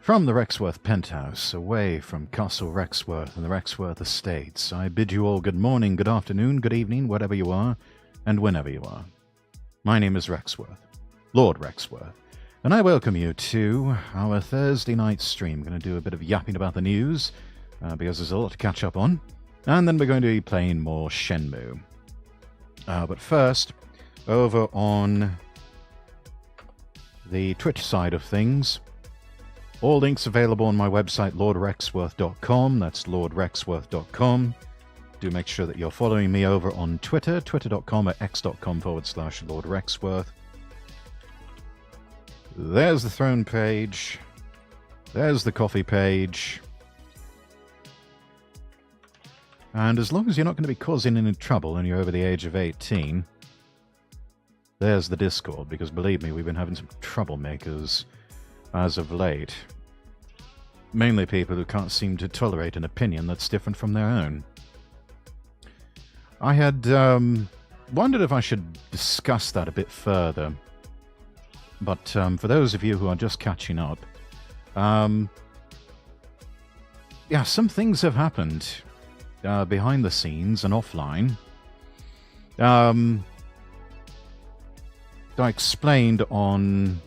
From the Rexworth penthouse, away from Castle Rexworth and the Rexworth estates, I bid you all good morning, good afternoon, good evening, whatever you are, and whenever you are. My name is Rexworth, Lord Rexworth, and I welcome you to our Thursday night stream. Going to do a bit of yapping about the news, because there's a lot to catch up on, and then we're going to be playing more Shenmue. But first, over on the Twitch side of things, all links available on my website, lordrexworth.com. That's lordrexworth.com. Do make sure that you're following me over on Twitter, twitter.com or x.com/lordrexworth. There's the throne page. There's the coffee page. And as long as you're not going to be causing any trouble and you're over the age of 18, there's the Discord, because believe me, we've been having some troublemakers as of late. Mainly people who can't seem to tolerate an opinion that's different from their own. I had wondered if I should discuss that a bit further. But for those of you who are just catching up, yeah, some things have happened behind the scenes and offline. I explained on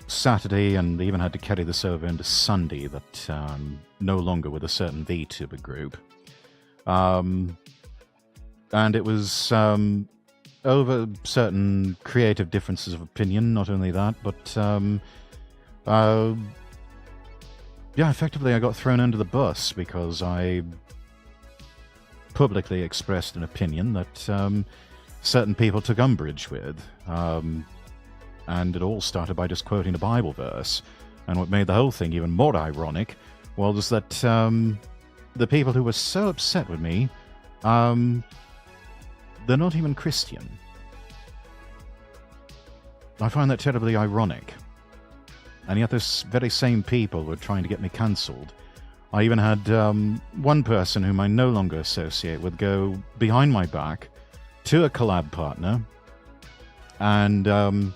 Saturday, and even had to carry this over into Sunday, that no longer with a certain Vtuber group. And it was over certain creative differences of opinion, not only that, but yeah, effectively I got thrown under the bus because I publicly expressed an opinion that certain people took umbrage with. And it all started by just quoting a Bible verse. And what made the whole thing even more ironic was that the people who were so upset with me, they're not even Christian. I find that terribly ironic. And yet those very same people were trying to get me cancelled. I even had one person whom I no longer associate with go behind my back to a collab partner and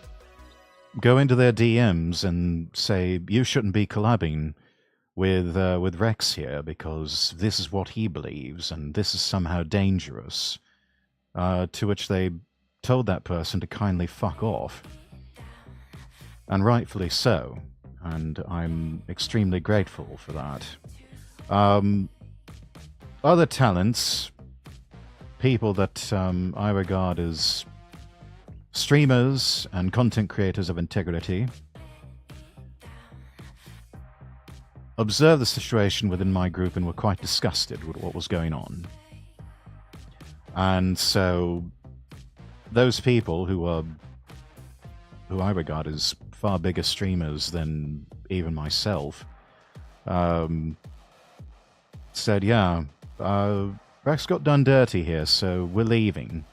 go into their DMs and say, you shouldn't be collabing with Rex here because this is what he believes and this is somehow dangerous. To which they told that person to kindly fuck off. And rightfully so. And I'm extremely grateful for that. Other talents, people that I regard as streamers and content creators of integrity, observed the situation within my group and were quite disgusted with what was going on. And so those people who I regard as far bigger streamers than even myself said, yeah, Rex got done dirty here, so we're leaving.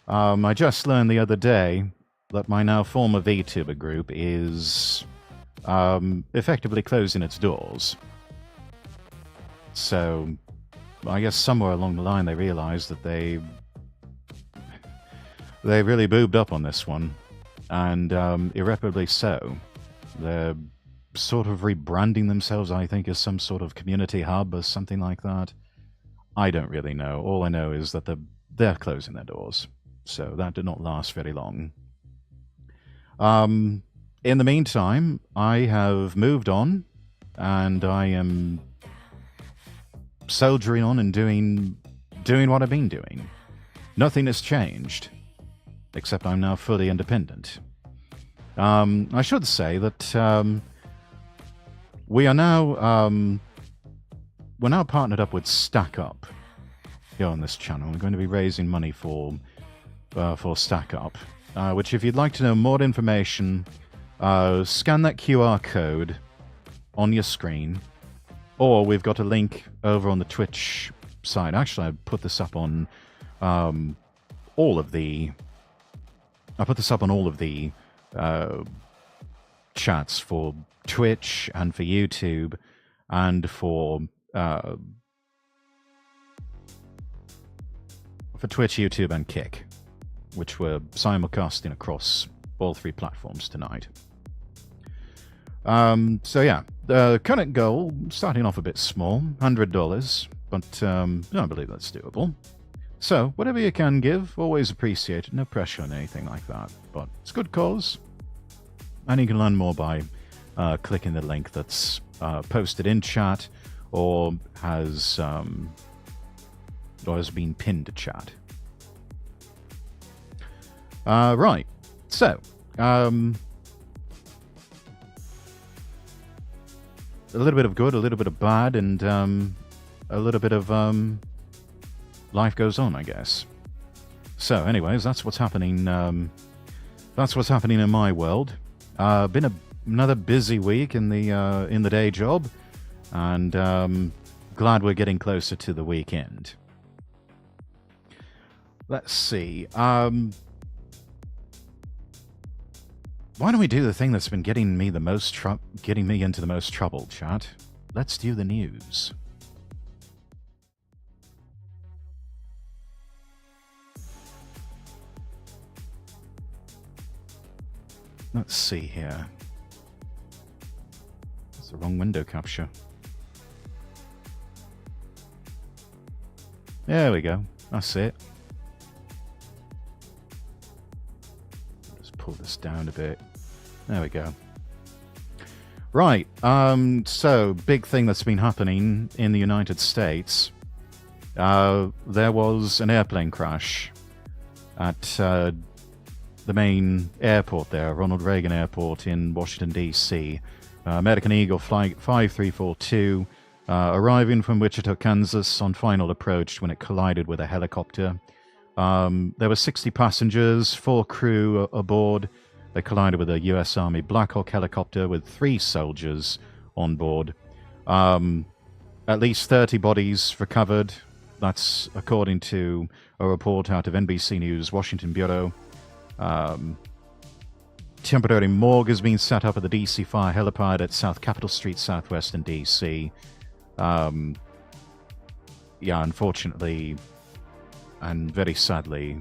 I just learned the other day that my now former Vtuber group is effectively closing its doors. So I guess somewhere along the line they realized that they really boobed up on this one, and irreparably so. They're sort of rebranding themselves, I think, as some sort of community hub or something like that. I don't really know. All I know is that they're closing their doors. So that did not last very long. In the meantime, I have moved on, and I am soldiering on and doing what I've been doing. Nothing has changed, except I'm now fully independent. I should say that we're now partnered up with Stack Up here on this channel. We're going to be raising money for Stack Up, which, if you'd like to know more information, scan that QR code on your screen, or we've got a link over on the Twitch side. Actually, I put this up on all of the chats for Twitch and for YouTube and for Twitch, YouTube, and Kick, which we're simulcasting across all three platforms tonight. So yeah, the current goal, starting off a bit small, $100, but I believe that's doable. So, whatever you can give, always appreciated. No pressure on anything like that. But it's a good cause. And you can learn more by clicking the link that's posted in chat or has been pinned to chat. Right. So, a little bit of good, a little bit of bad, and a little bit of life goes on, I guess. So, anyways, that's what's happening. That's what's happening in my world. Been another busy week in the day job, and glad we're getting closer to the weekend. Let's see. Why don't we do the thing that's been getting me into the most trouble, chat? Let's do the news. Let's see here. That's the wrong window capture. There we go. That's it. Just pull this down a bit. There we go. Right. So, big thing that's been happening in the United States. There was an airplane crash at the main airport there, Ronald Reagan Airport in Washington, D.C. American Eagle Flight 5342, arriving from Wichita, Kansas on final approach when it collided with a helicopter. There were 60 passengers, 4 crew aboard. They collided with a U.S. Army Black Hawk helicopter with 3 soldiers on board. At least 30 bodies recovered. That's according to a report out of NBC News Washington Bureau. Temporary morgue has been set up at the DC Fire helipad at South Capitol Street Southwest in DC. Unfortunately, and very sadly,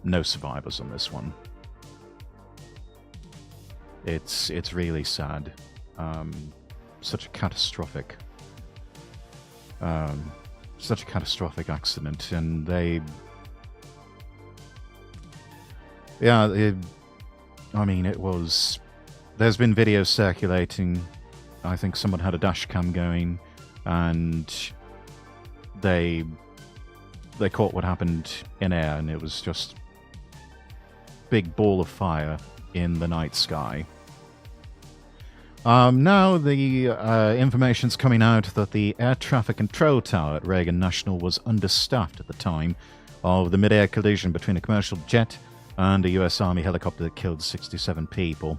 no survivors on this one. It's really sad. Such a catastrophic accident, and it was... There's been videos circulating. I think someone had a dash cam going, and they caught what happened in air, and it was just big ball of fire in the night sky. Now the information's coming out that the air traffic control tower at Reagan National was understaffed at the time of the mid-air collision between a commercial jet and a U.S. Army helicopter that killed 67 people.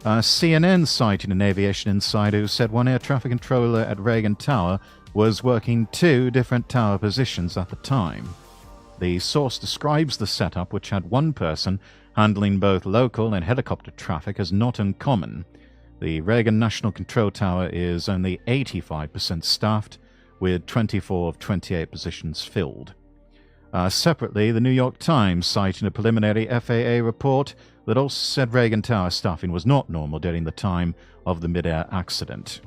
CNN cited an aviation insider who said one air traffic controller at Reagan Tower was working 2 different tower positions at the time. The source describes the setup, which had one person handling both local and helicopter traffic, as not uncommon. The Reagan National Control Tower is only 85% staffed, with 24 of 28 positions filled. Separately, the New York Times, citing a preliminary FAA report that also said Reagan Tower staffing was not normal during the time of the mid-air accident.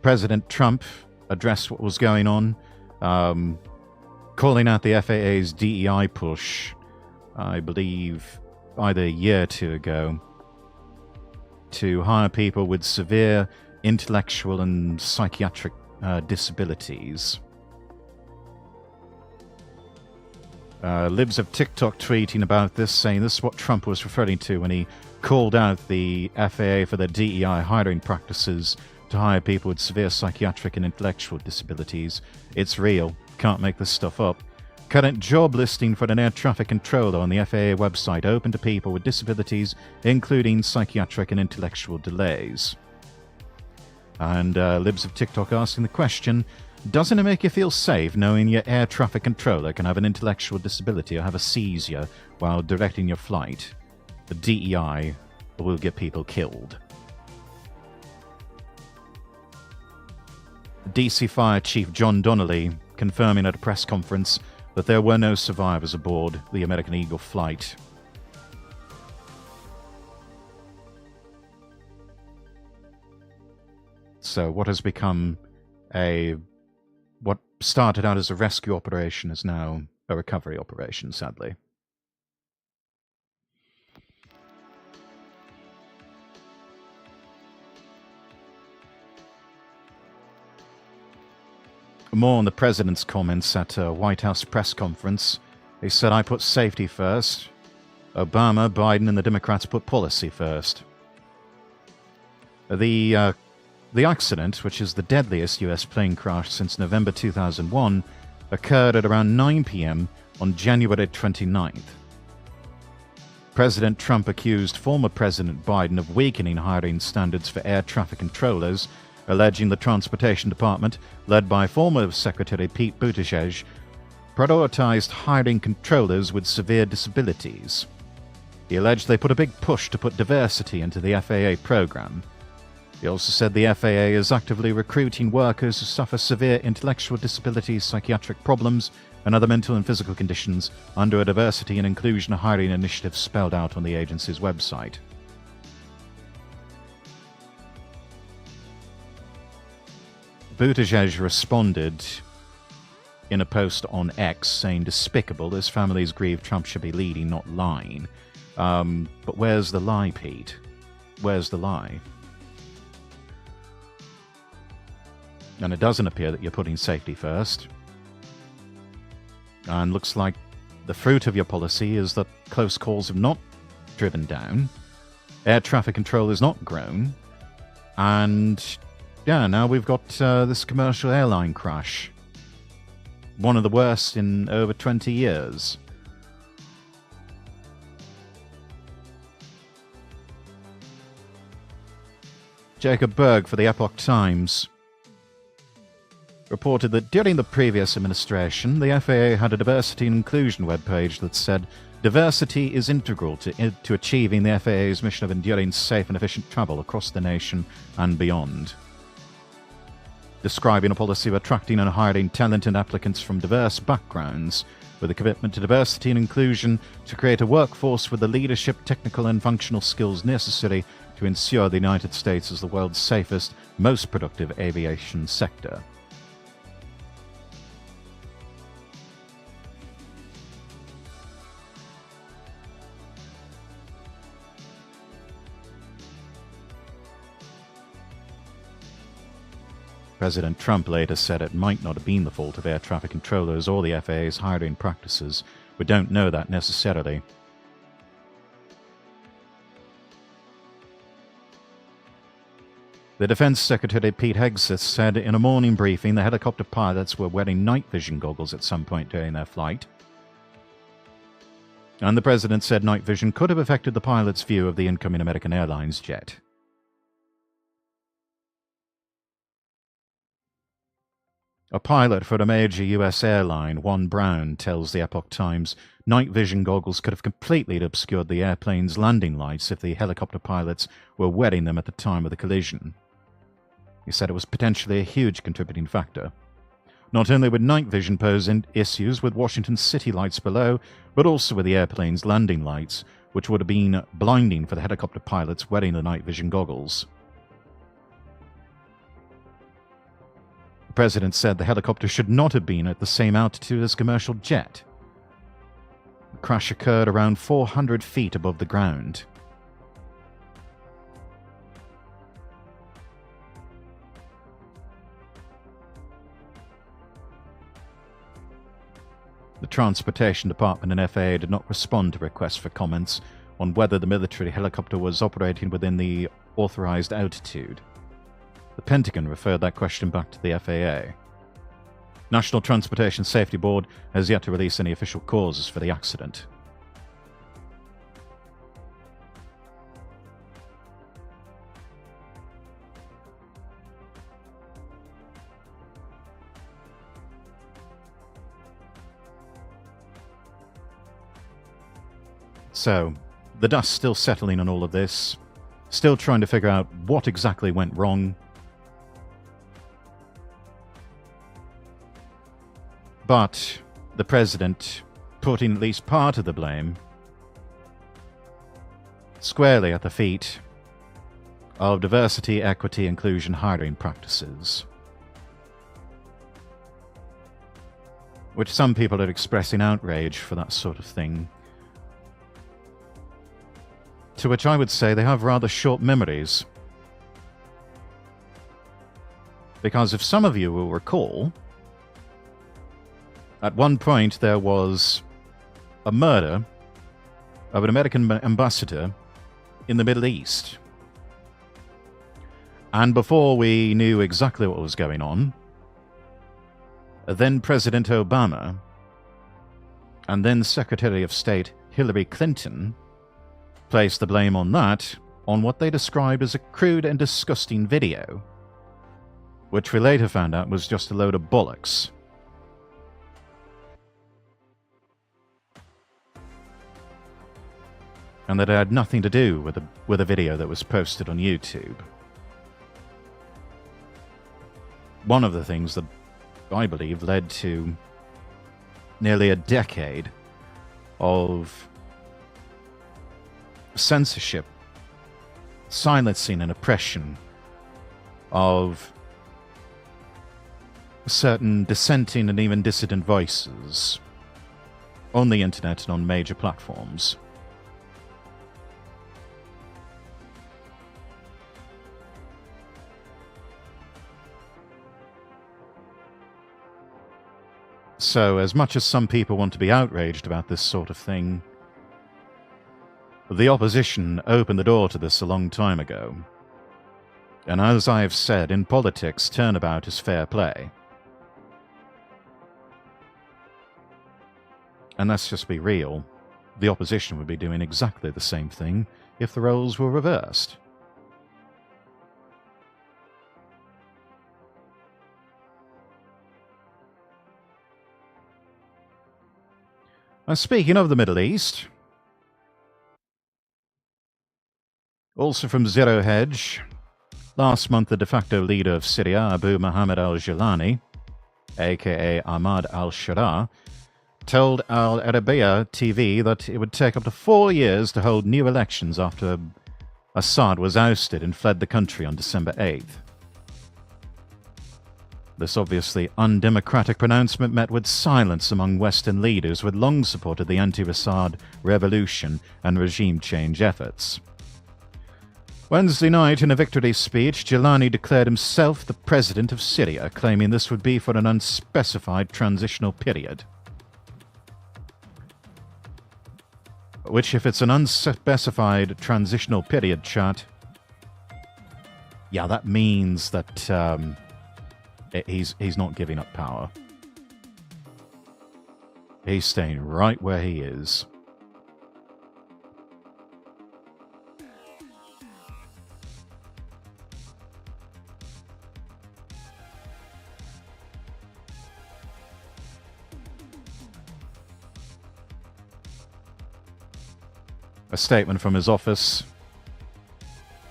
President Trump addressed what was going on, calling out the FAA's DEI push, I believe either a year or 2 ago, to hire people with severe intellectual and psychiatric disabilities. Libs of TikTok tweeting about this, saying this is what Trump was referring to when he called out the FAA for their DEI hiring practices to hire people with severe psychiatric and intellectual disabilities. It's real. Can't make this stuff up. Current job listing for an air traffic controller on the FAA website open to people with disabilities, including psychiatric and intellectual delays. And Libs of TikTok asking the question, doesn't it make you feel safe knowing your air traffic controller can have an intellectual disability or have a seizure while directing your flight? The DEI will get people killed. DC Fire Chief John Donnelly confirming at a press conference that there were no survivors aboard the American Eagle flight. So what has become what started out as a rescue operation is now a recovery operation, sadly. More on the president's comments at a White House press conference. He said, "I put safety first. Obama, Biden, and the Democrats put policy first." The accident, which is the deadliest U.S. plane crash since November 2001, occurred at around 9 p.m. on January 29th. President Trump accused former President Biden of weakening hiring standards for air traffic controllers, alleging the Transportation Department, led by former Secretary Pete Buttigieg, prioritized hiring controllers with severe disabilities. He alleged they put a big push to put diversity into the FAA program. He also said the FAA is actively recruiting workers who suffer severe intellectual disabilities, psychiatric problems, and other mental and physical conditions under a diversity and inclusion hiring initiative spelled out on the agency's website. Buttigieg responded in a post on X saying, "Despicable, as families grieve, Trump should be leading, not lying." But where's the lie, Pete? Where's the lie? And it doesn't appear that you're putting safety first. And looks like the fruit of your policy is that close calls have not driven down, air traffic control has not grown, and yeah, now we've got this commercial airline crash. One of the worst in over 20 years. Jacob Berg for the Epoch Times reported that during the previous administration, the FAA had a diversity and inclusion webpage that said, "Diversity is integral to achieving the FAA's mission of enduring safe and efficient travel across the nation and beyond." Describing a policy of attracting and hiring talented applicants from diverse backgrounds, with a commitment to diversity and inclusion to create a workforce with the leadership, technical and functional skills necessary to ensure the United States is the world's safest, most productive aviation sector. President Trump later said it might not have been the fault of air traffic controllers or the FAA's hiring practices. We don't know that necessarily. The Defense Secretary Pete Hegseth said in a morning briefing the helicopter pilots were wearing night vision goggles at some point during their flight. And the president said night vision could have affected the pilot's view of the incoming American Airlines jet. A pilot for a major U.S. airline, Juan Brown, tells the Epoch Times night vision goggles could have completely obscured the airplane's landing lights if the helicopter pilots were wearing them at the time of the collision. He said it was potentially a huge contributing factor. Not only would night vision pose issues with Washington city lights below, but also with the airplane's landing lights, which would have been blinding for the helicopter pilots wearing the night vision goggles. The president said the helicopter should not have been at the same altitude as a commercial jet. The crash occurred around 400 feet above the ground. The Transportation Department and FAA did not respond to requests for comments on whether the military helicopter was operating within the authorized altitude. The Pentagon referred that question back to the FAA. National Transportation Safety Board has yet to release any official causes for the accident. So, the dust's still settling on all of this, still trying to figure out what exactly went wrong. But the president putting at least part of the blame squarely at the feet of diversity, equity, inclusion hiring practices, which some people are expressing outrage for that sort of thing. To which I would say they have rather short memories. Because if some of you will recall, at one point there was a murder of an American ambassador in the Middle East. And before we knew exactly what was going on, then President Obama and then Secretary of State Hillary Clinton placed the blame on that on what they described as a crude and disgusting video, which we later found out was just a load of bollocks. And that it had nothing to do with a video that was posted on YouTube. One of the things that I believe led to nearly a decade of censorship, silencing and oppression of certain dissenting and even dissident voices on the internet and on major platforms. So, as much as some people want to be outraged about this sort of thing, the opposition opened the door to this a long time ago. And as I have said, in politics, turnabout is fair play. And let's just be real, the opposition would be doing exactly the same thing if the roles were reversed. And speaking of the Middle East, also from Zero Hedge, last month the de facto leader of Syria, Abu Muhammad al-Jilani, aka Ahmad al-Sharaa, told Al Arabiya TV that it would take up to 4 years to hold new elections after Assad was ousted and fled the country on December 8th. This obviously undemocratic pronouncement met with silence among Western leaders who had long supported the anti-Assad revolution and regime change efforts. Wednesday night, in a victory speech, Jilani declared himself the president of Syria, claiming this would be for an unspecified transitional period. Which, if it's an unspecified transitional period, chat, yeah, that means that he's not giving up power. He's staying right where he is. A statement from his office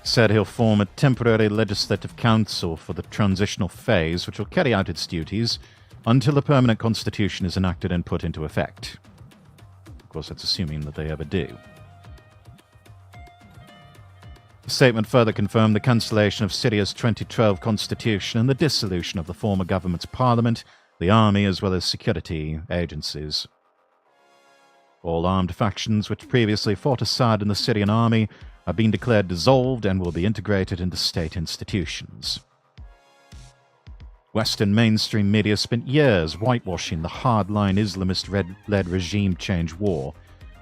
said he'll form a temporary legislative council for the transitional phase, which will carry out its duties until the permanent constitution is enacted and put into effect. Of course, that's assuming that they ever do. The statement further confirmed the cancellation of Syria's 2012 constitution and the dissolution of the former government's parliament, the army, as well as security agencies. All armed factions which previously fought Assad in the Syrian army have been declared dissolved and will be integrated into state institutions. Western mainstream media spent years whitewashing the hardline Islamist-led regime change war,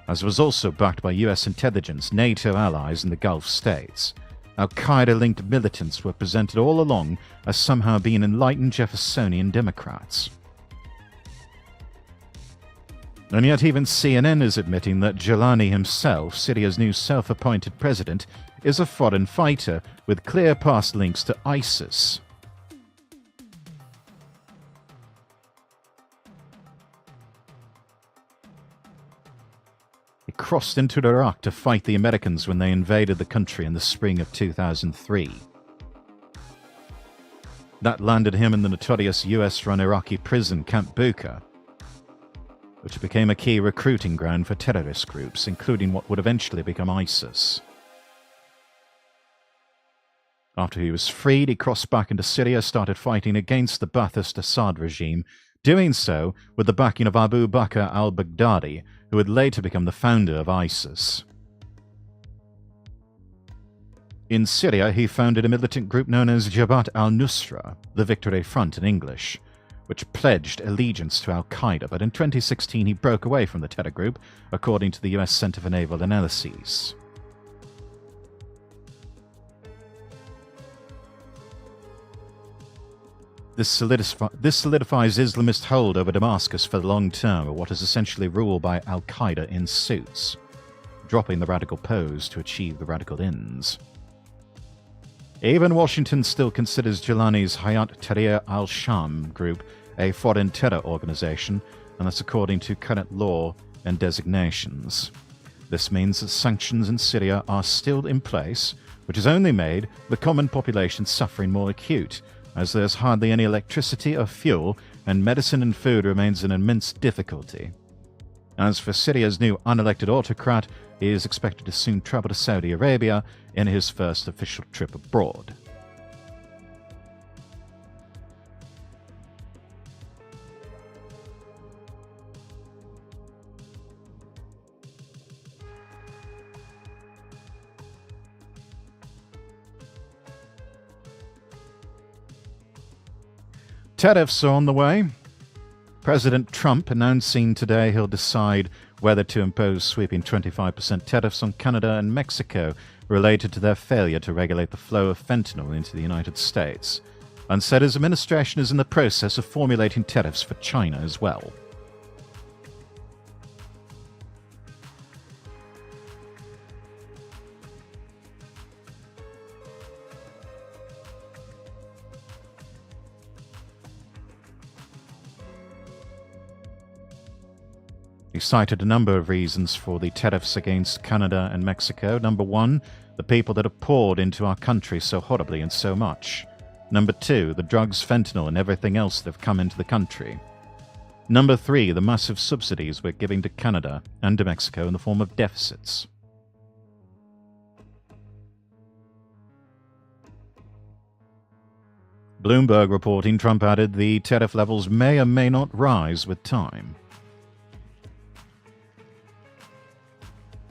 as was also backed by US intelligence, NATO allies, and the Gulf states. Al-Qaeda-linked militants were presented all along as somehow being enlightened Jeffersonian Democrats. And yet even CNN is admitting that Jilani himself, Syria's new self-appointed president, is a foreign fighter with clear past links to ISIS. He crossed into Iraq to fight the Americans when they invaded the country in the spring of 2003. That landed him in the notorious US-run Iraqi prison Camp Bucca, which became a key recruiting ground for terrorist groups, including what would eventually become ISIS. After he was freed, he crossed back into Syria, started fighting against the Ba'athist Assad regime, doing so with the backing of Abu Bakr al-Baghdadi, who would later become the founder of ISIS. In Syria, he founded a militant group known as Jabhat al-Nusra, the Victory Front in English, which pledged allegiance to al-Qaeda, but in 2016 he broke away from the terror group, according to the US Center for Naval Analyses. This solidifies Islamist hold over Damascus for the long term of what is essentially ruled by al-Qaeda in suits, dropping the radical pose to achieve the radical ends. Even Washington still considers Jilani's Hayat Tahrir al-Sham group a foreign terror organization, and that's according to current law and designations. This means that sanctions in Syria are still in place, which has only made the common population suffering more acute, as there's hardly any electricity or fuel, and medicine and food remains an immense difficulty. As for Syria's new unelected autocrat, he is expected to soon travel to Saudi Arabia in his first official trip abroad. Tariffs are on the way. President Trump announcing today he'll decide whether to impose sweeping 25% tariffs on Canada and Mexico related to their failure to regulate the flow of fentanyl into the United States, and said his administration is in the process of formulating tariffs for China as well. He cited a number of reasons for the tariffs against Canada and Mexico. Number one, the people that have poured into our country so horribly and so much. Number two, the drugs, fentanyl, and everything else that have come into the country. Number three, the massive subsidies we're giving to Canada and to Mexico in the form of deficits. Bloomberg reporting, Trump added the tariff levels may or may not rise with time.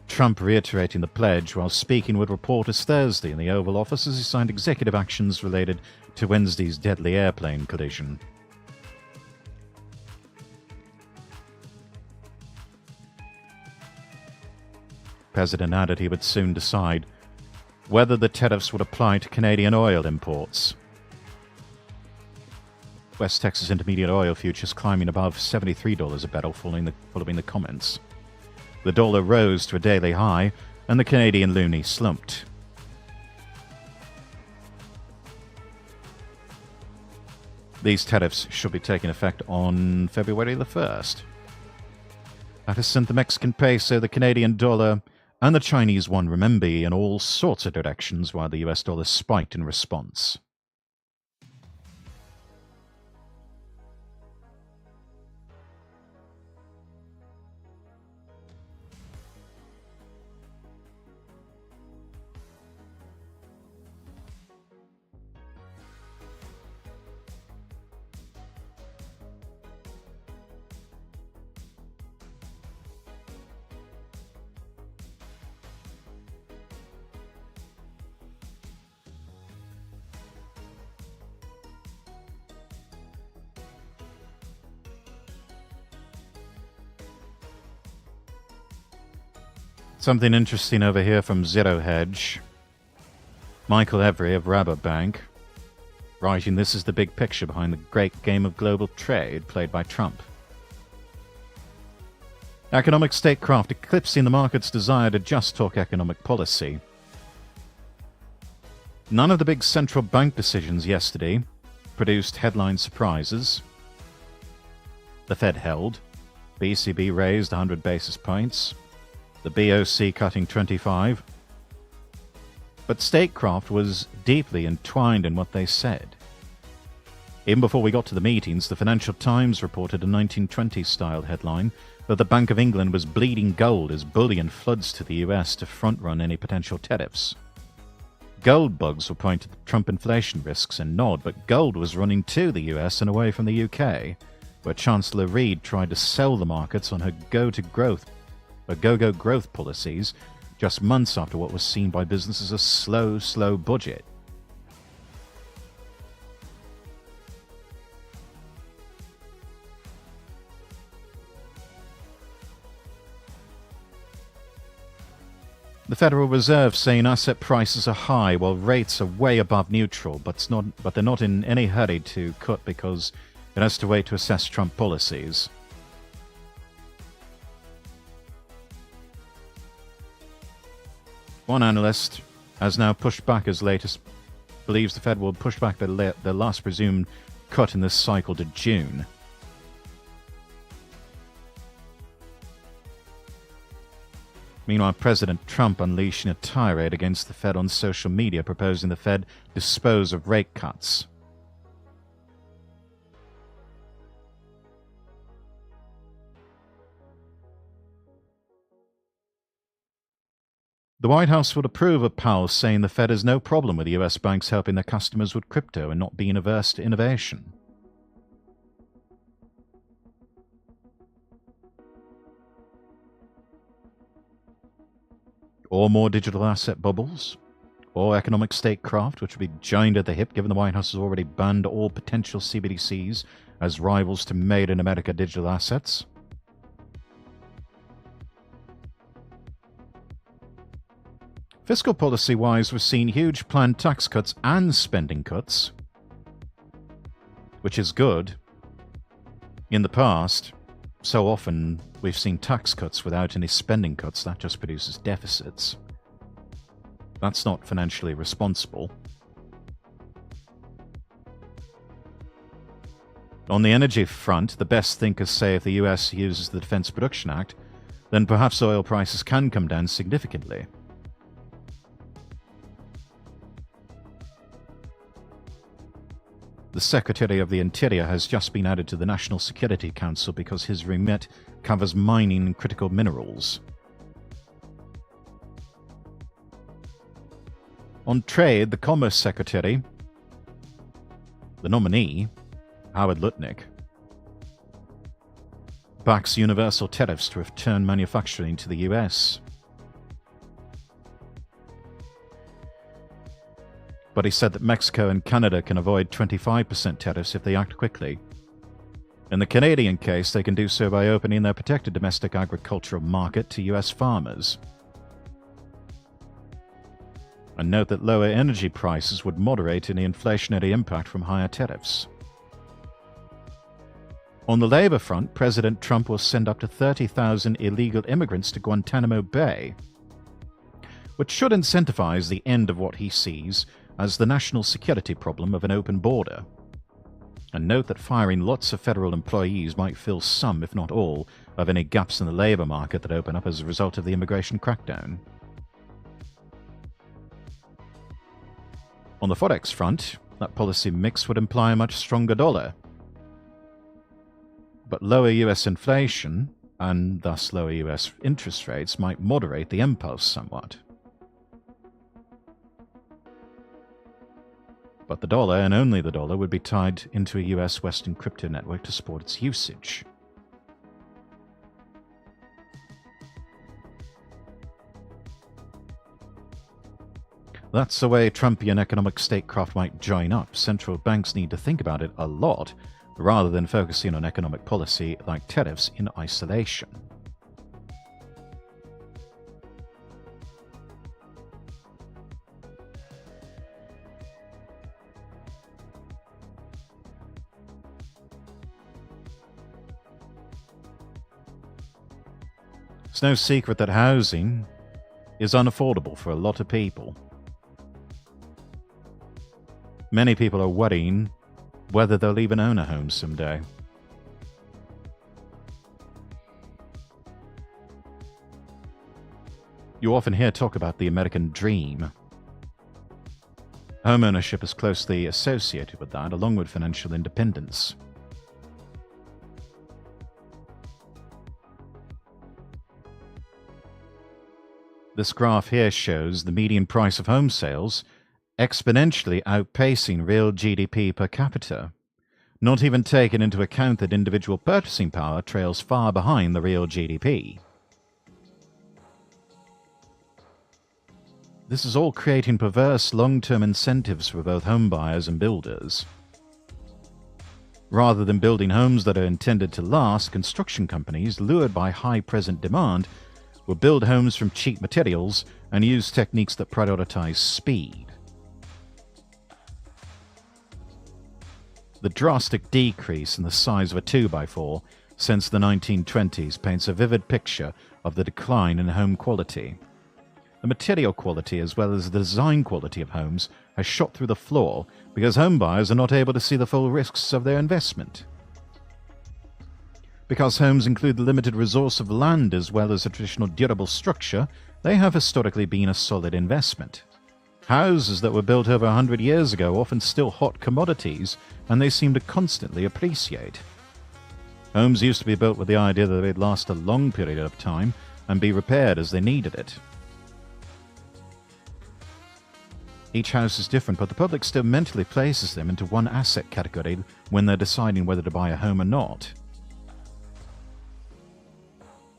Trump reiterating the pledge while speaking with reporters Thursday in the Oval Office as he signed executive actions related to Wednesday's deadly airplane collision. The President added he would soon decide whether the tariffs would apply to Canadian oil imports. West Texas Intermediate oil futures climbing above $73 a barrel following the comments. The dollar rose to a daily high, and the Canadian loonie slumped. These tariffs should be taking effect on February the 1st. That has sent the Mexican peso, the Canadian dollar, and the Chinese yuan renminbi in all sorts of directions, while the US dollar spiked in response. Something interesting over here from Zero Hedge. Michael Every of Rabobank, writing, "This is the big picture behind the great game of global trade played by Trump. Economic statecraft eclipsing the market's desire to just talk economic policy. None of the big central bank decisions yesterday produced headline surprises. The Fed held. The ECB raised 100 basis points. The BOC cutting 25. But statecraft was deeply entwined in what they said. Even before we got to the meetings, the Financial Times reported a 1920s-style headline that the Bank of England was bleeding gold as bullion floods to the US to front-run any potential tariffs. Gold bugs were pointed at Trump inflation risks and nod, but gold was running to the US and away from the UK, where Chancellor Reid tried to sell the markets on her go-go growth policies just months after what was seen by business as a slow budget. The Federal Reserve saying asset prices are high while rates are way above neutral, but they're not in any hurry to cut because it has to wait to assess Trump policies. One analyst has now pushed back his latest, believes the Fed will push back their last presumed cut in this cycle to June. Meanwhile, President Trump unleashing a tirade against the Fed on social media, proposing the Fed dispose of rate cuts. The White House would approve of Powell saying the Fed has no problem with US banks helping their customers with crypto and not being averse to innovation. Or more digital asset bubbles, or economic statecraft, which would be joined at the hip given the White House has already banned all potential CBDCs as rivals to Made in America digital assets. Fiscal policy-wise, we've seen huge planned tax cuts and spending cuts, which is good. In the past, so often we've seen tax cuts without any spending cuts. That just produces deficits. That's not financially responsible. On the energy front, the best thinkers say if the US uses the Defense Production Act, then perhaps oil prices can come down significantly. The Secretary of the Interior has just been added to the National Security Council because his remit covers mining and critical minerals. On trade, the Commerce Secretary, the nominee, Howard Lutnick, backs universal tariffs to return manufacturing to the US. But he said that Mexico and Canada can avoid 25% tariffs if they act quickly. In the Canadian case, they can do so by opening their protected domestic agricultural market to US farmers. And note that lower energy prices would moderate any inflationary impact from higher tariffs. On the labor front, President Trump will send up to 30,000 illegal immigrants to Guantanamo Bay, which should incentivize the end of what he sees as the national security problem of an open border. And note that firing lots of federal employees might fill some, if not all, of any gaps in the labor market that open up as a result of the immigration crackdown. On the Forex front, that policy mix would imply a much stronger dollar. But lower US inflation, and thus lower US interest rates, might moderate the impulse somewhat. But the dollar, and only the dollar, would be tied into a US Western crypto network to support its usage. That's the way Trumpian economic statecraft might join up. Central banks need to think about it a lot, rather than focusing on economic policy like tariffs in isolation. It's no secret that housing is unaffordable for a lot of people. Many people are worrying whether they'll even own a home someday. You often hear talk about the American dream. Homeownership is closely associated with that, along with financial independence. This graph here shows the median price of home sales exponentially outpacing real GDP per capita, not even taking into account that individual purchasing power trails far behind the real GDP. This is all creating perverse long-term incentives for both homebuyers and builders. Rather than building homes that are intended to last, construction companies, lured by high present demand, will build homes from cheap materials and use techniques that prioritize speed. The drastic decrease in the size of a 2x4 since the 1920s paints a vivid picture of the decline in home quality. The material quality as well as the design quality of homes has shot through the floor because homebuyers are not able to see the full risks of their investment. Because homes include the limited resource of land as well as a traditional durable structure, they have historically been a solid investment. Houses that were built over 100 years ago are often still hot commodities, and they seem to constantly appreciate. Homes used to be built with the idea that they'd last a long period of time and be repaired as they needed it. Each house is different, but the public still mentally places them into one asset category when they're deciding whether to buy a home or not.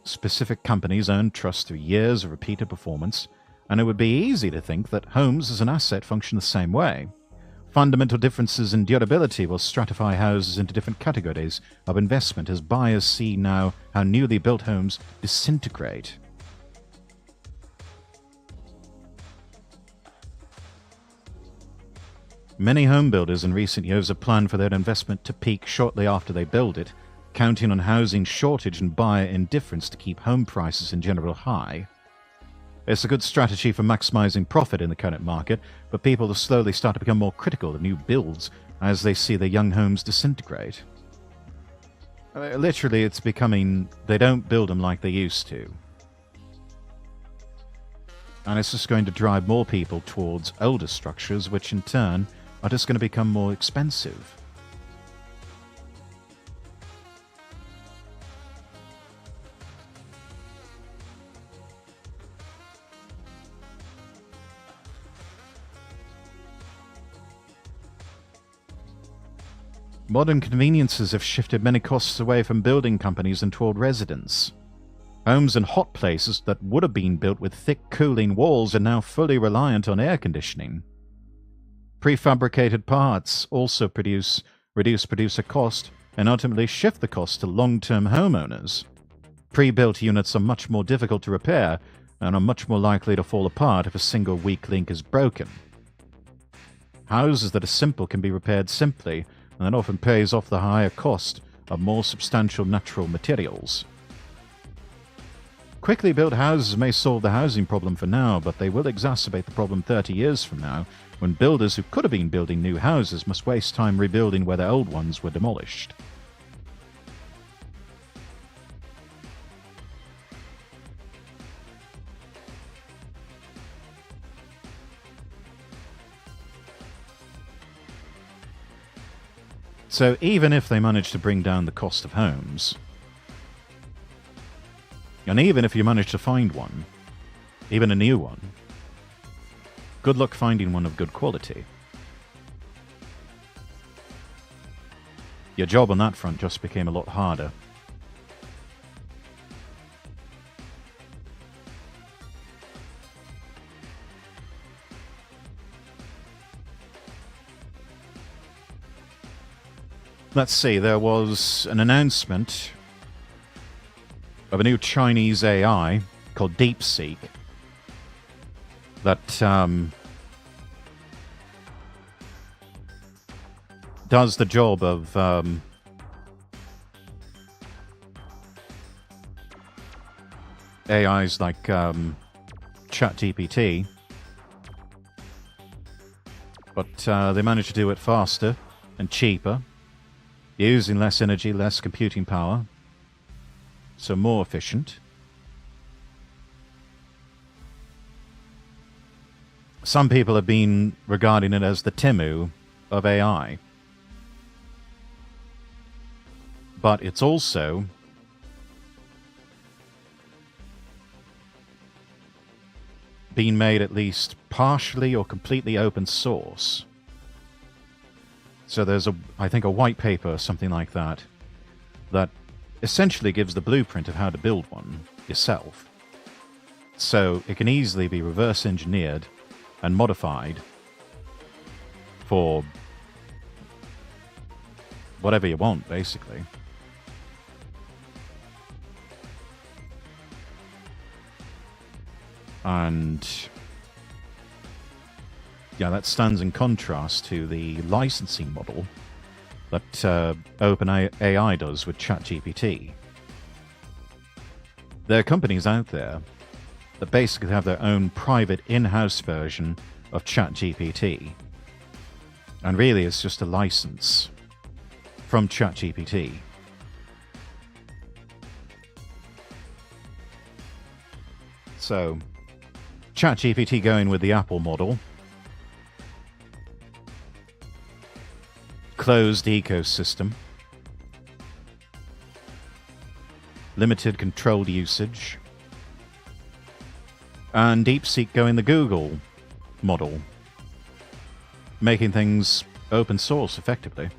Specific companies earn trust through years of repeated performance, and it would be easy to think that homes as an asset function the same way. Fundamental differences in durability will stratify houses into different categories of investment as buyers see now how newly built homes disintegrate. Many home builders in recent years have planned for their investment to peak shortly after they build it, counting on housing shortage and buyer indifference to keep home prices in general high. It's a good strategy for maximizing profit in the current market, but people will slowly start to become more critical of new builds as they see their young homes disintegrate. Literally, it's becoming, they don't build them like they used to. And it's just going to drive more people towards older structures, which in turn are just going to become more expensive. Modern conveniences have shifted many costs away from building companies and toward residents. Homes in hot places that would have been built with thick cooling walls are now fully reliant on air conditioning. Prefabricated parts also reduce producer cost and ultimately shift the cost to long-term homeowners. Pre-built units are much more difficult to repair and are much more likely to fall apart if a single weak link is broken. Houses that are simple can be repaired simply, and that often pays off the higher cost of more substantial natural materials. Quickly built houses may solve the housing problem for now, but they will exacerbate the problem 30 years from now, when builders who could have been building new houses must waste time rebuilding where their old ones were demolished. So even if they manage to bring down the cost of homes, and even if you manage to find one, even a new one, good luck finding one of good quality. Your job on that front just became a lot harder. Let's see, there was an announcement of a new Chinese AI called DeepSeek that does the job of AIs like ChatGPT, but they managed to do it faster and cheaper, using less energy, less computing power, so more efficient. Some people have been regarding it as the Temu of AI. But it's also been made at least partially or completely open source. So there's I think a white paper or something like that essentially gives the blueprint of how to build one yourself. So it can easily be reverse engineered and modified for whatever you want, basically. And yeah, that stands in contrast to the licensing model that OpenAI does with ChatGPT. There are companies out there that basically have their own private in-house version of ChatGPT. And really it's just a license from ChatGPT. So, ChatGPT going with the Apple model. Closed ecosystem. Limited controlled usage. And DeepSeek going the Google model. Making things open source, effectively.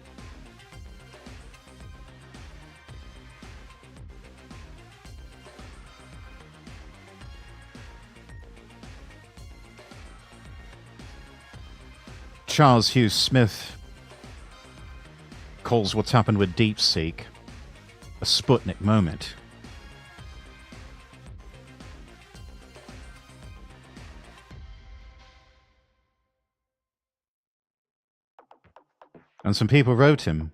Charles Hughes Smith calls what's happened with DeepSeek a Sputnik moment. And some people wrote him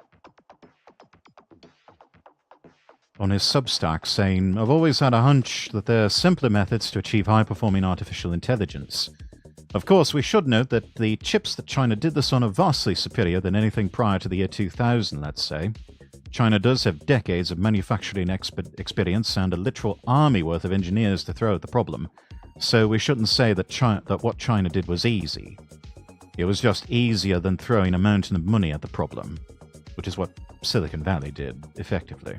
on his Substack saying, "I've always had a hunch that there are simpler methods to achieve high-performing artificial intelligence. Of course, we should note that the chips that China did this on are vastly superior than anything prior to the year 2000, let's say. China does have decades of manufacturing experience and a literal army worth of engineers to throw at the problem, so we shouldn't say that what China did was easy. It was just easier than throwing a mountain of money at the problem, which is what Silicon Valley did, effectively.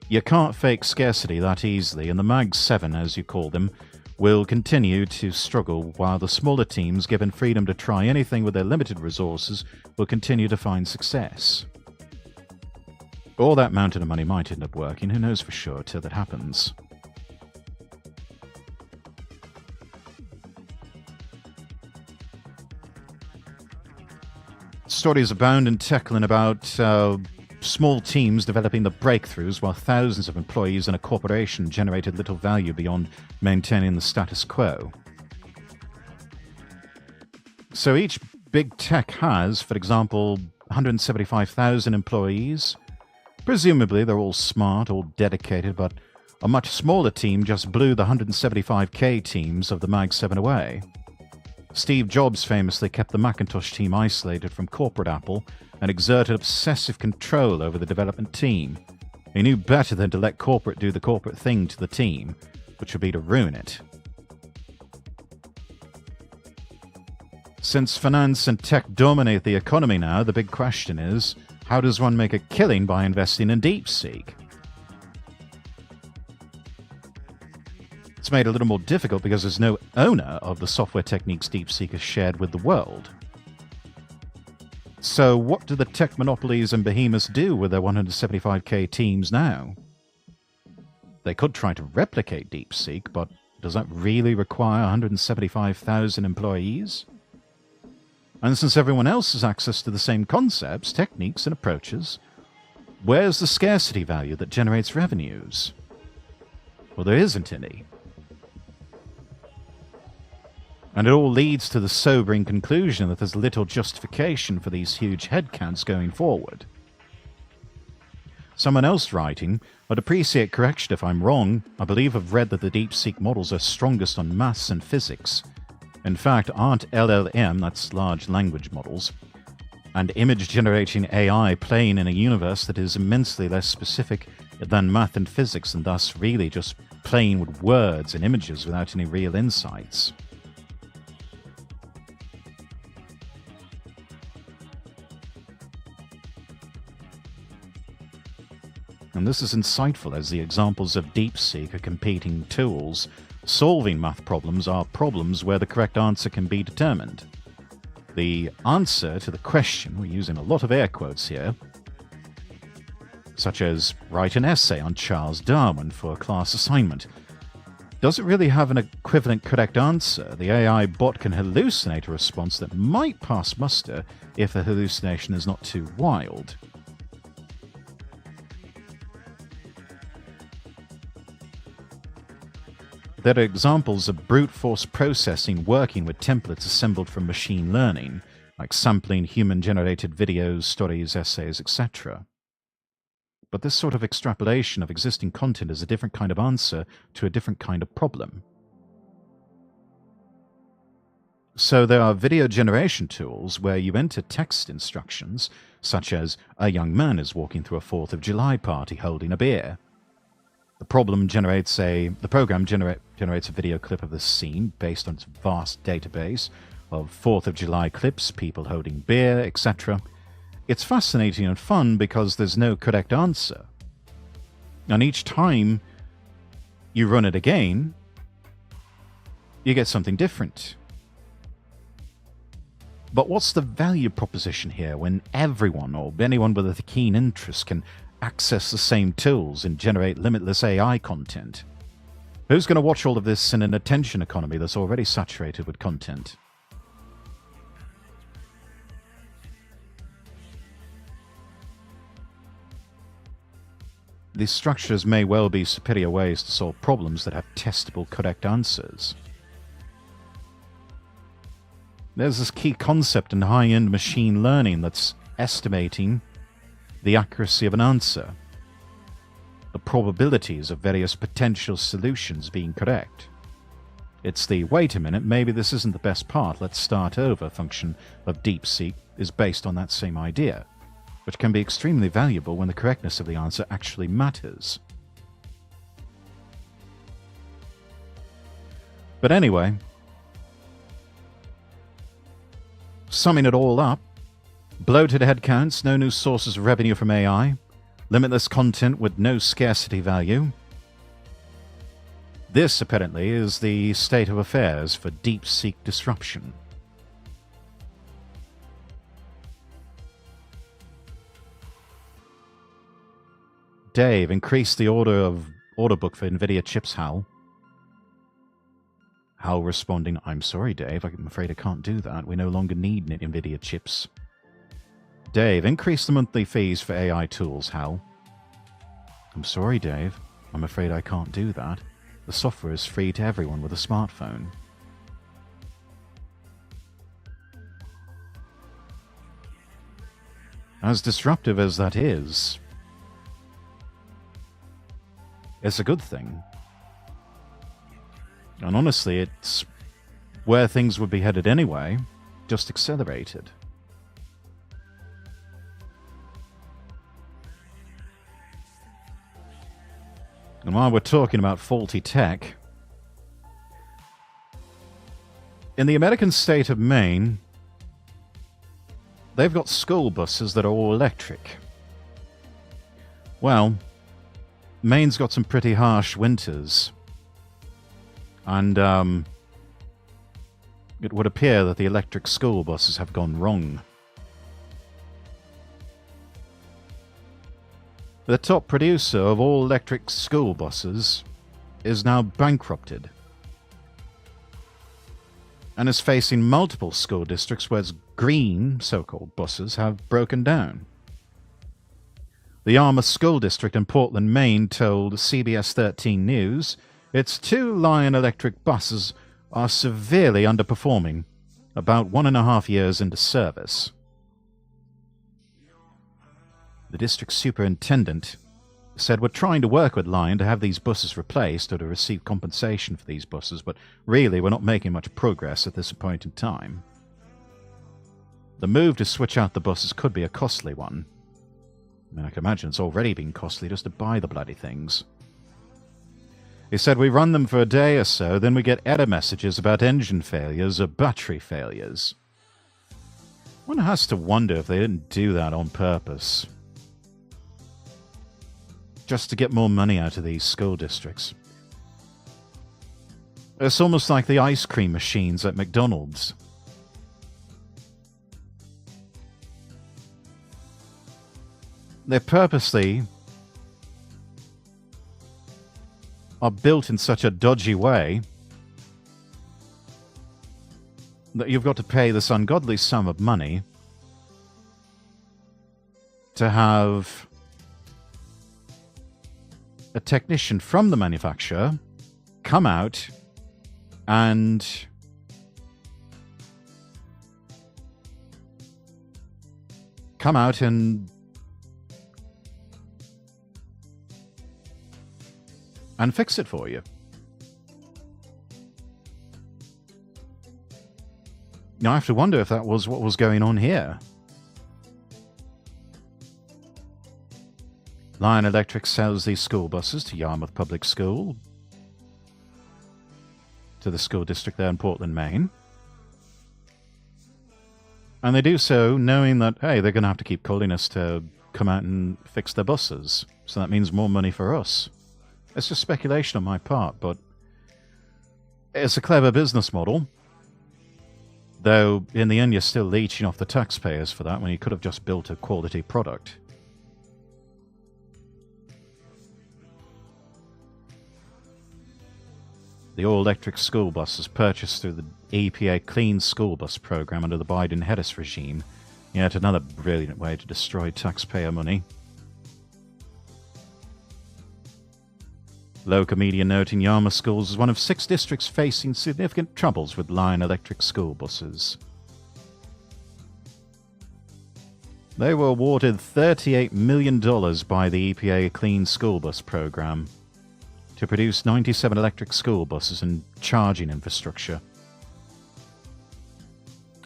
You can't fake scarcity that easily, and the Mag 7, as you call them, will continue to struggle, while the smaller teams, given freedom to try anything with their limited resources, will continue to find success. All that mountain of money might end up working, who knows for sure till that happens." Stories abound in Techland about small teams developing the breakthroughs while thousands of employees in a corporation generated little value beyond maintaining the status quo. So each big tech has, for example, 175,000 employees. Presumably they're all smart, all dedicated, but a much smaller team just blew the 175k teams of the Mag 7 away. Steve Jobs famously kept the Macintosh team isolated from corporate Apple and exerted obsessive control over the development team. He knew better than to let corporate do the corporate thing to the team, which would be to ruin it. Since finance and tech dominate the economy now, the big question is, how does one make a killing by investing in DeepSeek? It's made a little more difficult because there's no owner of the software techniques DeepSeek has shared with the world. So what do the tech monopolies and behemoths do with their 175k teams now? They could try to replicate DeepSeek, but does that really require 175,000 employees? And since everyone else has access to the same concepts, techniques, and approaches, where's the scarcity value that generates revenues? Well, there isn't any. And it all leads to the sobering conclusion that there's little justification for these huge headcounts going forward. Someone else writing, "I'd appreciate correction if I'm wrong. I believe I've read that the DeepSeek models are strongest on maths and physics. In fact, aren't LLM, that's large language models, and image-generating AI playing in a universe that is immensely less specific than math and physics, and thus really just playing with words and images without any real insights?" And this is insightful, as the examples of DeepSeek are competing tools solving math problems are problems where the correct answer can be determined. The answer to the question, we're using a lot of air quotes here, such as write an essay on Charles Darwin for a class assignment, doesn't really have an equivalent correct answer. The AI bot can hallucinate a response that might pass muster if the hallucination is not too wild. There are examples of brute force processing working with templates assembled from machine learning, like sampling human-generated videos, stories, essays, etc. But this sort of extrapolation of existing content is a different kind of answer to a different kind of problem. So there are video generation tools where you enter text instructions, such as a young man is walking through a 4th of July party holding a beer. The program generates a video clip of the scene based on its vast database of 4th of July clips, people holding beer, etc. It's fascinating and fun because there's no correct answer. And each time you run it again, you get something different. But what's the value proposition here when everyone or anyone with a keen interest can access the same tools and generate limitless AI content? Who's going to watch all of this in an attention economy that's already saturated with content? These structures may well be superior ways to solve problems that have testable correct answers. There's this key concept in high-end machine learning that's estimating the accuracy of an answer, the probabilities of various potential solutions being correct. It's the wait a minute, maybe this isn't the best part, let's start over function of DeepSeek is based on that same idea, which can be extremely valuable when the correctness of the answer actually matters. But anyway, summing it all up, bloated headcounts, no new sources of revenue from AI, limitless content with no scarcity value. This, apparently, is the state of affairs for DeepSeek disruption. Dave, increase the order book for NVIDIA chips, Hal. Hal responding, I'm sorry, Dave, I'm afraid I can't do that. We no longer need NVIDIA chips. Dave, increase the monthly fees for AI tools, Hal. I'm sorry, Dave. I'm afraid I can't do that. The software is free to everyone with a smartphone. As disruptive as that is, it's a good thing. And honestly, it's where things would be headed anyway, just accelerated. And while we're talking about faulty tech, in the American state of Maine, they've got school buses that are all electric. Well, Maine's got some pretty harsh winters, and it would appear that the electric school buses have gone wrong. The top producer of all electric school buses is now bankrupted and is facing multiple school districts where its green, so-called buses have broken down. The Yarmouth School District in Portland, Maine told CBS 13 News its 2 Lion electric buses are severely underperforming, about 1.5 years into service. The district superintendent said, we're trying to work with Lion to have these buses replaced or to receive compensation for these buses, but really we're not making much progress at this point in time. The move to switch out the buses could be a costly one. I mean, I can imagine it's already been costly just to buy the bloody things. He said, we run them for a day or so, then we get error messages about engine failures or battery failures. One has to wonder if they didn't do that on purpose, just to get more money out of these school districts. It's almost like the ice cream machines at McDonald's. They purposely are built in such a dodgy way that you've got to pay this ungodly sum of money to have a technician from the manufacturer come out and fix it for you. Now I have to wonder if that was what was going on here. Lion Electric sells these school buses to Yarmouth Public School, to the school district there in Portland, Maine. And they do so knowing that, hey, they're going to have to keep calling us to come out and fix their buses. So that means more money for us. It's just speculation on my part, but it's a clever business model. Though, in the end, you're still leeching off the taxpayers for that when you could have just built a quality product. The all-electric school bus is purchased through the EPA Clean School Bus program under the Biden-Harris regime. Yet another brilliant way to destroy taxpayer money. Local media noting Yarmouth Schools is one of 6 districts facing significant troubles with Lion Electric school buses. They were awarded $38 million by the EPA Clean School Bus program to produce 97 electric school buses and charging infrastructure.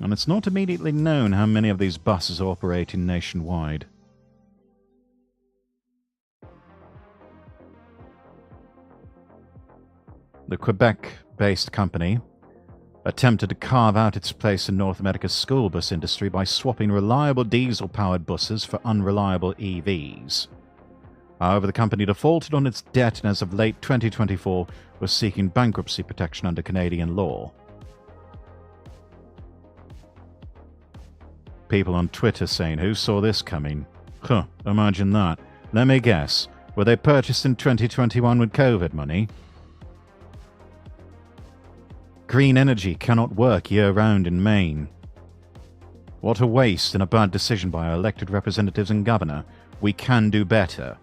And it's not immediately known how many of these buses are operating nationwide. The Quebec-based company attempted to carve out its place in North America's school bus industry by swapping reliable diesel-powered buses for unreliable EVs. However, the company defaulted on its debt and as of late 2024 was seeking bankruptcy protection under Canadian law. People on Twitter saying, who saw this coming? Huh, imagine that. Let me guess. Were they purchased in 2021 with COVID money? Green energy cannot work year-round in Maine. What a waste and a bad decision by our elected representatives and governor. We can do better.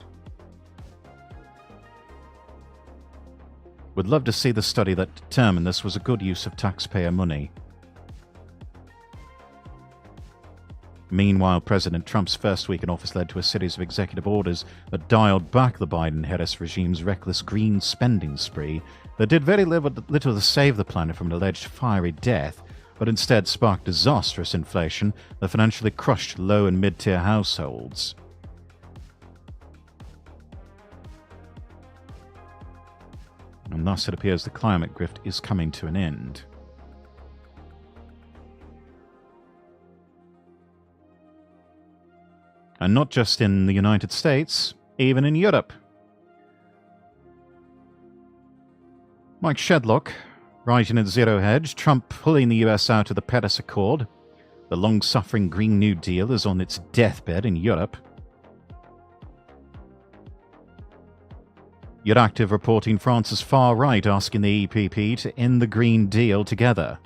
Would love to see the study that determined this was a good use of taxpayer money. Meanwhile, President Trump's first week in office led to a series of executive orders that dialed back the Biden-Harris regime's reckless green spending spree that did very little to save the planet from an alleged fiery death, but instead sparked disastrous inflation that financially crushed low- and mid-tier households. And thus it appears the climate grift is coming to an end. And not just in the United States, even in Europe. Mike Shedlock, writing at Zero Hedge, Trump pulling the US out of the Paris Accord. The long-suffering Green New Deal is on its deathbed in Europe. Euractiv reporting France's far right asking the EPP to end the Green Deal together.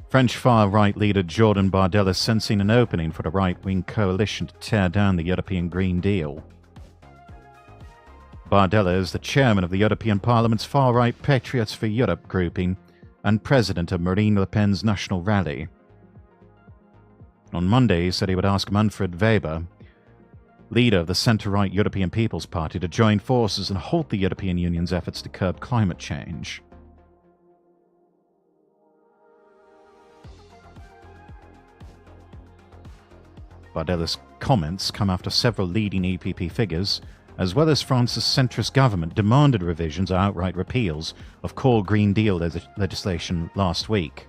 French far-right leader Jordan Bardella is sensing an opening for the right-wing coalition to tear down the European Green Deal. Bardella is the chairman of the European Parliament's far-right Patriots for Europe grouping and president of Marine Le Pen's National Rally. On Monday, he said he would ask Manfred Weber, leader of the centre-right European People's Party, to join forces and halt the European Union's efforts to curb climate change. Bardella's comments come after several leading EPP figures, as well as France's centrist government, demanded revisions or outright repeals of core Green Deal legislation last week.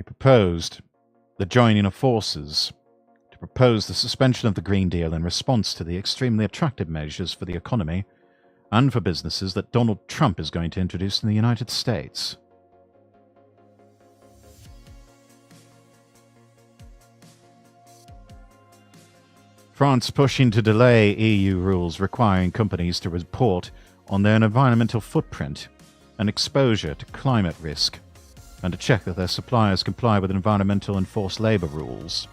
proposed the joining of forces to propose the suspension of the Green Deal in response to the extremely attractive measures for the economy and for businesses that Donald Trump is going to introduce in the United States. France pushing to delay EU rules requiring companies to report on their environmental footprint and exposure to climate risk, and to check that their suppliers comply with environmental and forced labour rules.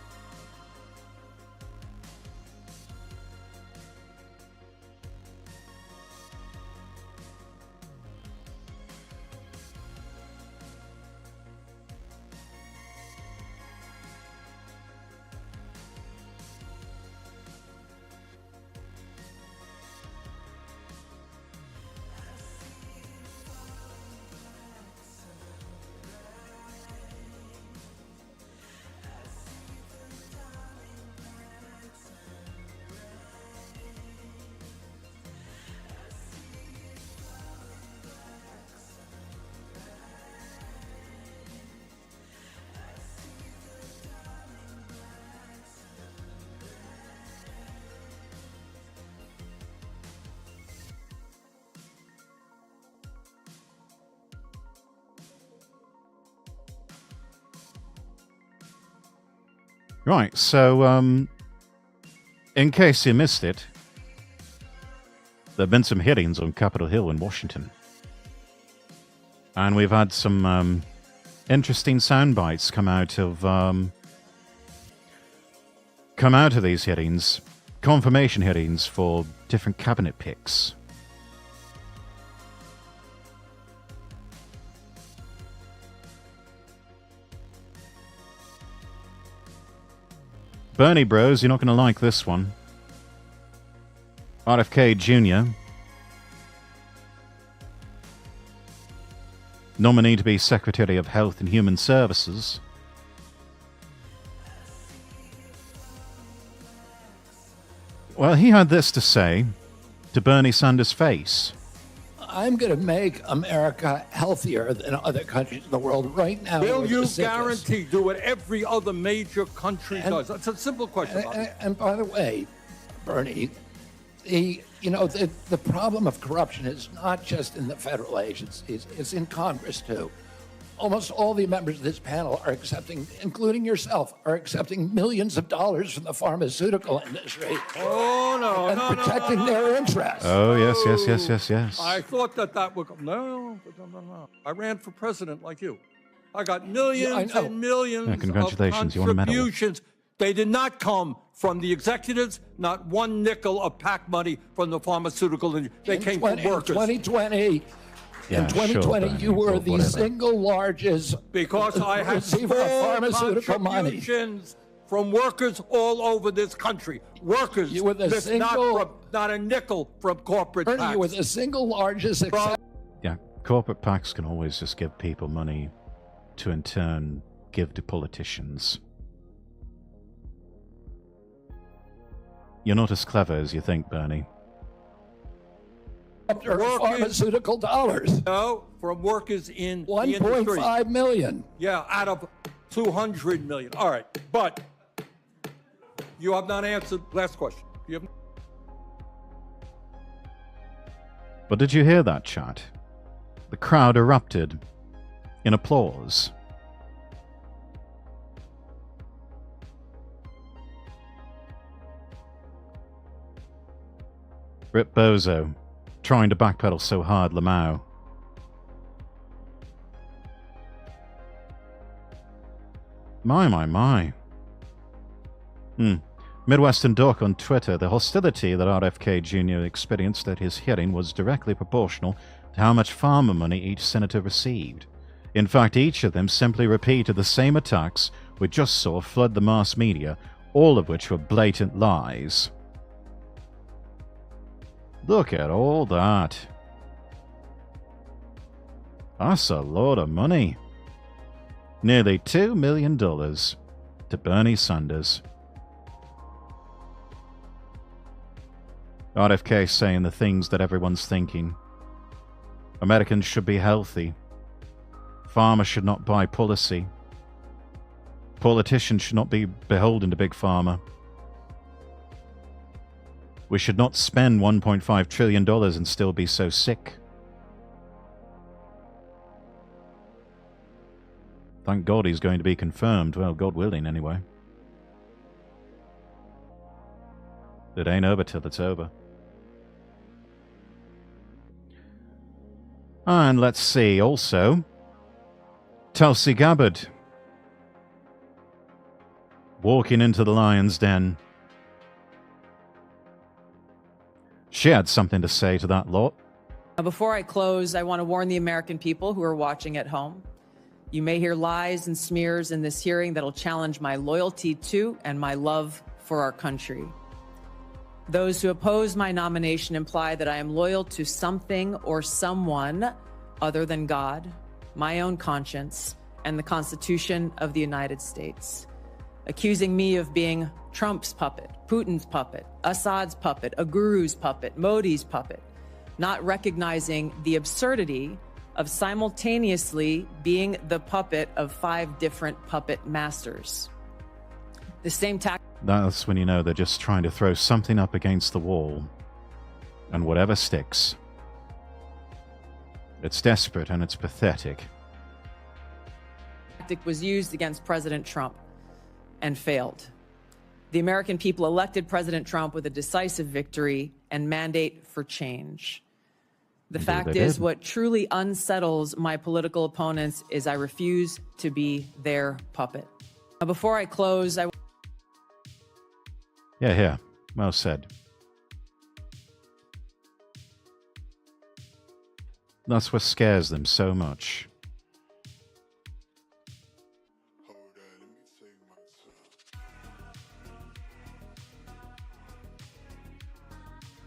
Right, so, in case you missed it, there have been some hearings on Capitol Hill in Washington. And we've had some interesting sound bites come out of these hearings, confirmation hearings for different cabinet picks. Bernie Bros, you're not going to like this one. RFK Jr., nominee to be Secretary of Health and Human Services. Well, he had this to say to Bernie Sanders' face. I'm going to make America healthier than other countries in the world right now. Will you guarantee do what every other major country does? That's a simple question. And by the way, Bernie, the problem of corruption is not just in the federal agencies, it's in Congress too. Almost all the members of this panel are accepting, including yourself, are accepting millions of dollars from the pharmaceutical industry. Oh, no, and protecting their interests. Oh, yes. I thought that would come. No. I ran for president like you. I got millions and millions congratulations. of contributions. They did not come from the executives, not one nickel of PAC money from the pharmaceutical industry. They came from workers. In 2020, you were the single largest because I had receiver of pharmaceutical money from workers all over this country. Workers, you were the not a nickel from corporate PACs. You were the single largest. Yeah, corporate PACs can always just give people money to in turn give to politicians. You're not as clever as you think, Bernie. Pharmaceutical dollars. No, from workers in the industry. 1.5 million. Yeah, out of 200 million. All right, but you have not answered last question. But did you hear that, chat? The crowd erupted in applause. Rip Bozo, trying to backpedal so hard, Lamau. My. Midwestern Doc on Twitter, the hostility that RFK Jr. experienced at his hearing was directly proportional to how much farmer money each senator received. In fact, each of them simply repeated the same attacks we just saw flood the mass media, all of which were blatant lies. Look at all that. That's a lot of money. Nearly $2 million to Bernie Sanders. RFK saying the things that everyone's thinking. Americans should be healthy. Farmers should not buy policy. Politicians should not be beholden to Big Pharma. We should not spend $1.5 trillion and still be so sick. Thank God he's going to be confirmed. Well, God willing, anyway. It ain't over till it's over. And let's see, also, Tulsi Gabbard walking into the lion's den. She had something to say to that lot. Before I close, I want to warn the American people who are watching at home. You may hear lies and smears in this hearing that'll challenge my loyalty to and my love for our country. Those who oppose my nomination imply that I am loyal to something or someone other than God, my own conscience, and the Constitution of the United States. Accusing me of being Trump's puppet, Putin's puppet, Assad's puppet, a guru's puppet, Modi's puppet, not recognizing the absurdity of simultaneously being the puppet of 5 different puppet masters. The same tactic. That's when you know they're just trying to throw something up against the wall, and whatever sticks. It's desperate and it's pathetic. Tactic was used against President Trump and failed. The American people elected President Trump with a decisive victory and mandate for change. The fact is, what truly unsettles my political opponents is I refuse to be their puppet. Now, before I close, Yeah, well said. That's what scares them so much.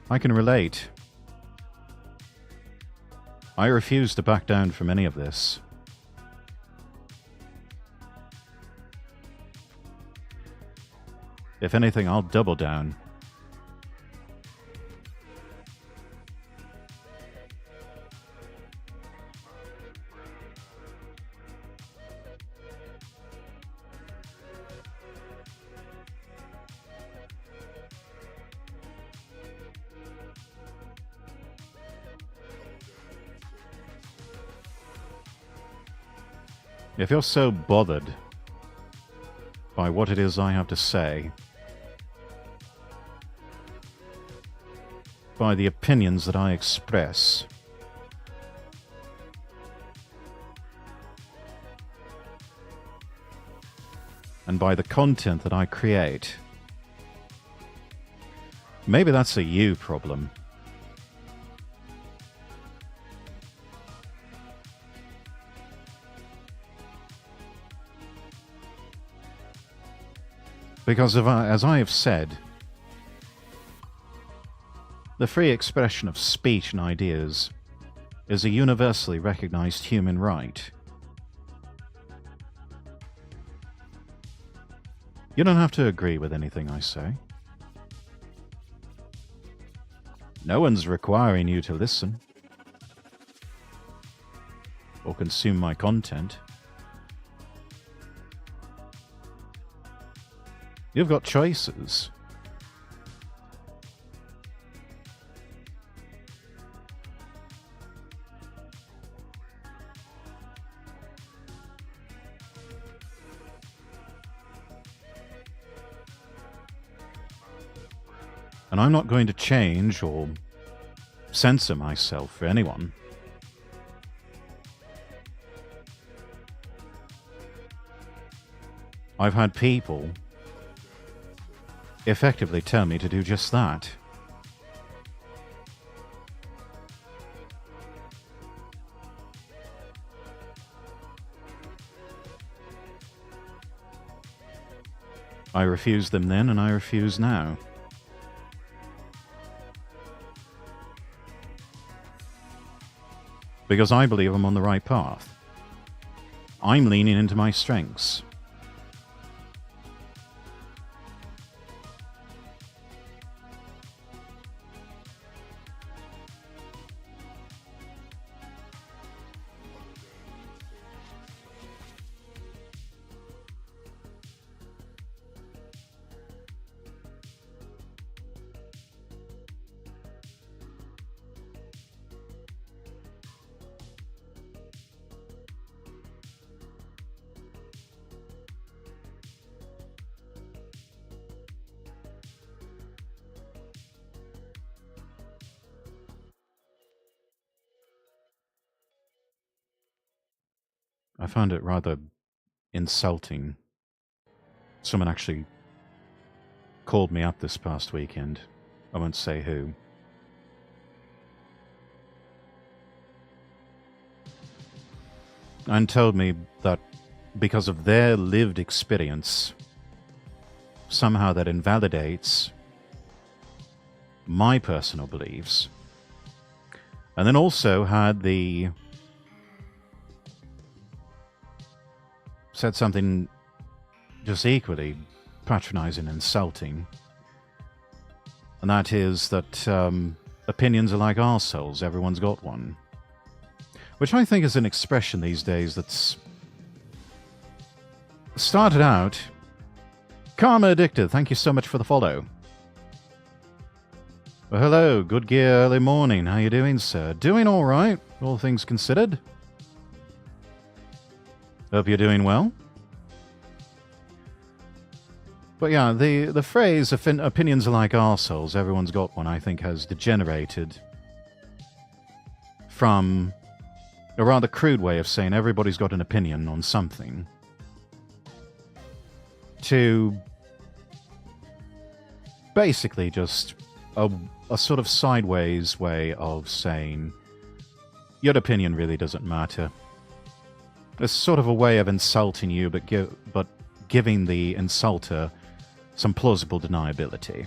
I can relate. I refuse to back down from any of this. If anything, I'll double down. If you're so bothered by what it is I have to say, by the opinions that I express, and by the content that I create, maybe that's a you problem. Because as I have said, the free expression of speech and ideas is a universally recognized human right. You don't have to agree with anything I say. No one's requiring you to listen or consume my content. You've got choices. And I'm not going to change or censor myself for anyone. I've had people effectively tell me to do just that. I refused them then, and I refuse now. Because I believe I'm on the right path. I'm leaning into my strengths. I found it rather insulting. Someone actually called me up this past weekend. I won't say who. And told me that because of their lived experience, somehow that invalidates my personal beliefs. And then also said something just equally patronizing and insulting. And that is that opinions are like arseholes, everyone's got one. Which I think is an expression these days that's started out. Karma Addicted, thank you so much for the follow. Well, hello, good gear early morning. How you doing, sir? Doing all right, all things considered. Hope you're doing well. But yeah, the phrase opinions are like arseholes, everyone's got one, I think has degenerated from a rather crude way of saying everybody's got an opinion on something to basically just a sort of sideways way of saying your opinion really doesn't matter. It's sort of a way of insulting you, but giving the insulter some plausible deniability.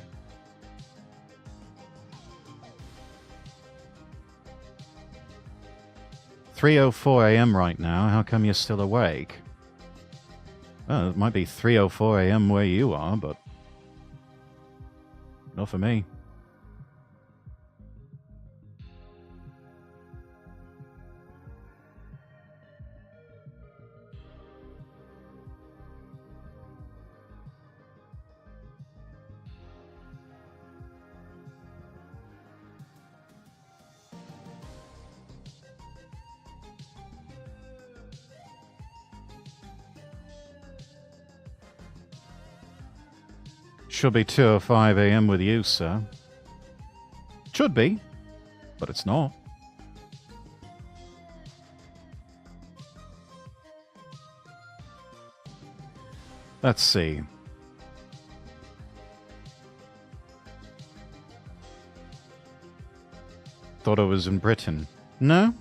3:04 a.m. right now. How come you're still awake? Well, it might be 3:04 a.m. where you are, but not for me. Should be 2:05 a.m. with you, sir. Should be, but it's not. Let's see. Thought I was in Britain. No?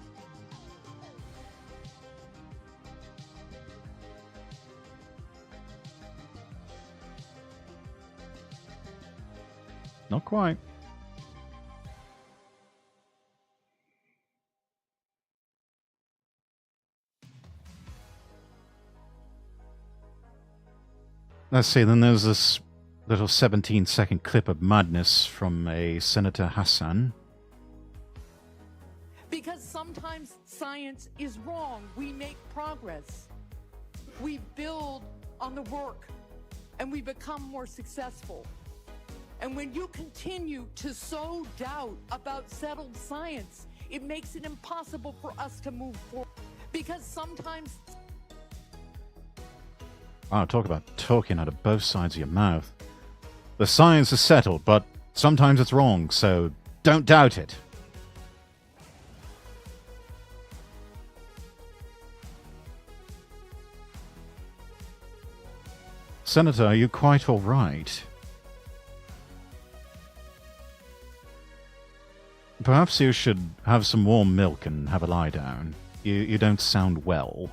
Not quite. Let's see, then there's this little 17-second clip of madness from a Senator Hassan. Because sometimes science is wrong. We make progress. We build on the work, and we become more successful. And when you continue to sow doubt about settled science, it makes it impossible for us to move forward. Because sometimes... Wow, talk about talking out of both sides of your mouth. The science is settled, but sometimes it's wrong, so don't doubt it. Senator, are you quite all right? Perhaps you should have some warm milk and have a lie down. You don't sound well.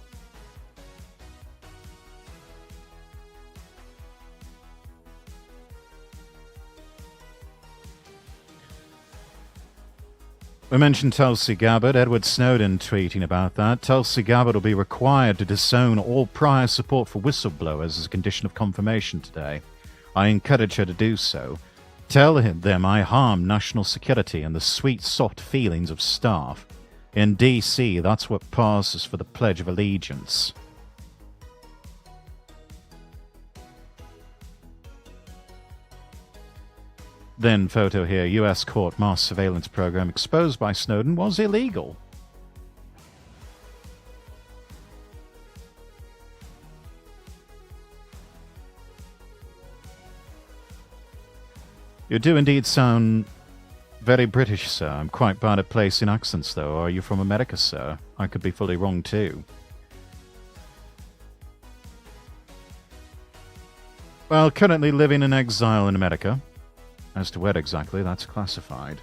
We mentioned Tulsi Gabbard. Edward Snowden tweeting about that. Tulsi Gabbard will be required to disown all prior support for whistleblowers as a condition of confirmation today. I encourage her to do so. Tell them I harm national security and the sweet, soft feelings of staff. In D.C., that's what passes for the Pledge of Allegiance. Then photo here, US court mass surveillance program exposed by Snowden was illegal. You do indeed sound very British, sir. I'm quite bad at placing accents, though. Are you from America, sir? I could be fully wrong, too. Well, currently living in exile in America. As to where exactly, that's classified.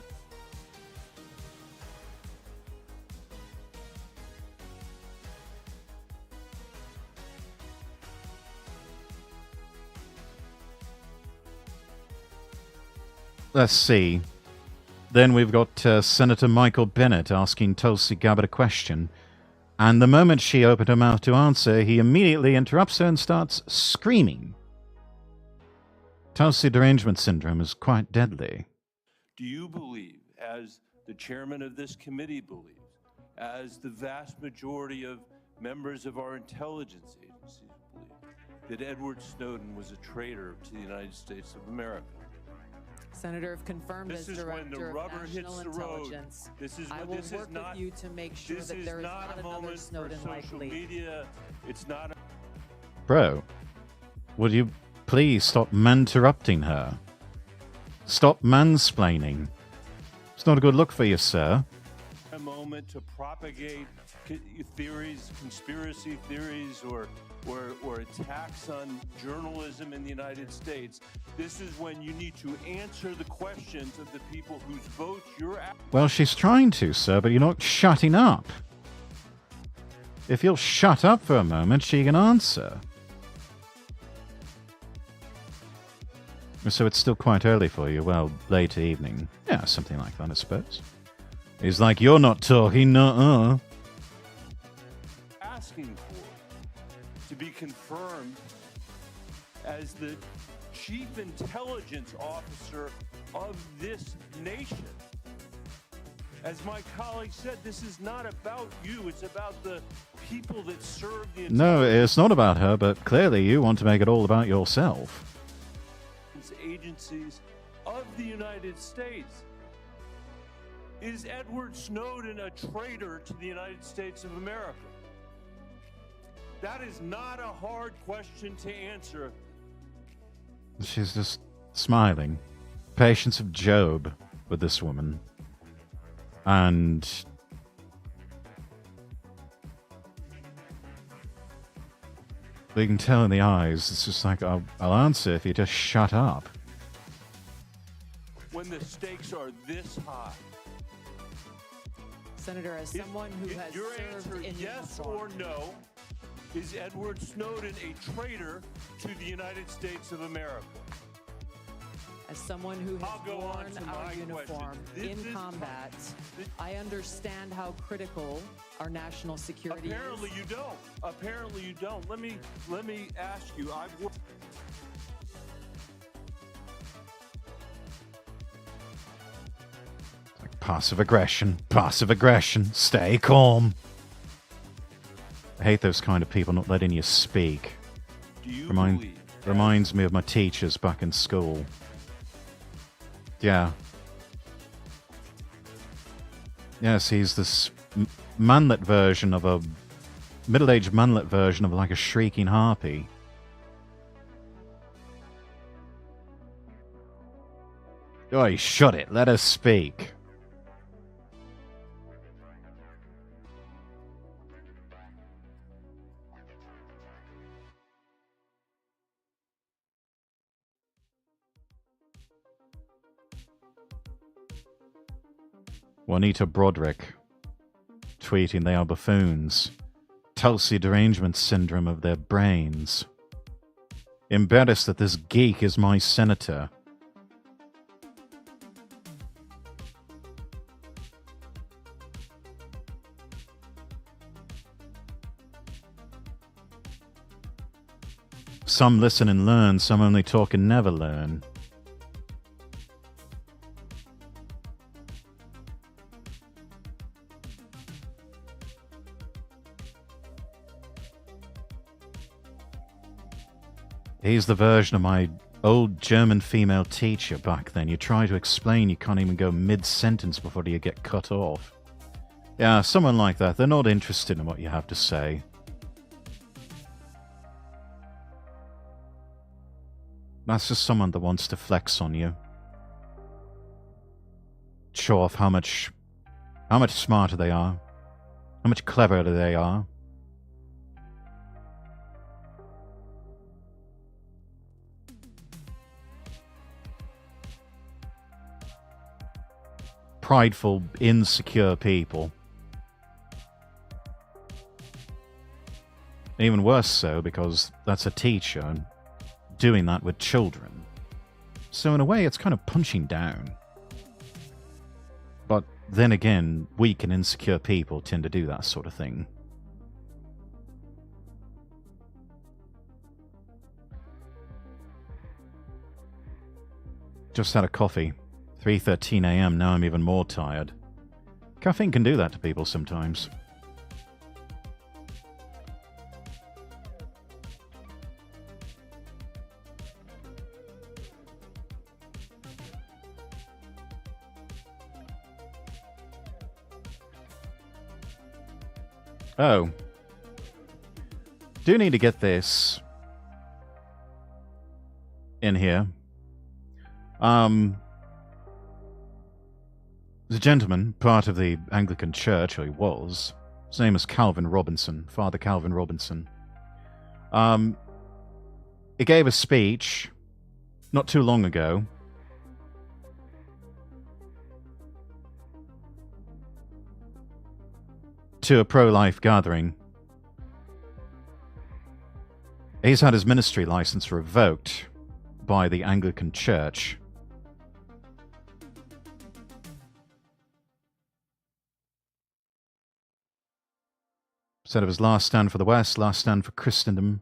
Let's see. Then we've got Senator Michael Bennett asking Tulsi Gabbard a question. And the moment she opened her mouth to answer, he immediately interrupts her and starts screaming. Tulsi derangement syndrome is quite deadly. Do you believe, as the chairman of this committee believes, as the vast majority of members of our intelligence agencies believe, that Edward Snowden was a traitor to the United States of America? Senator, if confirmed This as is when the Director of rubber National hits the road. Intelligence, This is I when will this work is not, with you to make sure this that is there is not not a another moment Snowden for like social leak. media. It's not a Bro, would you please stop interrupting her? Stop mansplaining. It's not a good look for you, sir. moment to propagate theories, conspiracy theories, or attacks on journalism in the United States. This is when you need to answer the questions of the people whose votes you're asking. Well, she's trying to, sir, but you're not shutting up. If you'll shut up for a moment, she can answer. So it's still quite early for you. Well, late evening. Yeah, something like that, I suppose. He's like, you're not talking, nuh-uh. Asking for to be confirmed as the chief intelligence officer of this nation. As my colleague said, this is not about you. It's about the people that serve the No, it's not about her, but clearly you want to make it all about yourself. Agencies of the United States. Is Edward Snowden a traitor to the United States of America? That is not a hard question to answer. She's just smiling. Patience of Job with this woman. And you can tell in the eyes, it's just like, I'll answer if you just shut up. When the stakes are this high. Senator, as someone who has your served answer in yes uniform, or no, is Edward Snowden a traitor to the United States of America? as someone who has I'll go on worn to our my uniform question. in combat, I understand how critical our national security Apparently is. you don't. Apparently you don't. Let me ask you. I've worked. Like passive aggression, stay calm. I hate those kind of people not letting you speak. Do you believe? Reminds me of my teachers back in school. Yeah. Yes, he's this manlet version of a middle-aged manlet version of like a shrieking harpy. Oi, shut it. Let us speak. Juanita Broderick tweeting they are buffoons. Tulsi derangement syndrome of their brains. Embarrassed that this geek is my senator. Some listen and learn, some only talk and never learn. He's the version of my old German female teacher back then. You try to explain, you can't even go mid-sentence before you get cut off. Yeah, someone like that. They're not interested in what you have to say. That's just someone that wants to flex on you. Show off how much smarter they are. How much cleverer they are. prideful, insecure people. Even worse so, because that's a teacher doing that with children. So in a way, it's kind of punching down. But then again, weak and insecure people tend to do that sort of thing. Just had a coffee. 3:13 a.m. Now I'm even more tired. Caffeine can do that to people sometimes. Oh. Do need to get this in here. There's a gentleman, part of the Anglican Church, or he was. His name is Calvin Robinson, Father Calvin Robinson. He gave a speech not too long ago. To a pro-life gathering. He's had his ministry license revoked by the Anglican Church. Said of his last stand for the West, last stand for Christendom.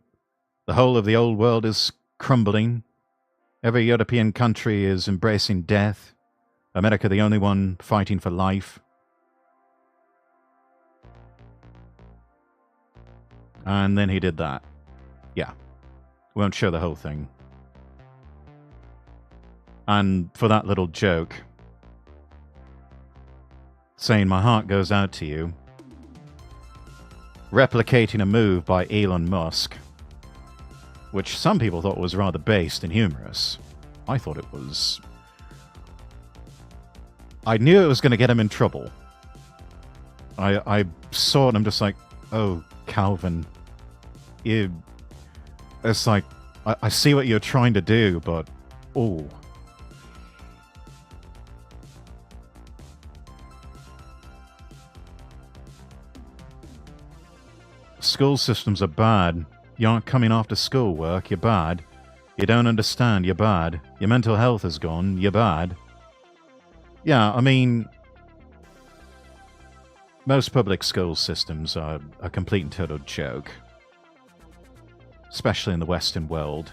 The whole of the old world is crumbling. Every European country is embracing death. America the only one fighting for life. And then he did that. Yeah. Won't show the whole thing. And for that little joke, saying my heart goes out to you, replicating a move by Elon Musk, which some people thought was rather based and humorous. I thought it was... I knew it was going to get him in trouble. I saw it and I'm just like, oh, Calvin, it's like, I see what you're trying to do, but, oh. School systems are bad. You aren't coming after school work, you're bad. You don't understand, you're bad. Your mental health is gone, you're bad. Yeah, I mean, most public school systems are a complete and total joke. Especially in the Western world.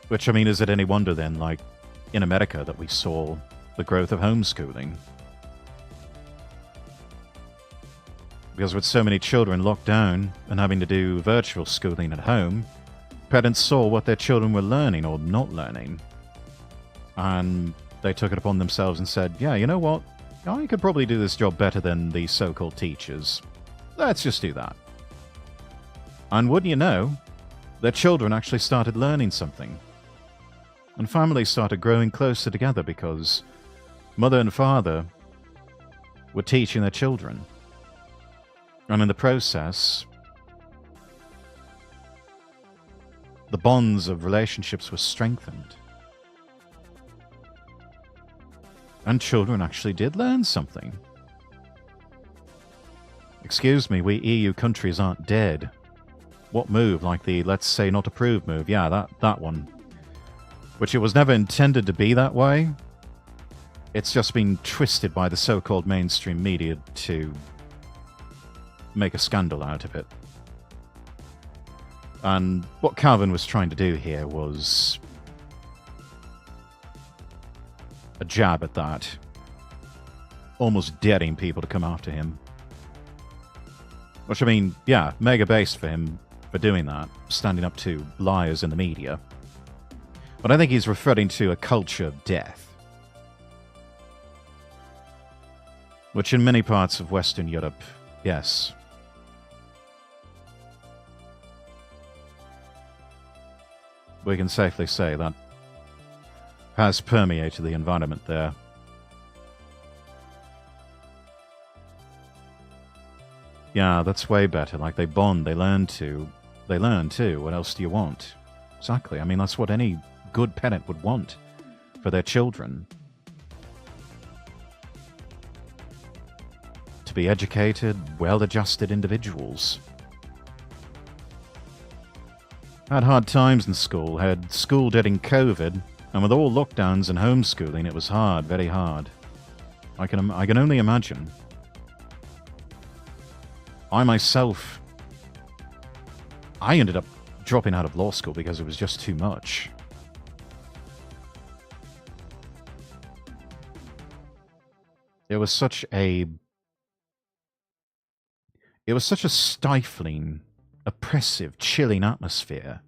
Which, I mean, is it any wonder then, like, in America that we saw the growth of homeschooling? Because with so many children locked down and having to do virtual schooling at home, parents saw what their children were learning or not learning. And they took it upon themselves and said, yeah, you know what? I could probably do this job better than the so-called teachers. Let's just do that. And wouldn't you know, their children actually started learning something. And families started growing closer together because mother and father were teaching their children. And in the process, the bonds of relationships were strengthened. And children actually did learn something. Excuse me, we EU countries aren't dead. What move? Like the let's say not approve move? Yeah, that one. Which it was never intended to be that way. It's just been twisted by the so-called mainstream media to make a scandal out of it. And what Calvin was trying to do here was a jab at that. Almost daring people to come after him. Which, I mean, yeah, mega based for him for doing that, standing up to liars in the media. But I think he's referring to a culture of death. Which in many parts of Western Europe, yes. We can safely say that has permeated the environment there. Yeah, that's way better. Like, they bond, they learn too. What else do you want? Exactly. I mean, that's what any good parent would want for their children. To be educated, well-adjusted individuals. Had hard times in school, had school during COVID, and with all lockdowns and homeschooling, it was hard, very hard. I can only imagine. I myself, I ended up dropping out of law school because it was just too much. It was such a stifling, oppressive, chilling atmosphere.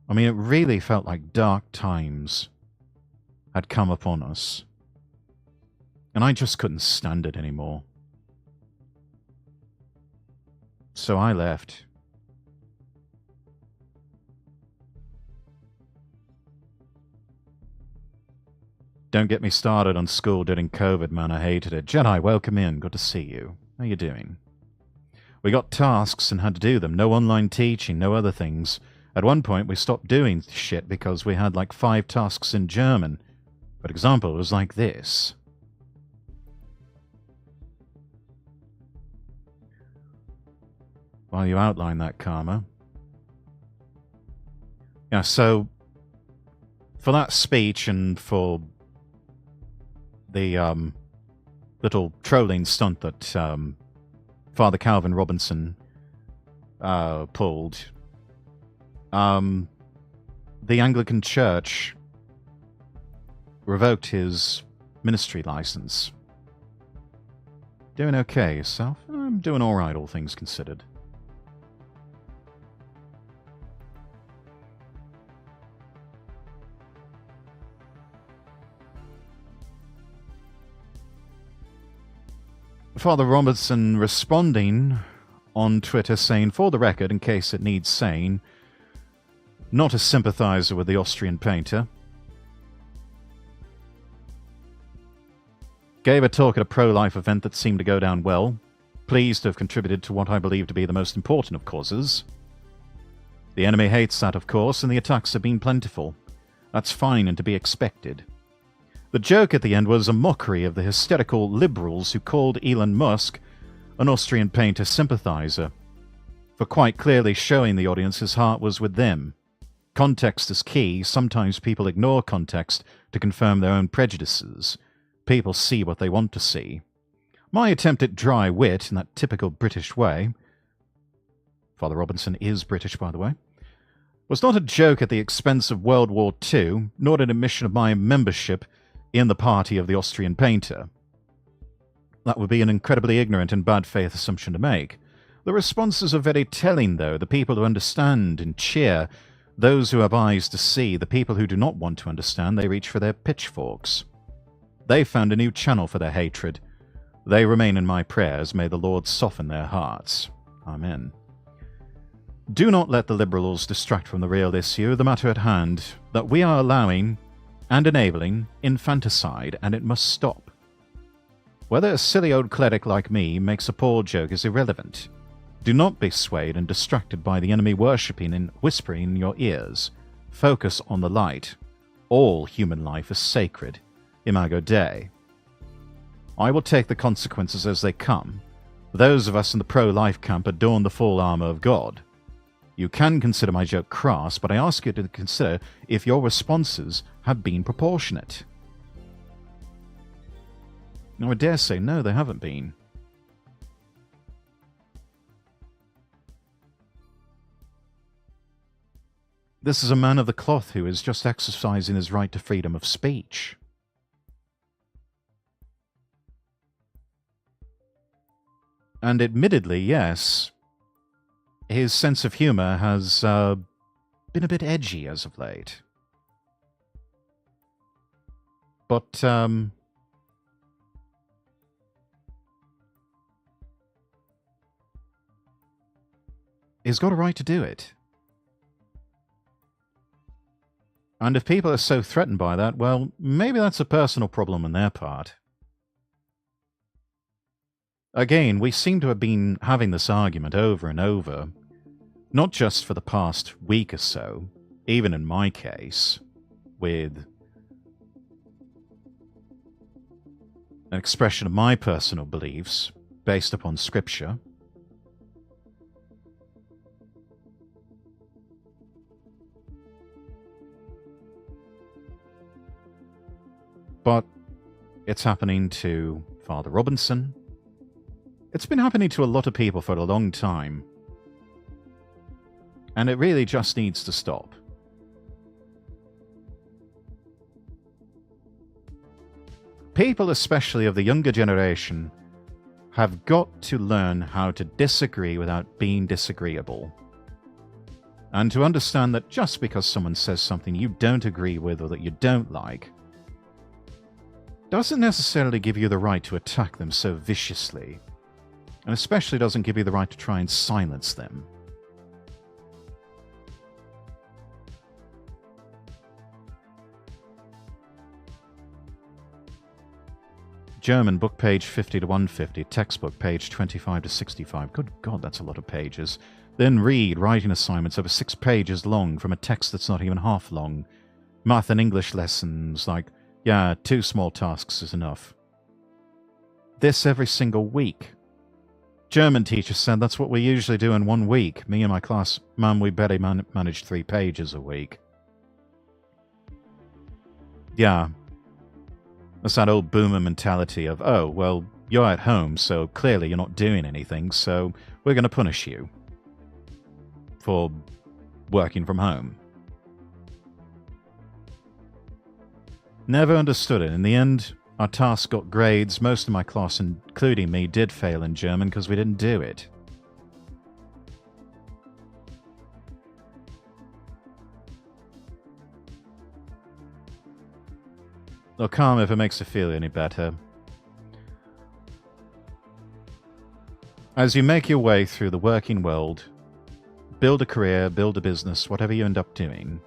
I mean, it really felt like dark times had come upon us. And I just couldn't stand it anymore. So I left. Don't get me started on school during COVID, man. I hated it. Jedi, welcome in. Good to see you. How you doing? We got tasks and had to do them. No online teaching, no other things. At one point, we stopped doing shit because we had like 5 tasks in German. For example, it was like this. While you outline that, Karma. Yeah, so for that speech and for the little trolling stunt that Father Calvin Robinson pulled, the Anglican Church revoked his ministry license. Doing okay yourself? I'm doing alright, all things considered. Father Robertson responding on Twitter saying, for the record, in case it needs saying, not a sympathizer with the Austrian painter. Gave a talk at a pro-life event that seemed to go down well. Pleased to have contributed to what I believe to be the most important of causes. The enemy hates that, of course, and the attacks have been plentiful. That's fine and to be expected. The joke at the end was a mockery of the hysterical liberals who called Elon Musk an Austrian painter sympathizer, for quite clearly showing the audience his heart was with them. Context is key. Sometimes people ignore context to confirm their own prejudices. People see what they want to see. My attempt at dry wit in that typical British way, Father Robinson is British, by the way, was not a joke at the expense of World War II, nor an admission of my membership in the party of the Austrian painter. That would be an incredibly ignorant and bad faith assumption to make. The responses are very telling, though. The people who understand and cheer, those who have eyes to see, the people who do not want to understand, they reach for their pitchforks. They found a new channel for their hatred. They remain in my prayers. May the Lord soften their hearts. Amen. Do not let the liberals distract from the real issue, the matter at hand, that we are allowing and enabling infanticide, and it must stop. Whether a silly old cleric like me makes a poor joke is irrelevant. Do not be swayed and distracted by the enemy worshipping and whispering in your ears. Focus on the light. All human life is sacred. Imago Dei. I will take the consequences as they come. Those of us in the pro-life camp adorn the full armor of God. You can consider my joke crass, but I ask you to consider if your responses have been proportionate. Now, I dare say no, they haven't been. This is a man of the cloth who is just exercising his right to freedom of speech. And admittedly, yes, his sense of humor has been a bit edgy as of late. But, he's got a right to do it. And if people are so threatened by that, well, maybe that's a personal problem on their part. Again, we seem to have been having this argument over and over, not just for the past week or so, even in my case, with an expression of my personal beliefs based upon scripture. But it's happening to Father Robinson. It's been happening to a lot of people for a long time. And it really just needs to stop. People, especially of the younger generation, have got to learn how to disagree without being disagreeable. And to understand that just because someone says something you don't agree with or that you don't like, doesn't necessarily give you the right to attack them so viciously, and especially doesn't give you the right to try and silence them. German, book page 50 to 150, textbook page 25 to 65. Good God, that's a lot of pages. Then read writing assignments over 6 pages long from a text that's not even half long. Math and English lessons, like, yeah, 2 small tasks is enough. This every single week. German teacher said that's what we usually do in 1 week. Me and my class, Mum, we barely manage 3 pages a week. Yeah. That's that old boomer mentality of, oh, well, you're at home, so clearly you're not doing anything, so we're going to punish you for working from home. Never understood it. In the end, our task got grades. Most of my class, including me, did fail in German because we didn't do it. Look, calm if it makes you feel any better. As you make your way through the working world, build a career, build a business, whatever you end up doing,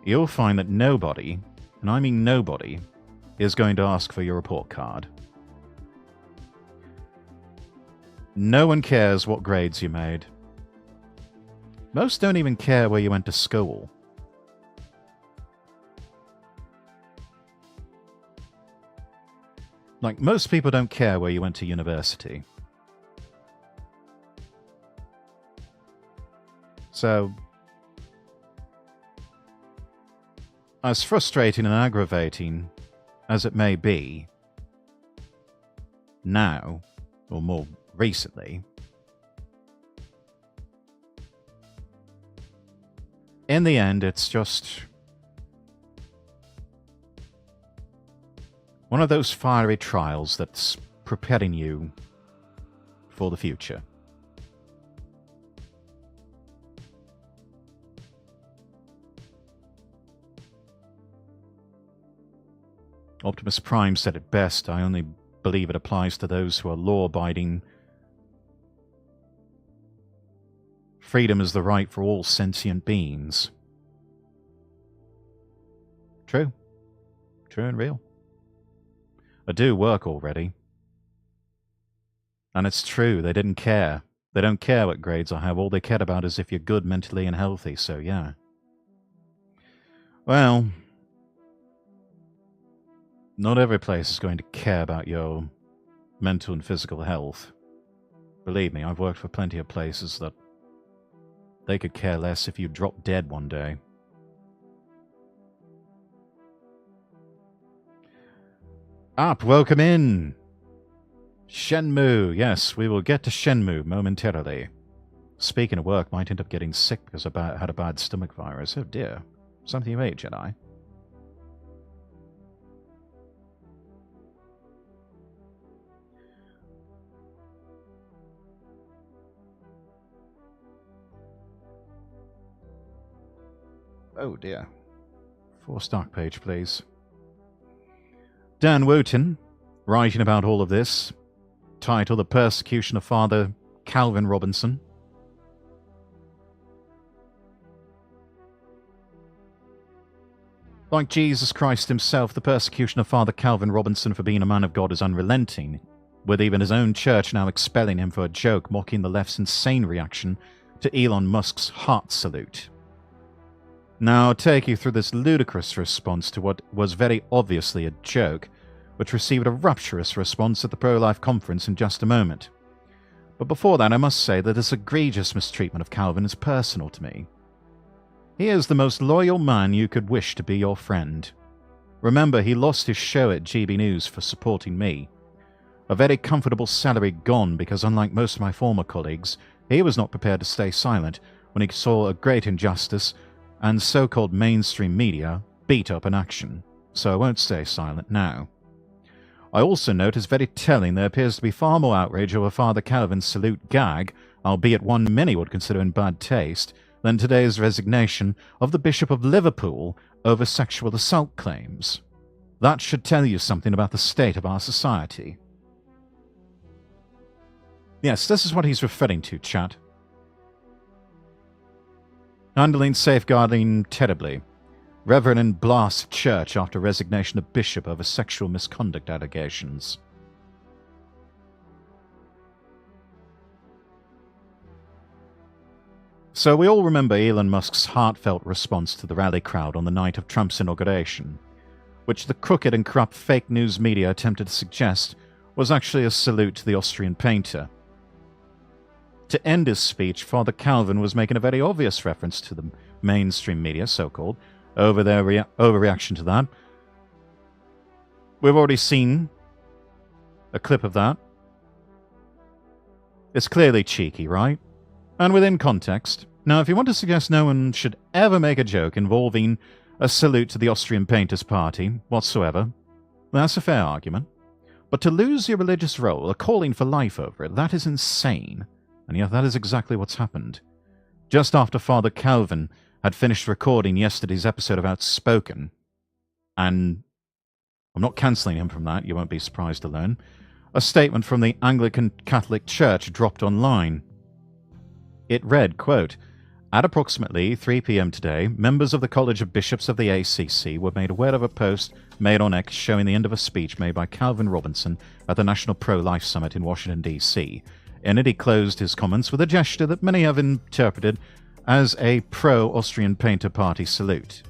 you'll find that nobody, and I mean nobody, is going to ask for your report card. No one cares what grades you made. Most don't even care where you went to school. Like, most people don't care where you went to university. So, as frustrating and aggravating as it may be, now, or more recently, in the end, it's just one of those fiery trials that's preparing you for the future. Optimus Prime said it best. I only believe it applies to those who are law-abiding. Freedom is the right for all sentient beings. True. True and real. I do work already. And it's true, they didn't care. They don't care what grades I have. All they cared about is if you're good mentally and healthy, so yeah. Well, not every place is going to care about your mental and physical health. Believe me, I've worked for plenty of places that they could care less if you drop dead one day. Up, welcome in! Shenmue, yes, we will get to Shenmue momentarily. Speaking of work, might end up getting sick because I had a bad stomach virus. Oh dear. Something you ate, Jedi. Oh dear. 4 stock page, please. Dan Wotan, writing about all of this, title The Persecution of Father Calvin Robinson. Like Jesus Christ himself, the persecution of Father Calvin Robinson for being a man of God is unrelenting. with even his own church now expelling him for a joke mocking the left's insane reaction to Elon Musk's heart salute. Now, I'll take you through this ludicrous response to what was very obviously a joke, which received a rapturous response at the pro-life conference in just a moment. But before that, I must say that this egregious mistreatment of Calvin is personal to me. He is the most loyal man you could wish to be your friend. Remember, he lost his show at GB News for supporting me. A very comfortable salary gone because, unlike most of my former colleagues, he was not prepared to stay silent when he saw a great injustice and so-called mainstream media beat up in action, so I won't stay silent now. I also note it's very telling there appears to be far more outrage over Father Calvin's salute gag, albeit one many would consider in bad taste, than today's resignation of the Bishop of Liverpool over sexual assault claims. That should tell you something about the state of our society. Yes, this is what he's referring to, chat. Handling safeguarding terribly. Reverend blasts church after resignation of bishop over sexual misconduct allegations. So we all remember Elon Musk's heartfelt response to the rally crowd on the night of Trump's inauguration, which the crooked and corrupt fake news media attempted to suggest was actually a salute to the Austrian painter. To end his speech, Father Calvin was making a very obvious reference to the mainstream media, so-called, over their overreaction to that. We've already seen a clip of that. It's clearly cheeky, right? And within context. Now, if you want to suggest no one should ever make a joke involving a salute to the Austrian Painters Party whatsoever, that's a fair argument. But to lose your religious role, a calling for life over it, that is insane. And yet that is exactly what's happened. Just after Father Calvin had finished recording yesterday's episode of Outspoken, and I'm not cancelling him from that, you won't be surprised to learn, a statement from the Anglican Catholic Church dropped online. It read, quote, "At approximately 3 p.m. today, members of the College of Bishops of the ACC were made aware of a post made on X showing the end of a speech made by Calvin Robinson at the National Pro-Life Summit in Washington, D.C. In it, he closed his comments with a gesture that many have interpreted as a pro-Austrian Painter Party salute.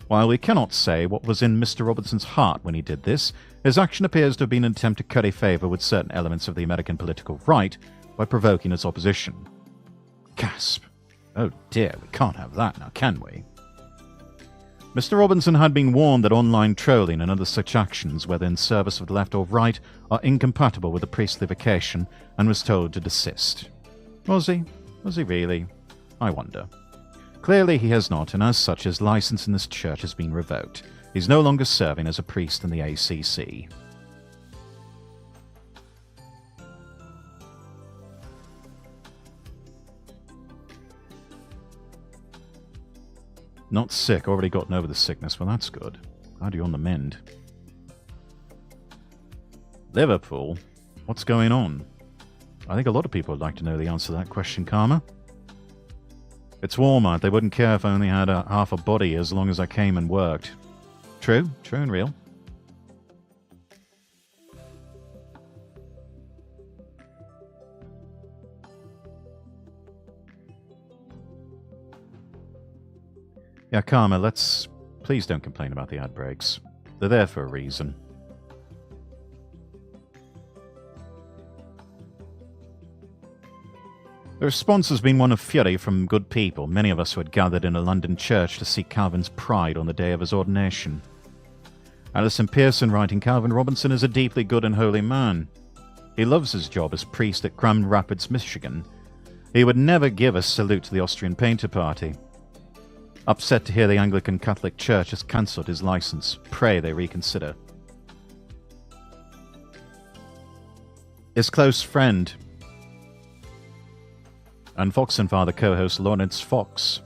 While we cannot say what was in Mr. Robinson's heart when he did this, his action appears to have been an attempt to curry favour with certain elements of the American political right by provoking its opposition." Gasp. Oh dear, we can't have that now, can we? Mr. Robinson had been warned that online trolling and other such actions, whether in service of the left or right, are incompatible with the priestly vocation, and was told to desist. Was he? Was he really? I wonder. Clearly he has not, and as such his license in this church has been revoked. He's no longer serving as a priest in the ACC. Not sick, already gotten over the sickness. Well, that's good. Glad you're on the mend. Liverpool? What's going on? I think a lot of people would like to know the answer to that question, Karma. It's Walmart. They wouldn't care if I only had half a body as long as I came and worked. True. True and real. Yeah, Karma, please don't complain about the ad breaks. They're there for a reason. The response has been one of fury from good people, many of us who had gathered in a London church to see Calvin's pride on the day of his ordination. Alison Pearson writing, "Calvin Robinson is a deeply good and holy man. He loves his job as priest at Grand Rapids, Michigan. He would never give a salute to the Austrian Painter Party. Upset to hear the Anglican Catholic Church has cancelled his license. Pray they reconsider." His close friend and Fox and Father co-host Lawrence Fox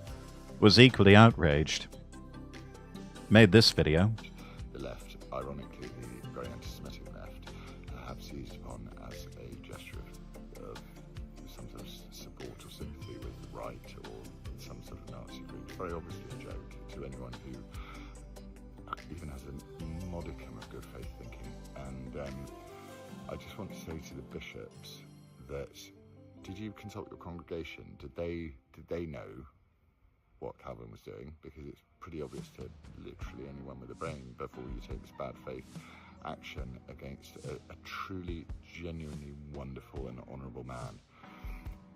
was equally outraged. Made this video. The left, ironically the very anti-Semitic left, have seized upon as a gesture of some sort of support or sympathy with the right or some sort of Nazi group. Very obviously a joke to anyone who even has a modicum of good faith thinking. And I just want to say to the bishops that, did you consult your congregation? Did they know what Calvin was doing? Because it's pretty obvious to literally anyone with a brain before you take this bad faith action against a truly, genuinely wonderful and honourable man.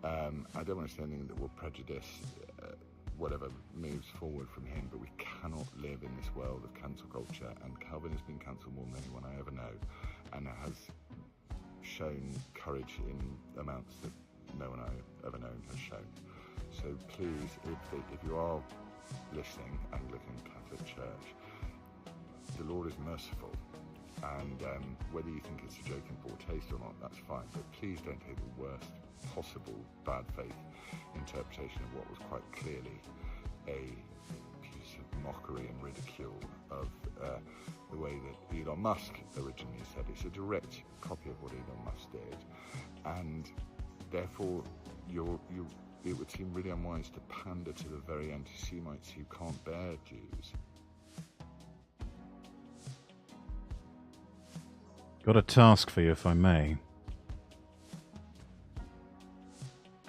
I don't want to say anything that will prejudice whatever moves forward from him, but we cannot live in this world of cancel culture, and Calvin has been cancelled more than anyone I ever know, and has shown courage in amounts that no one I've ever known has shown. So please, if you are listening, Anglican Catholic Church, the Lord is merciful, and whether you think it's a joke in poor taste or not, that's fine, but please don't take the worst possible bad faith interpretation of what was quite clearly a piece of mockery and ridicule of the way that Elon Musk originally said. It's a direct copy of what Elon Musk did, and therefore it would seem really unwise to pander to the very anti-Semites who can't bear Jews. Got a task for you, if I may.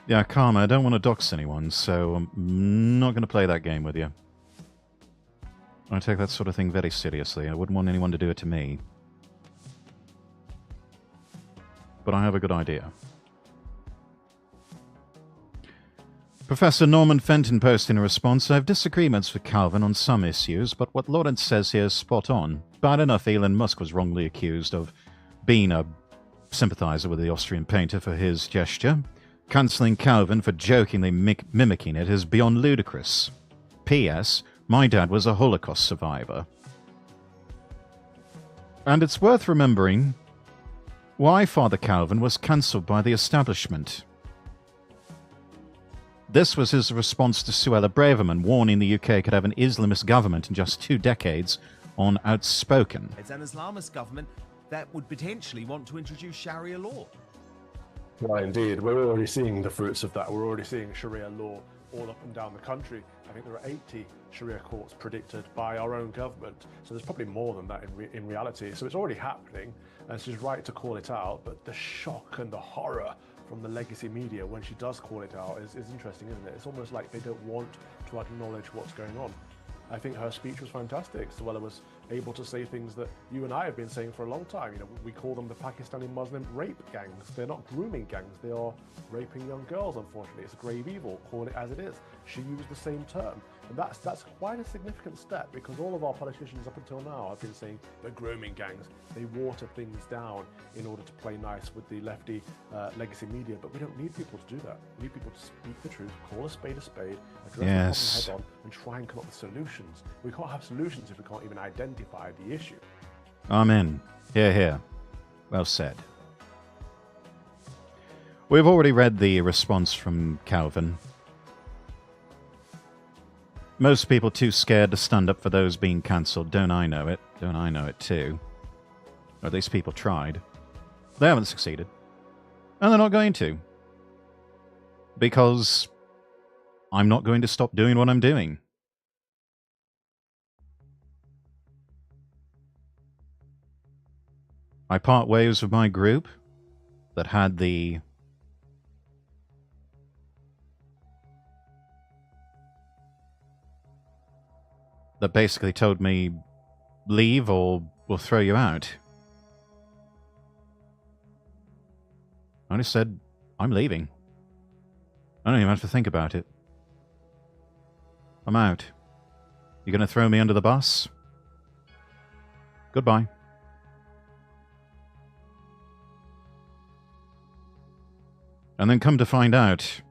Yeah, Karma, I don't want to dox anyone, so I'm not going to play that game with you. I take that sort of thing very seriously. I wouldn't want anyone to do it to me. But I have a good idea. Professor Norman Fenton posted in a response, I have disagreements with Calvin on some issues, but what Lawrence says here is spot on. Bad enough Elon Musk was wrongly accused of being a sympathizer with the Austrian painter for his gesture. Cancelling Calvin for jokingly mimicking it is beyond ludicrous. P.S. My dad was a Holocaust survivor. And it's worth remembering why Father Calvin was cancelled by the establishment. This was his response to Suella Braverman, warning the UK could have an Islamist government in just 2 decades on Outspoken. It's an Islamist government that would potentially want to introduce Sharia law. Well, indeed. We're already seeing the fruits of that. We're already seeing Sharia law all up and down the country. I think there are 80 Sharia courts predicted by our own government. So there's probably more than that in reality. So it's already happening, and she's right to call it out. But the shock and the horror from the legacy media when she does call it out is interesting, isn't it? It's almost like they don't want to acknowledge what's going on. I think her speech was fantastic. Suella was able to say things that you and I have been saying for a long time. You know, we call them the Pakistani Muslim rape gangs. They're not grooming gangs. They are raping young girls, unfortunately. It's a grave evil. Call it as it is. She used the same term. And that's quite a significant step, because all of our politicians up until now have been saying they're grooming gangs. They water things down in order to play nice with the lefty legacy media. But we don't need people to do that. We need people to speak the truth, call a spade, address the problem head on, and try and come up with solutions. We can't have solutions if we can't even identify the issue. Amen. Hear, hear. Well said. We've already read the response from Calvin. Most people too scared to stand up for those being cancelled. Don't I know it? Don't I know it too? Or at least people tried. They haven't succeeded. And they're not going to. Because I'm not going to stop doing what I'm doing. I part ways with my group that had the that basically told me, leave or we'll throw you out. I just said, I'm leaving. I don't even have to think about it. I'm out. You're going to throw me under the bus? Goodbye. And then come to find out,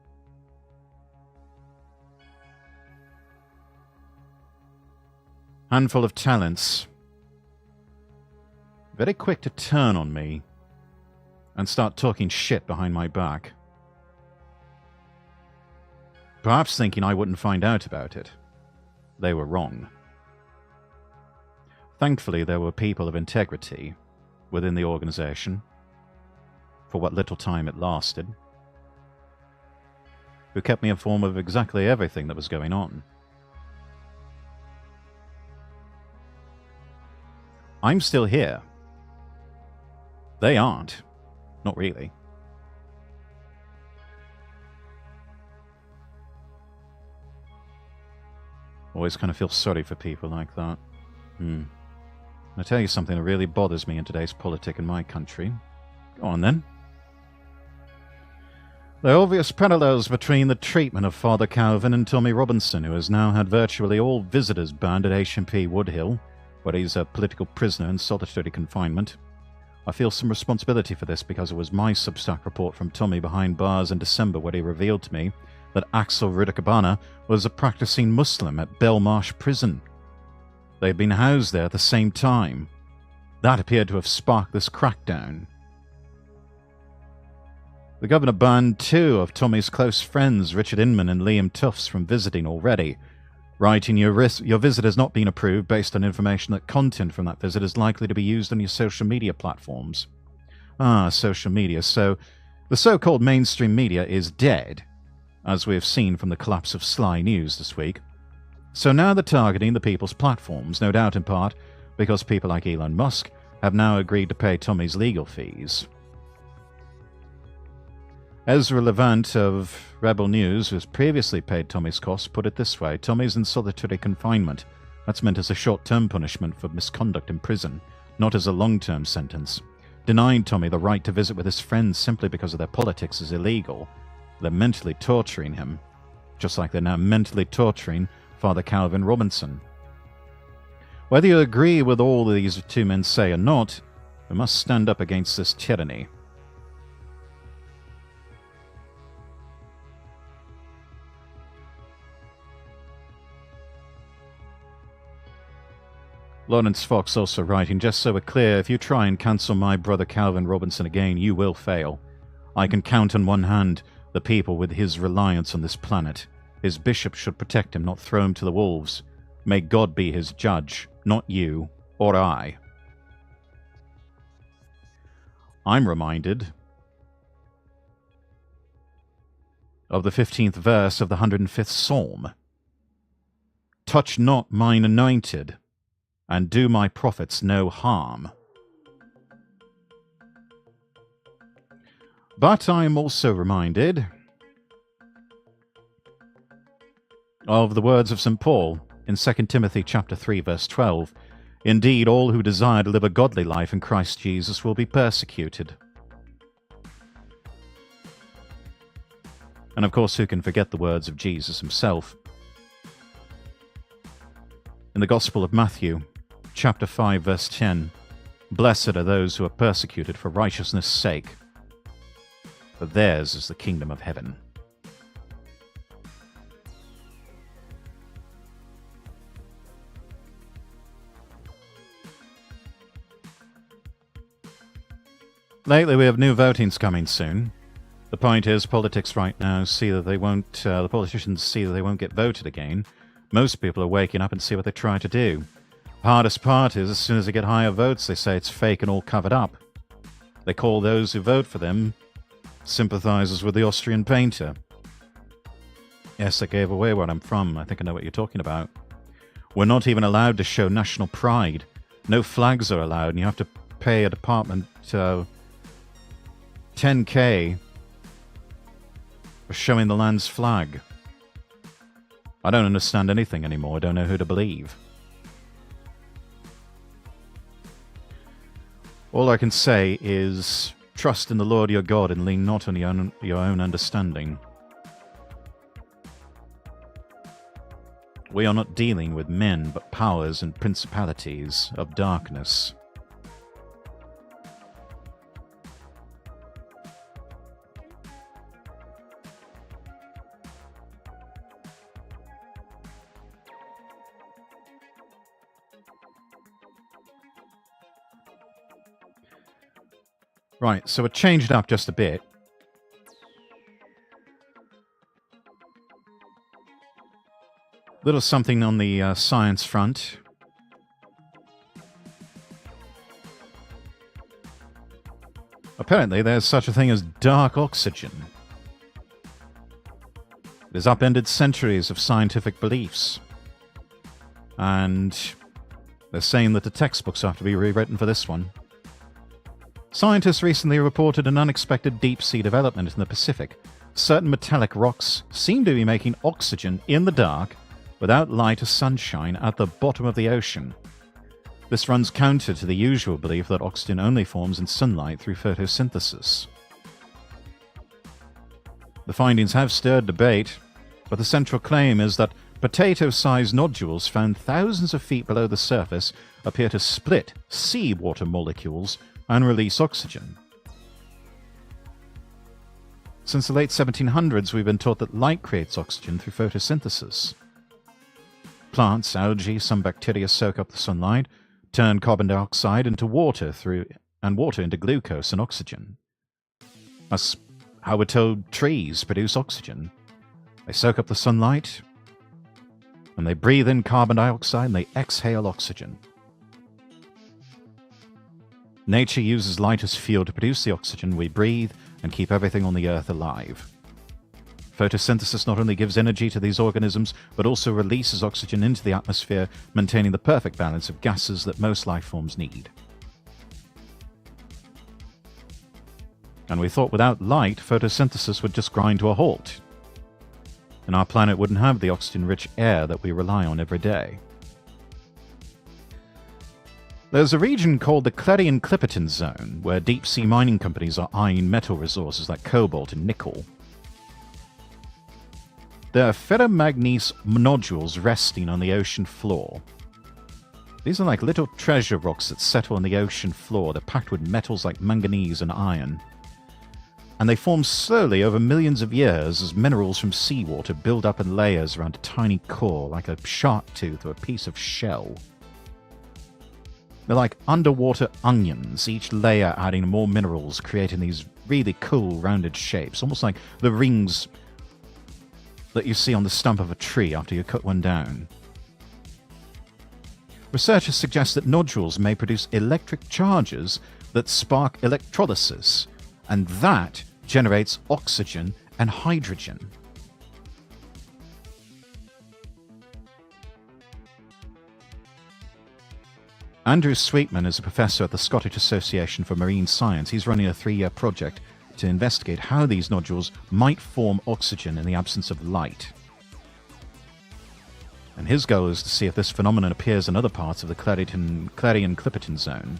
handful of talents, very quick to turn on me and start talking shit behind my back. Perhaps thinking I wouldn't find out about it. They were wrong. Thankfully, there were people of integrity within the organization, for what little time it lasted, who kept me informed of exactly everything that was going on. I'm still here. They aren't. Not really. Always kind of feel sorry for people like that. I'll tell you something that really bothers me in today's politic in my country. Go on then. There are obvious parallels between the treatment of Father Calvin and Tommy Robinson, who has now had virtually all visitors banned at H&P Woodhill, where he's a political prisoner in solitary confinement. I feel some responsibility for this because it was my Substack report from Tommy behind bars in December where he revealed to me that Axel Rudakabana was a practicing Muslim at Belmarsh Prison. They had been housed there at the same time. That appeared to have sparked this crackdown. The governor banned 2 of Tommy's close friends, Richard Inman and Liam Tufts, from visiting already, writing your visit has not been approved based on information that content from that visit is likely to be used on your social media platforms. Social media. So the so-called mainstream media is dead, as we have seen from the collapse of Sly News this week. So now they're targeting the people's platforms, no doubt in part because people like Elon Musk have now agreed to pay Tommy's legal fees. Ezra Levant of Rebel News, who has previously paid Tommy's costs, put it this way: Tommy's in solitary confinement. That's meant as a short-term punishment for misconduct in prison, not as a long-term sentence. Denying Tommy the right to visit with his friends simply because of their politics is illegal. They're mentally torturing him, just like they're now mentally torturing Father Calvin Robinson. Whether you agree with all these 2 men say or not, we must stand up against this tyranny. Lawrence Fox also writing, just so we're clear, if you try and cancel my brother Calvin Robinson again, you will fail. I can count on one hand the people with his reliance on this planet. His bishop should protect him, not throw him to the wolves. May God be his judge, not you or I. I'm reminded of the 15th verse of the 105th Psalm. Touch not mine anointed, and do my prophets no harm. But I am also reminded of the words of St. Paul in 2 Timothy chapter 3, verse 12. Indeed, all who desire to live a godly life in Christ Jesus will be persecuted. And of course, who can forget the words of Jesus himself? In the Gospel of Matthew, chapter 5, verse 10, Blessed are those who are persecuted for righteousness' sake, for theirs is the kingdom of heaven. Lately, we have new votings coming soon. The point is, politics right now see that they won't. The politicians see that they won't get voted again. Most people are waking up and see what they try to do. Hardest part is, as soon as they get higher votes, they say it's fake and all covered up. They call those who vote for them sympathizers with the Austrian painter. Yes, I gave away where I'm from. I think I know what you're talking about. We're not even allowed to show national pride. No flags are allowed, and you have to pay a department 10k for showing the land's flag. I don't understand anything anymore. I don't know who to believe. All I can say is trust in the Lord your God and lean not on your own understanding. We are not dealing with men, but powers and principalities of darkness. Right, so I changed it up just a bit. Little something on the science front. Apparently, there's such a thing as dark oxygen. It has upended centuries of scientific beliefs. And they're saying that the textbooks have to be rewritten for this one. Scientists recently reported an unexpected deep-sea development in the Pacific. Certain metallic rocks seem to be making oxygen in the dark without light or sunshine at the bottom of the ocean. This runs counter to the usual belief that oxygen only forms in sunlight through photosynthesis. The findings have stirred debate, but the central claim is that potato-sized nodules found thousands of feet below the surface appear to split seawater molecules and release oxygen. Since the late 1700s, we've been taught that light creates oxygen through photosynthesis. Plants, algae, some bacteria soak up the sunlight, turn carbon dioxide into water and water into glucose and oxygen. That's how we're told trees produce oxygen. They soak up the sunlight, and they breathe in carbon dioxide, and they exhale oxygen. Nature uses light as fuel to produce the oxygen we breathe and keep everything on the Earth alive. Photosynthesis not only gives energy to these organisms, but also releases oxygen into the atmosphere, maintaining the perfect balance of gases that most life forms need. And we thought without light, photosynthesis would just grind to a halt, and our planet wouldn't have the oxygen-rich air that we rely on every day. There's a region called the Clarion-Clipperton Zone, where deep-sea mining companies are eyeing metal resources like cobalt and nickel. There are ferromanganese nodules resting on the ocean floor. These are like little treasure rocks that settle on the ocean floor. They're packed with metals like manganese and iron. And they form slowly over millions of years as minerals from seawater build up in layers around a tiny core, like a shark tooth or a piece of shell. They're like underwater onions, each layer adding more minerals, creating these really cool rounded shapes, almost like the rings that you see on the stump of a tree after you cut one down. Researchers suggest that nodules may produce electric charges that spark electrolysis, and that generates oxygen and hydrogen. Andrew Sweetman is a professor at the Scottish Association for Marine Science. He's running a 3-year project to investigate how these nodules might form oxygen in the absence of light. And his goal is to see if this phenomenon appears in other parts of the Clarion-Clipperton Zone.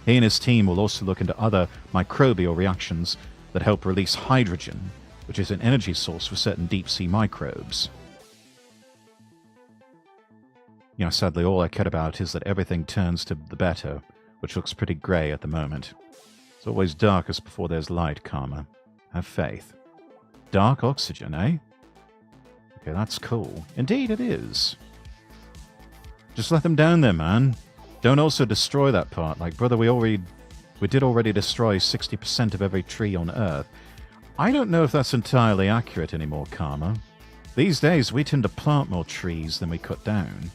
He and his team will also look into other microbial reactions that help release hydrogen, which is an energy source for certain deep-sea microbes. You know, sadly, all I care about is that everything turns to the better, which looks pretty grey at the moment. It's always darkest before there's light, Karma. Have faith. Dark oxygen, eh? Okay, that's cool. Indeed it is. Just let them down there, man. Don't also destroy that part. Like, brother, we did already destroy 60% of every tree on Earth. I don't know if that's entirely accurate anymore, Karma. These days, we tend to plant more trees than we cut down.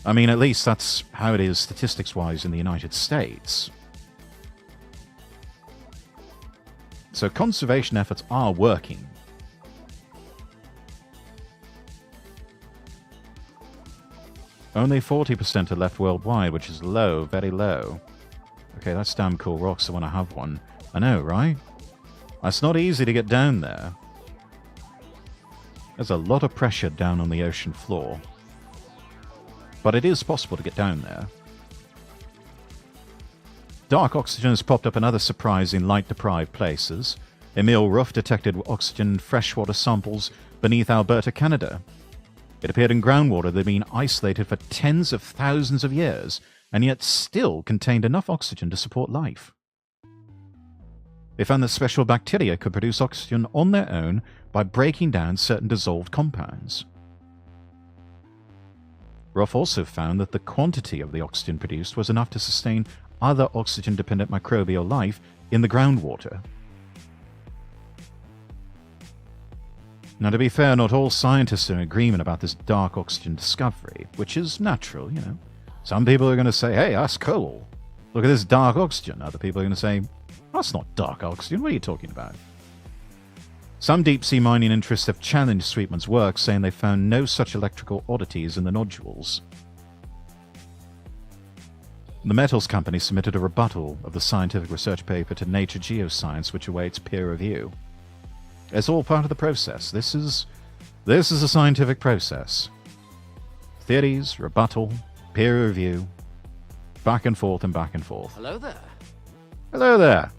I mean, at least that's how it is statistics-wise in the United States. So conservation efforts are working. Only 40% are left worldwide, which is low, very low. Okay, that's damn cool rocks. I want to have one. I know, right? It's not easy to get down there. There's a lot of pressure down on the ocean floor. But it is possible to get down there. Dark oxygen has popped up in other surprising light-deprived places. Emil Ruff detected oxygen in freshwater samples beneath Alberta, Canada. It appeared in groundwater that had been isolated for tens of thousands of years, and yet still contained enough oxygen to support life. They found that special bacteria could produce oxygen on their own by breaking down certain dissolved compounds. Ruff also found that the quantity of the oxygen produced was enough to sustain other oxygen-dependent microbial life in the groundwater. Now, to be fair, not all scientists are in agreement about this dark oxygen discovery, which is natural, you know. Some people are going to say, hey, that's cool. Look at this dark oxygen. Other people are going to say, that's not dark oxygen. What are you talking about? Some deep-sea mining interests have challenged Sweetman's work, saying they found no such electrical oddities in the nodules. The metals company submitted a rebuttal of the scientific research paper to Nature Geoscience, which awaits peer review. It's all part of the process. This is a scientific process. Theories, rebuttal, peer review, back and forth and back and forth. Hello there. Hello there.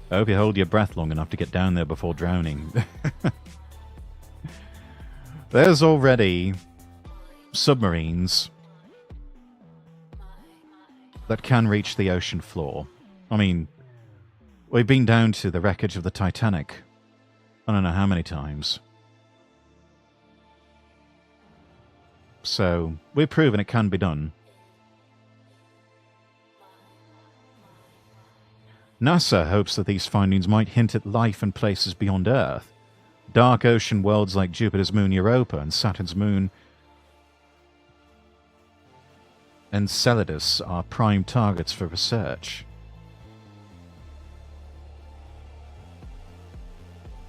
I hope you hold your breath long enough to get down there before drowning. There's already submarines that can reach the ocean floor. I mean, we've been down to the wreckage of the Titanic I don't know how many times. So, we've proven it can be done. NASA hopes that these findings might hint at life in places beyond Earth. Dark ocean worlds like Jupiter's moon Europa and Saturn's moon Enceladus are prime targets for research.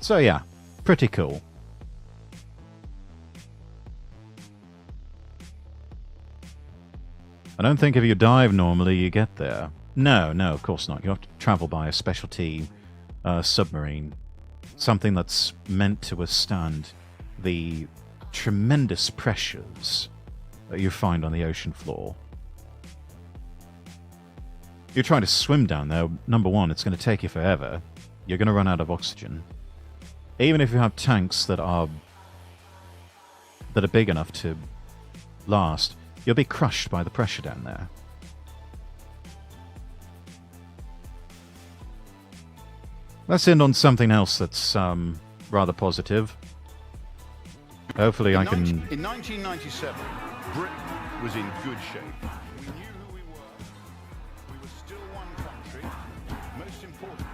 So yeah, pretty cool. I don't think if you dive normally you get there. No, of course not. You have to travel by a specialty submarine. Something that's meant to withstand the tremendous pressures that you find on the ocean floor. You're trying to swim down there. Number one, it's going to take you forever. You're going to run out of oxygen. Even if you have tanks that are big enough to last, you'll be crushed by the pressure down there. Let's end on something else that's rather positive. Hopefully I can... In 1997, Britain was in good shape. We knew who we were. We were still one country. Most importantly,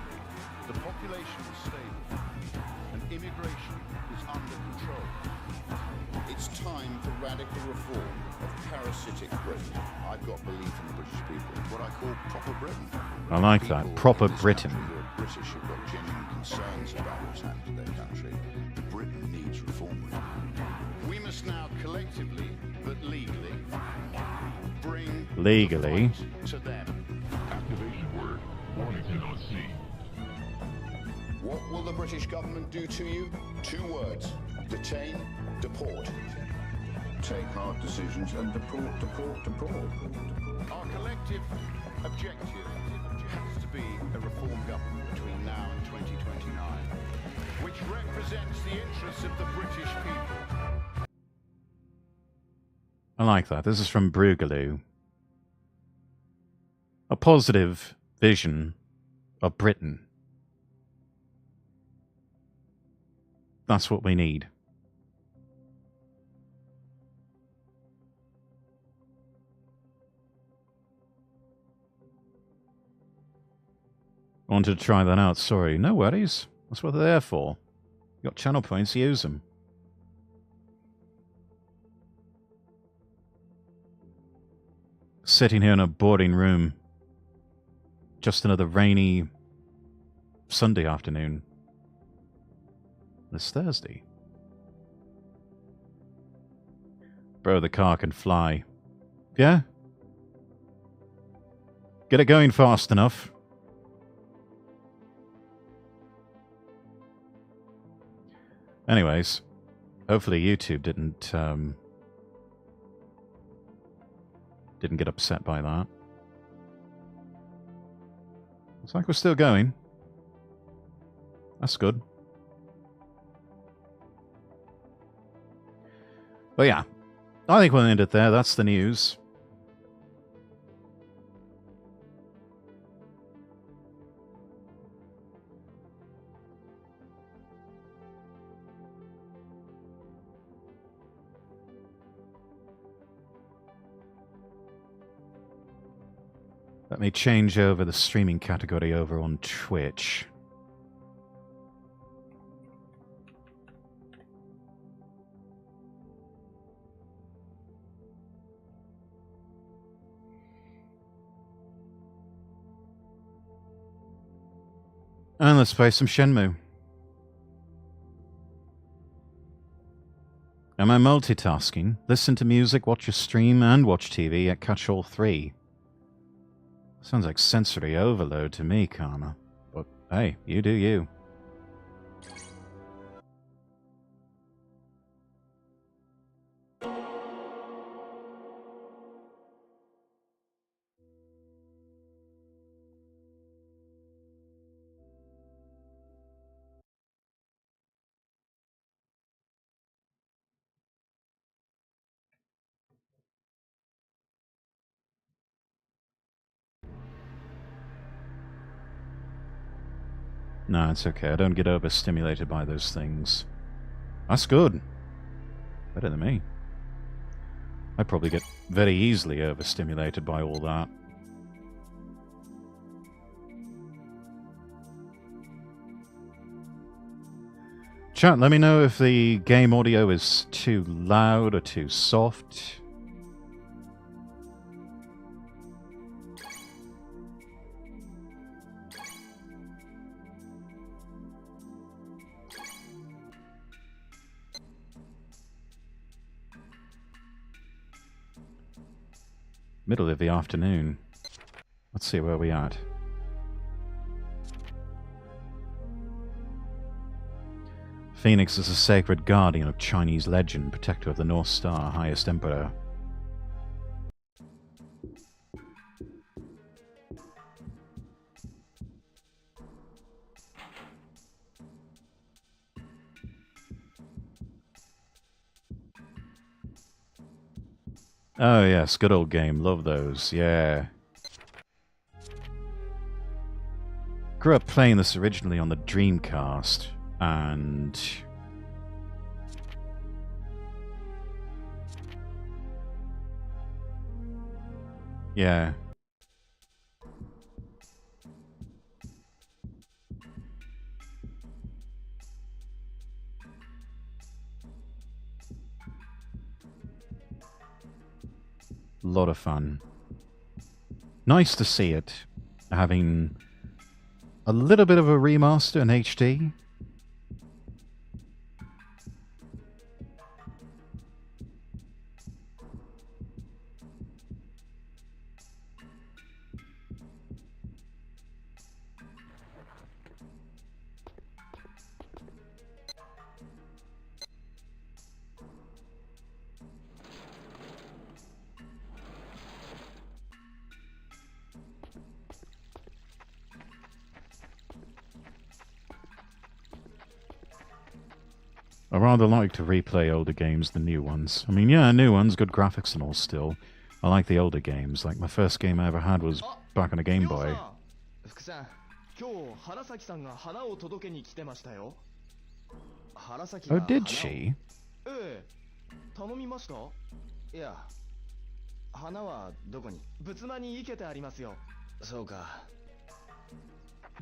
the population was stable and immigration was under control. It's time for radical reform of parasitic Britain. I've got belief in the British people, what I call proper Britain. I like that. Proper Britain. British have got genuine concerns about what's happened to their country. Britain needs reform. We must now collectively, but legally, bring legally to them. Activation word. Warnington on sea. What will the British government do to you? 2 words. Detain, deport. Take hard decisions and deport. Our collective objective has to be a reform government between now and 2029, which represents the interests of the British people. I like that. This is from Brugaloo. A positive vision of Britain. That's what we need. Wanted to try that out, sorry. No worries. That's what they're there for. You got channel points, use them. Sitting here in a boarding room. Just another rainy Sunday afternoon. It's Thursday. Bro, the car can fly. Yeah? Get it going fast enough. Anyways, hopefully YouTube didn't get upset by that. Looks like we're still going. That's good. But yeah, I think we'll end it there. That's the news. Let me change over the streaming category over on Twitch. And let's play some Shenmue. Am I multitasking? Listen to music, watch a stream, and watch TV at catch all three. Sounds like sensory overload to me, Karma. But hey, you do you. No, it's okay. I don't get overstimulated by those things. That's good. Better than me. I probably get very easily overstimulated by all that. Chat, let me know if the game audio is too loud or too soft. Middle of the afternoon. Let's see where we at. Phoenix is a sacred guardian of Chinese legend, protector of the North Star, highest emperor. Oh yes, good old game. Love those. Yeah. Grew up playing this originally on the Dreamcast, and yeah. A lot of fun. Nice to see it having a little bit of a remaster in HD. I rather like to replay older games than new ones. I mean, yeah, new ones, good graphics and all still. I like the older games. Like, my first game I ever had was back on a Game Boy. Oh, did she?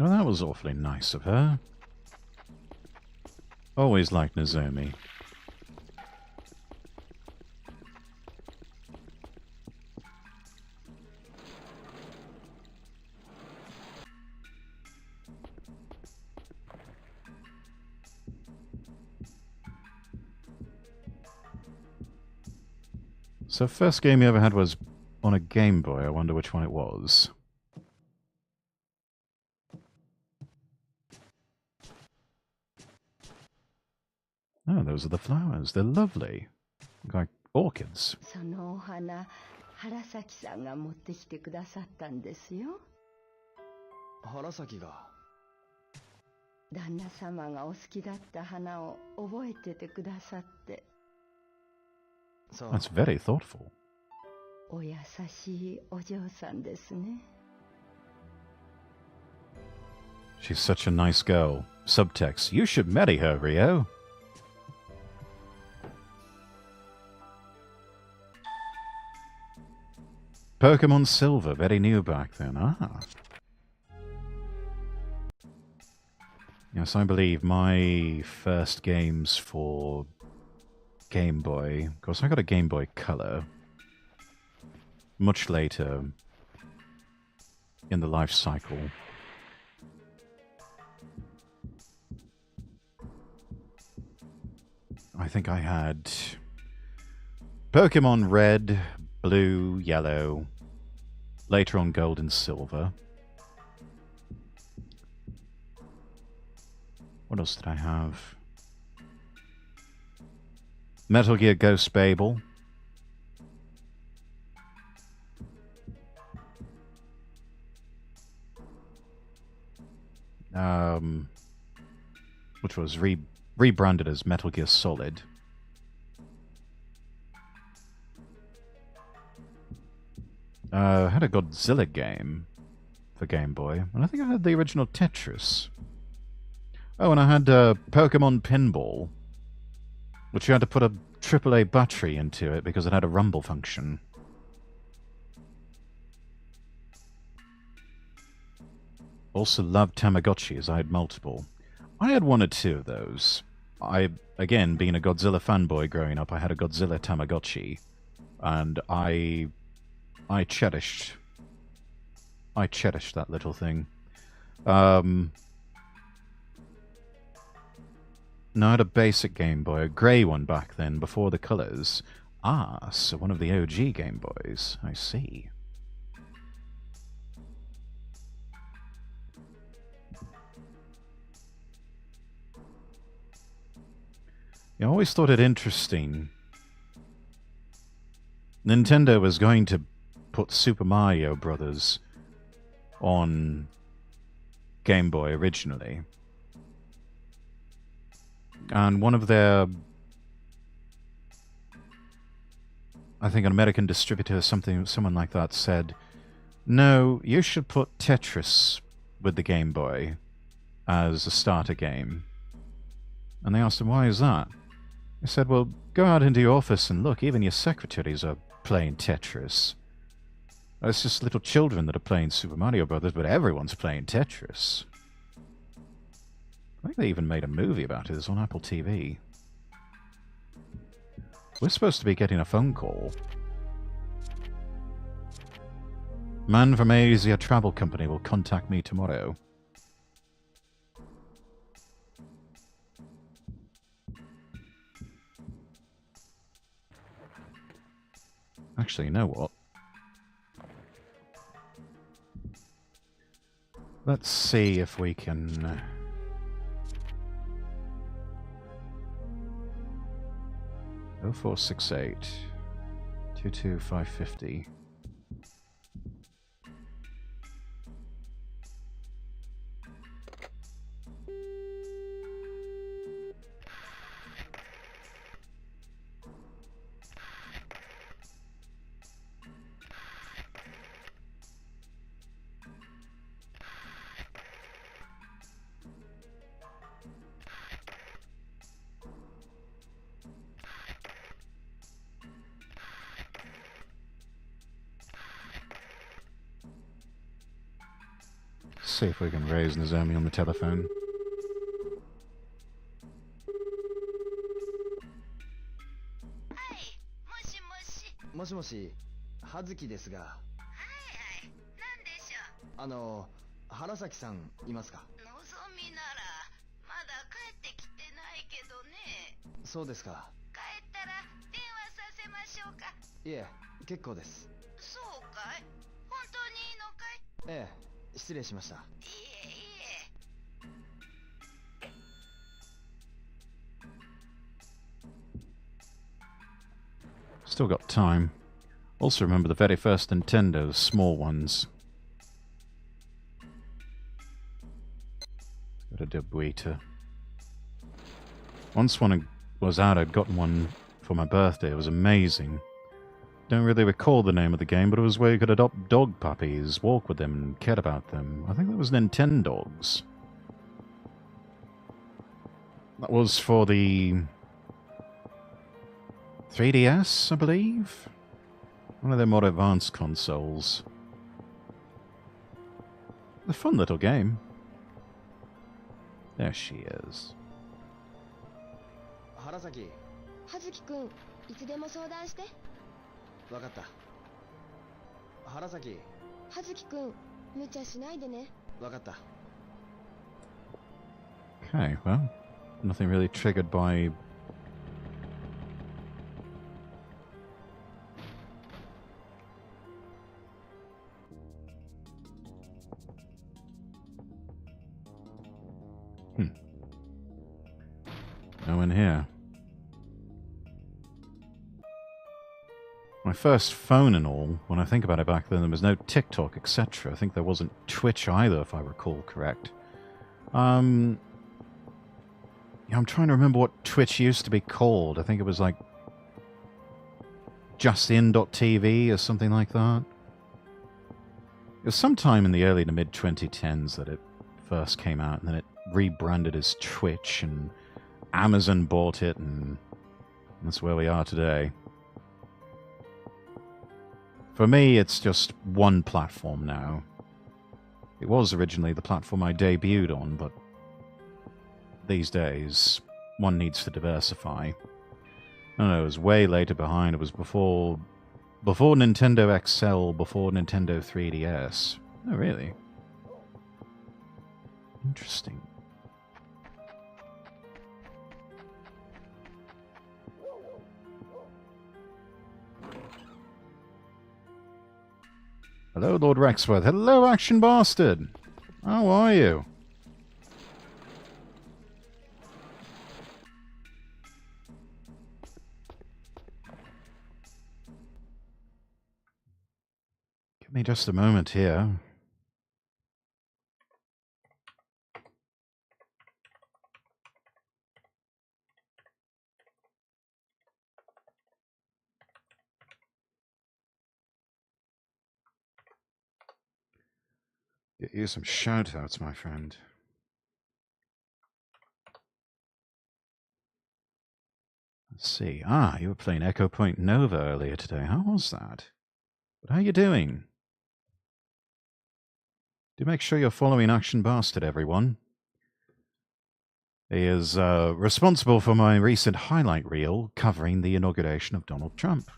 Oh, that was awfully nice of her. Always liked Nozomi. So first game you ever had was on a Game Boy. I wonder which one it was. Oh, those are the flowers. They're lovely. Like orchids. That's very thoughtful. She's such a nice girl. Subtext, you should marry her, Rio. Pokemon Silver, very new back then. Ah. Yes, I believe my first games for Game Boy... Of course, I got a Game Boy Color much later in the life cycle. I think I had Pokemon Red, Blue, Yellow. Later on Gold and Silver. What else did I have? Metal Gear Ghost Babel. Which was rebranded as Metal Gear Solid. I had a Godzilla game for Game Boy, and I think I had the original Tetris. Oh, and I had Pokemon Pinball, which you had to put a AAA battery into it because it had a rumble function. Also loved Tamagotchis. I had multiple. I had one or two of those. Again, being a Godzilla fanboy growing up, I had a Godzilla Tamagotchi, and I cherished that little thing. No, I had a basic Game Boy, a grey one back then, before the colours. Ah, so one of the OG Game Boys. I see. I always thought it interesting. Nintendo was going to put Super Mario Brothers on Game Boy originally. And one of their, I think an American distributor or someone like that said, no, you should put Tetris with the Game Boy as a starter game. And they asked him, why is that? He said, well, go out into your office and look, even your secretaries are playing Tetris. It's just little children that are playing Super Mario Brothers, but everyone's playing Tetris. I think they even made a movie about it. It's on Apple TV. We're supposed to be getting a phone call. Man from Asia Travel Company will contact me tomorrow. Actually, you know what? Let's see if we can... 0468 22550. See if we can raise Nozomi on the telephone. もしもし、葉月ですが。はいはい、なんでしょう。原崎さんいますか。のぞみならまだ帰ってきてないけどね。そうですか。帰ったら電話させましょうか。いえ、結構です。そうかい。本当にいいのかい。ええ。失礼しました。いえいえ。Still got time. Also remember the very first Nintendo, small ones. Got a Debuita. Once one was out, I'd gotten one for my birthday. It was amazing. Don't really recall the name of the game, but it was where you could adopt dog puppies, walk with them, and care about them. I think that was Nintendogs. That was for the 3DS, I believe? One of their more advanced consoles. A fun little game. There she is. 原崎。葉月くん、いつでも相談して。わかった。原崎。葉月くん、無茶しないでね。わかった。Okay, well, nothing really triggered by No one here. My first phone and all, when I think about it back then, there was no TikTok, etc. I think there wasn't Twitch either, if I recall correct. Yeah, I'm trying to remember what Twitch used to be called. I think it was like justin.tv or something like that. It was sometime in the early to mid-2010s that it first came out, and then it rebranded as Twitch, and Amazon bought it, and that's where we are today. For me, it's just one platform now. It was originally the platform I debuted on, but these days, one needs to diversify. I don't know, it was way later behind. It was before Nintendo XL, before Nintendo 3DS. Oh, really? Interesting. Hello, Lord Rexworth. Hello, Action Bastard. How are you? Give me just a moment here. Get you some shout-outs, my friend. Let's see. Ah, you were playing Echo Point Nova earlier today. How was that? But how are you doing? Do make sure you're following Action Bastard, everyone. He is responsible for my recent highlight reel covering the inauguration of Donald Trump.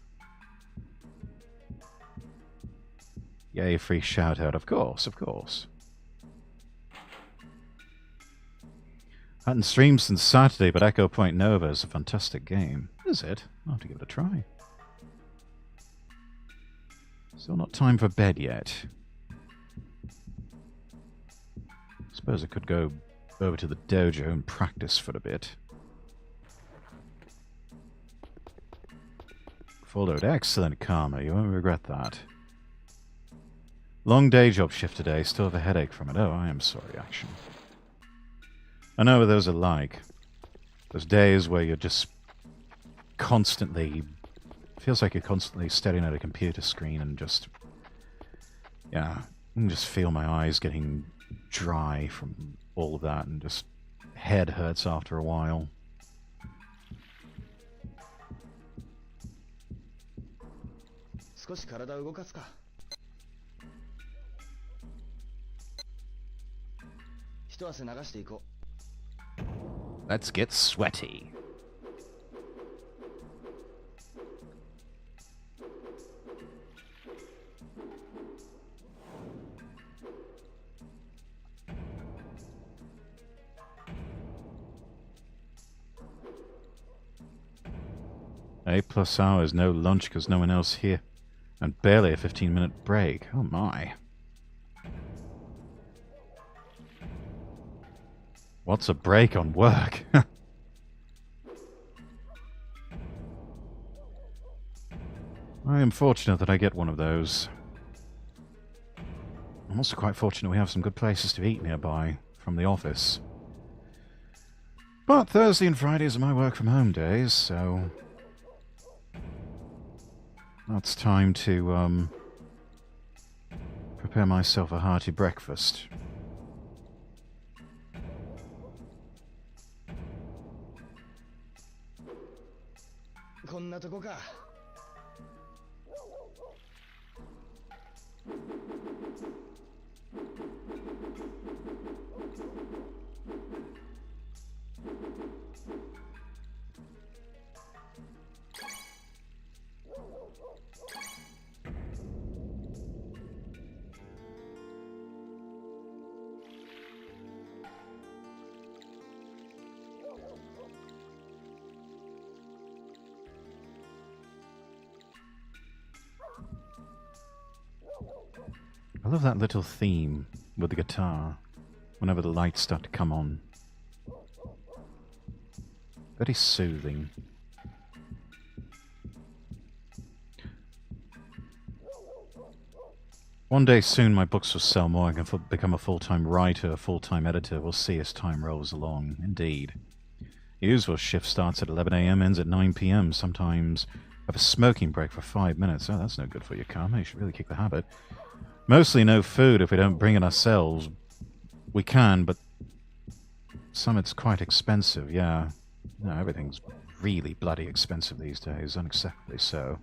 Yay, free shout-out. Of course, of course. Hadn't streamed since Saturday, but Echo Point Nova is a fantastic game. Is it? I'll have to give it a try. Still not time for bed yet. Suppose I could go over to the dojo and practice for a bit. Followed. Excellent, Karma. You won't regret that. Long day job shift today. Still have a headache from it. Oh, I am sorry, Action. I know what those are like. Those days where you're just constantly... Feels like you're constantly staring at a computer screen and just... Yeah, I can just feel my eyes getting dry from all of that, and just head hurts after a while. Let's get sweaty. A+ hours, no lunch because no one else here. And barely a 15-minute break. Oh my. What's a break on work? I am fortunate that I get one of those. I'm also quite fortunate we have some good places to eat nearby from the office. But Thursday and Fridays are my work from home days, so... That's time to, prepare myself a hearty breakfast. I love that little theme with the guitar whenever the lights start to come on. Very soothing. One day soon my books will sell more. I can become a full-time writer, a full-time editor. We'll see as time rolls along. Indeed. Usual shift starts at 11 a.m., ends at 9 p.m. Sometimes have a smoking break for 5 minutes. Oh, that's no good for your karma. You should really kick the habit. Mostly no food if we don't bring it ourselves. We can, but some it's quite expensive, yeah. No, everything's really bloody expensive these days, unacceptably so.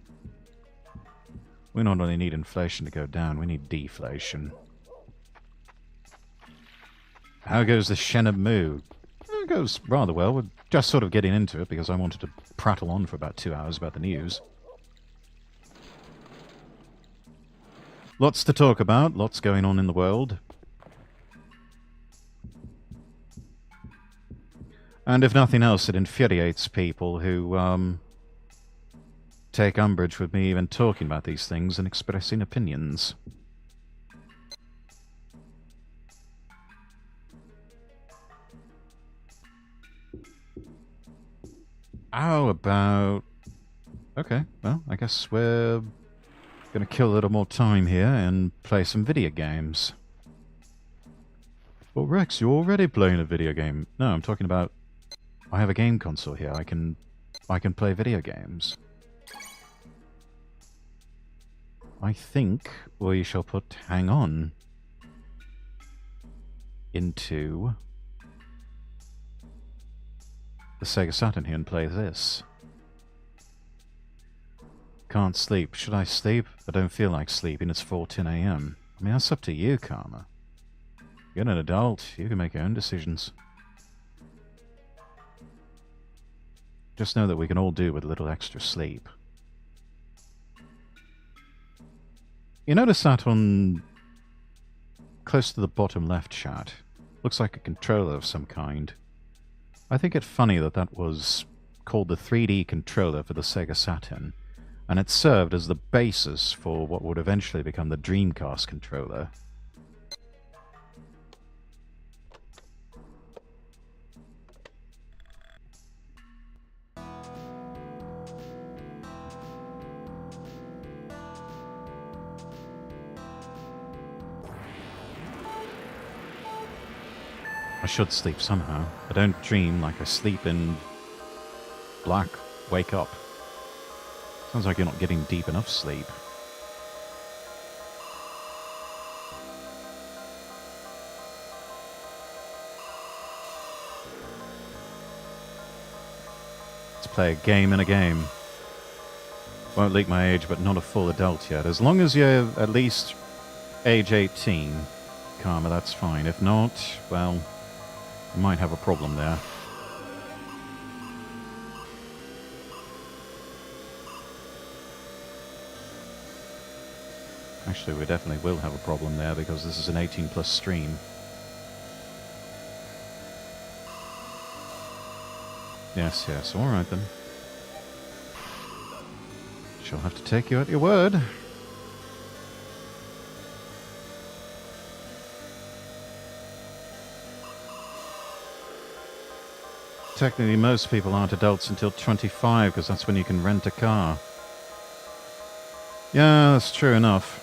We not only need inflation to go down, we need deflation. How goes the Shenab Moo? It goes rather well. We're just sort of getting into it because I wanted to prattle on for about 2 hours about the news. Lots to talk about, lots going on in the world. And if nothing else, it infuriates people who take umbrage with me even talking about these things and expressing opinions. How about... Okay, well, I guess we're gonna kill a little more time here and play some video games. Well, Rex, you're already playing a video game. No, I'm talking about... I have a game console here. I can play video games. I think we shall put Hang On into the Sega Saturn here and play this. Can't sleep. Should I sleep? I don't feel like sleeping. It's 4:10 a.m. I mean, that's up to you, Karma. You're an adult. You can make your own decisions. Just know that we can all do with a little extra sleep. You notice that on close to the bottom left chat, looks like a controller of some kind. I think it funny that that was called the 3D controller for the Sega Saturn, and it served as the basis for what would eventually become the Dreamcast controller. I should sleep somehow. I don't dream like I sleep in black. Wake up. Sounds like you're not getting deep enough sleep. Let's play a game in a game. Won't leak my age, but not a full adult yet. As long as you're at least age 18, Karma, that's fine. If not, well... you might have a problem there. Actually, we definitely will have a problem there because this is an 18+ stream. Yes, yes, alright then. Shall have to take you at your word. Technically, most people aren't adults until 25, because that's when you can rent a car. Yeah, that's true enough.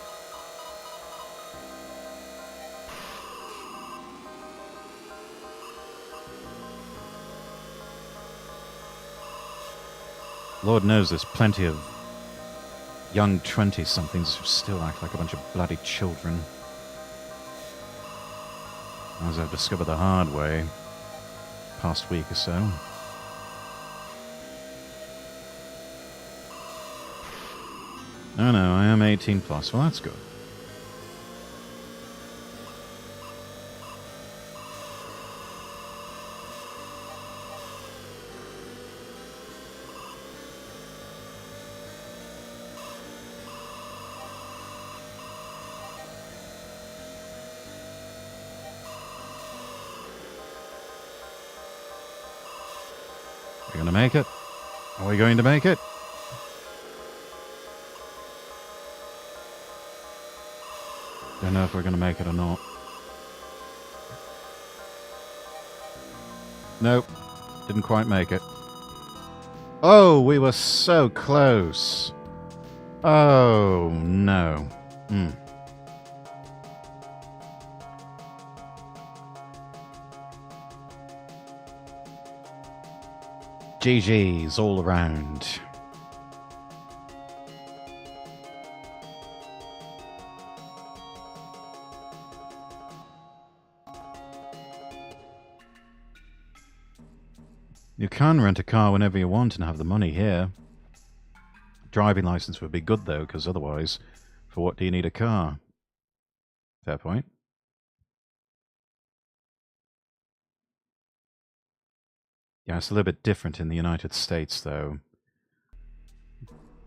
Lord knows there's plenty of young 20-somethings who still act like a bunch of bloody children. As I've discovered the hard way. Past week or so. Oh no, I am 18+. Well, that's good. We're gonna make it. Are we going to make it? Don't know if we're gonna make it or not. Nope. Didn't quite make it. Oh, we were so close. Oh, no. GG's all around. You can rent a car whenever you want and have the money here. Driving license would be good, though, because otherwise, for what do you need a car? Fair point. Yeah, it's a little bit different in the United States, though.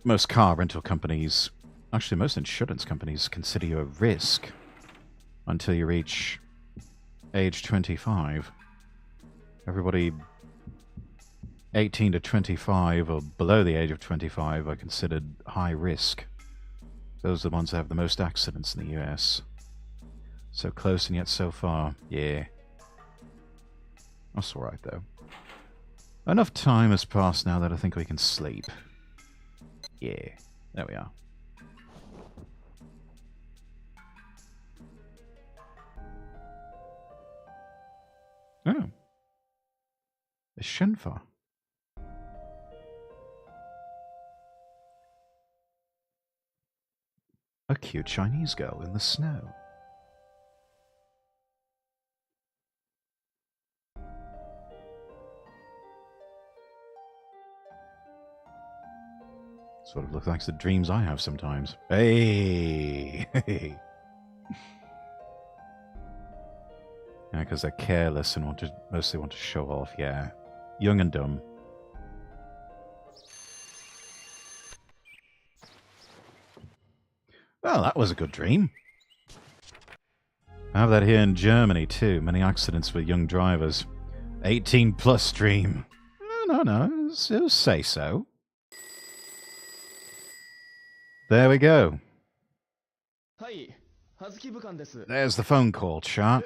Most car rental companies, actually most insurance companies, consider you a risk until you reach age 25. Everybody 18 to 25 or below the age of 25 are considered high risk. Those are the ones that have the most accidents in the US. So close and yet so far. Yeah. That's alright, though. Enough time has passed now that I think we can sleep. Yeah. There we are. Oh. A Shenfa. A cute Chinese girl in the snow. Sort of looks like the dreams I have sometimes. Hey! Yeah, because they're careless and mostly want to show off, yeah. Young and dumb. Well, that was a good dream. I have that here in Germany, too. Many accidents with young drivers. 18 plus dream. No. It'll say so. There we go. There's the phone call, chat.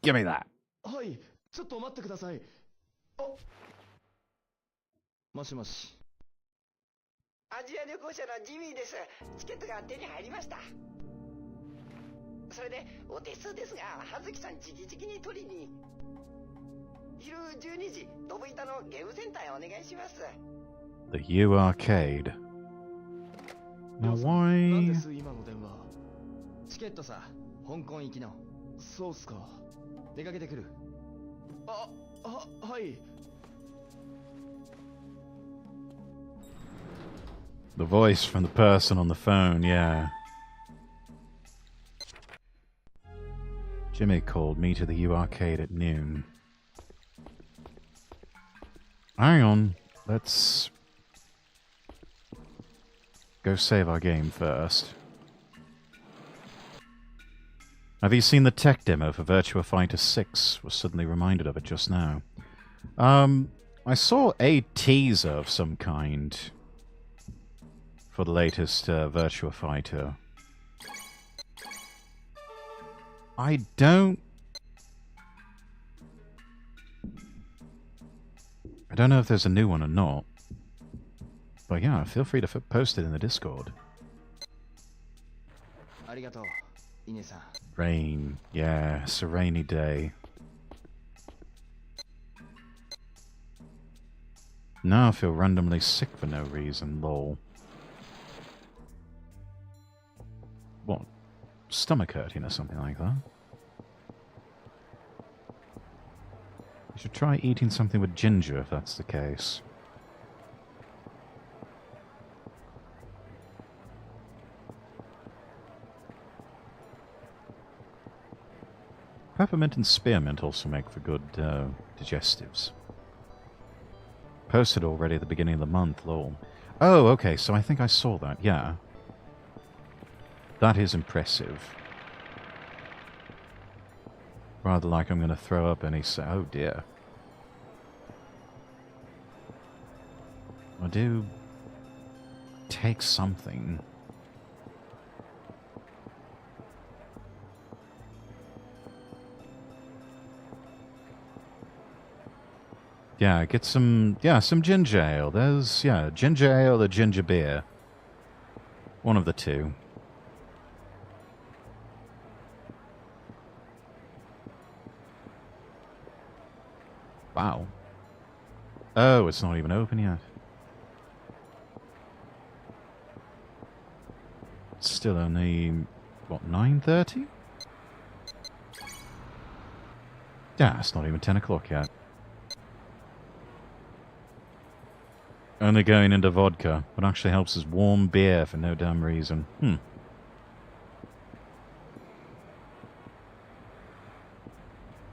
Give me that. ちょっと待ってください。もしもし。アジア旅行者のジミーです。チケットが手に入りました。それでお手数ですが、葉月さん直々に取りに。昼12時、ドブ板のゲームセンターへお願いします。The U Arcade. Now なんで why? す今の電話。チケットさ、香港行きの。そうっすか。出かけてくる。はい。The voice from the person on the phone, yeah. Jimmy called me to the U Arcade at noon. Hang on, let's go save our game first. Have you seen the tech demo for Virtua Fighter 6? Was suddenly reminded of it just now. I saw a teaser of some kind for the latest Virtua Fighter. I don't know if there's a new one or not. But yeah, feel free to post it in the Discord. Rain. Yeah, it's a rainy day. Now I feel randomly sick for no reason, lol. What? Stomach hurting or something like that? You should try eating something with ginger if that's the case. Peppermint and spearmint also make for good digestives. Posted already at the beginning of the month, lol. Oh, okay, so I think I saw that, yeah. That is impressive. Rather like I'm going to throw up any... Oh dear. I do take something. Yeah, get some ginger ale. There's, ginger ale or ginger beer. One of the two. Wow. Oh, it's not even open yet. It's still only, what, 9:30? Yeah, it's not even 10 o'clock yet. Only going into vodka. What actually helps is warm beer for no damn reason.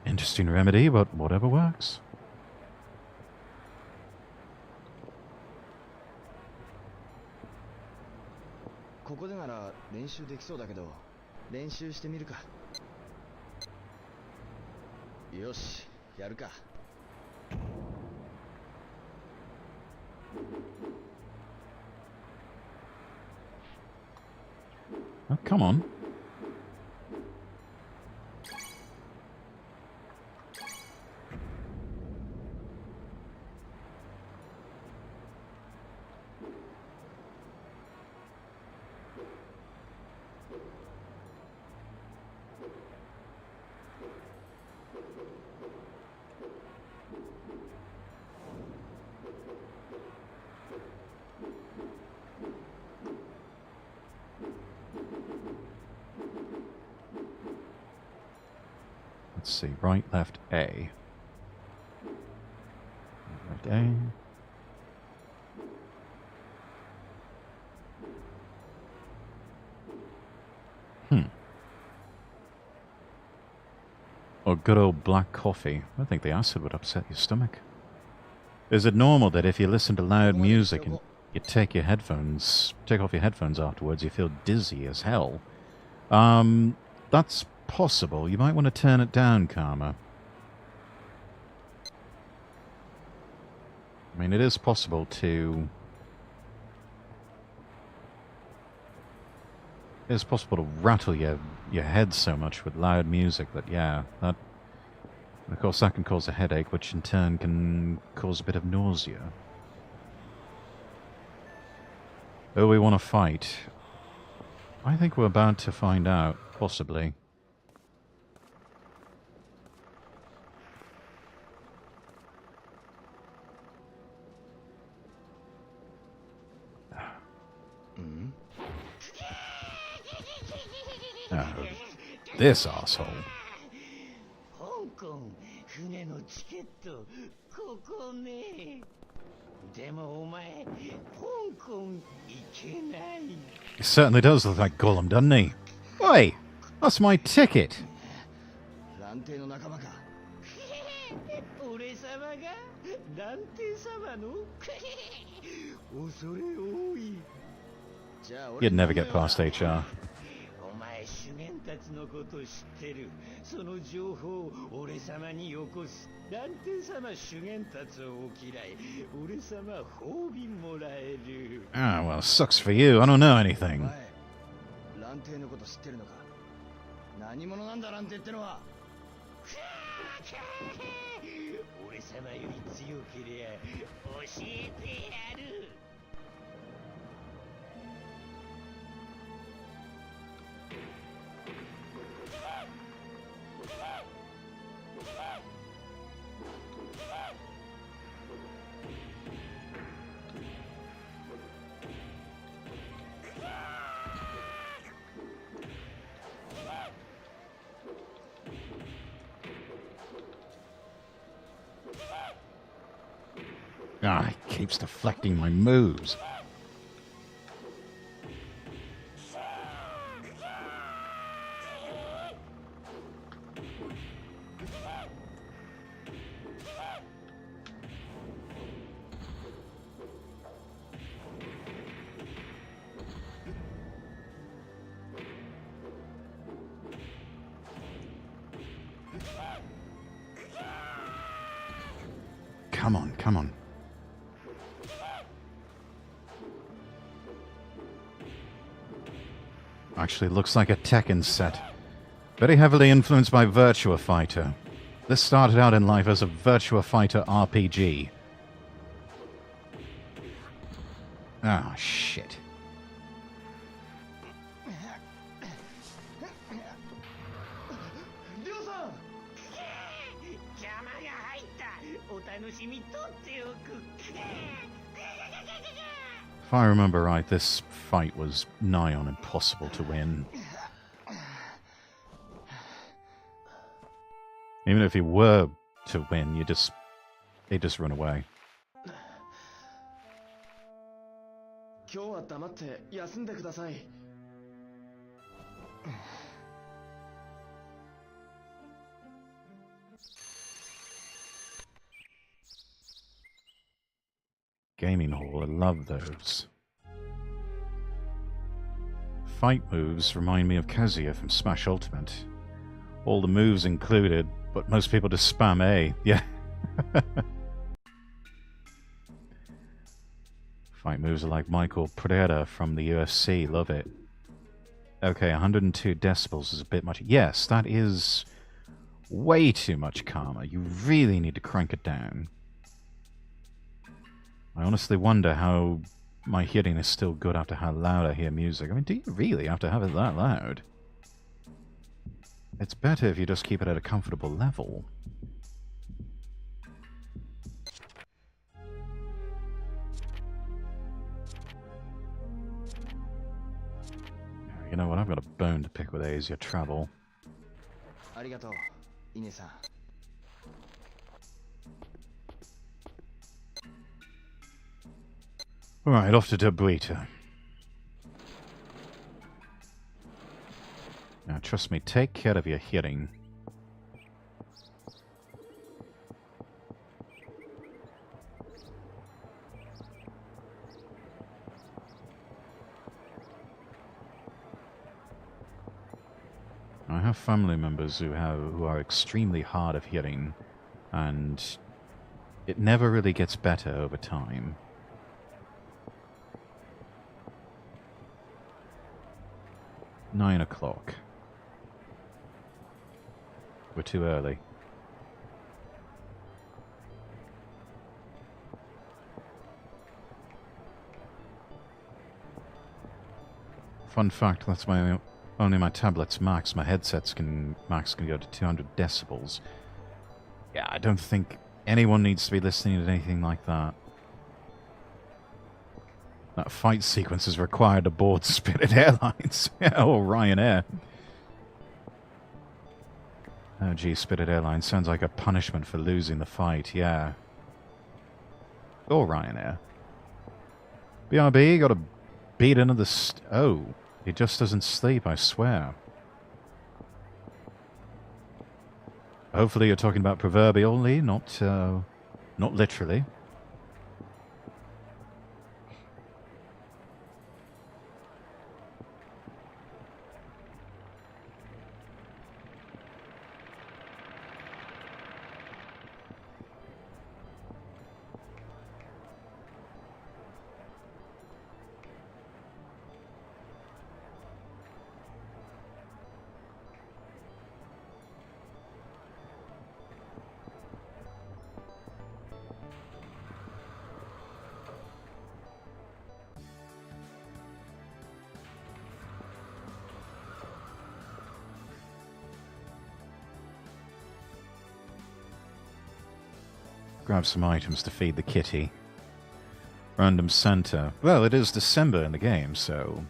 Interesting remedy, but whatever works. Oh, come on. Let's see. Right, left, A. Left, A. Or good old black coffee. I think the acid would upset your stomach. Is it normal that if you listen to loud music and you take off your headphones afterwards, you feel dizzy as hell? That's possible. You might want to turn it down, Karma. I mean, it is possible to... It's possible to rattle your head so much with loud music that, yeah, that... Of course, that can cause a headache, which in turn can cause a bit of nausea. Oh, we want to fight. I think we're about to find out, possibly. Oh, this asshole. He certainly does look like Gollum, doesn't he? Oi! That's my ticket! You'd never get past HR. Ah, well, sucks for you. I don't know anything. Ah, he keeps deflecting my moves. Come on, come on. Actually, looks like a Tekken set. Very heavily influenced by Virtua Fighter. This started out in life as a Virtua Fighter RPG. Ah, shit. If I remember right, this fight was nigh on impossible to win. Even if you were to win, they just run away. Gaming hall, I love those. Fight moves remind me of Kazuya from Smash Ultimate. All the moves included, but most people just spam A. Yeah. Fight moves are like Michael Pereira from the UFC. Love it. Okay, 102 decibels is a bit much. Yes, that is way too much karma. You really need to crank it down. I honestly wonder how my hearing is still good after how loud I hear music. I mean, do you really have to have it that loud? It's better if you just keep it at a comfortable level. You know what? I've got a bone to pick with Asia Travel. Alright, off to Dobuita. Now, trust me, take care of your hearing. I have family members who are extremely hard of hearing, and it never really gets better over time. Nine o'clock. We're too early. Fun fact, that's only my tablet's max. My headset's max can go to 200 decibels. Yeah, I don't think anyone needs to be listening to anything like that. That fight sequence is required aboard Spirit Airlines or Ryanair. Oh gee, Spirit Airlines sounds like a punishment for losing the fight, yeah. Or Ryanair. BRB got a beat into the oh, he just doesn't sleep, I swear. Hopefully you're talking about proverbially, not literally. Grab some items to feed the kitty. Random Santa. Well, it is December in the game, so...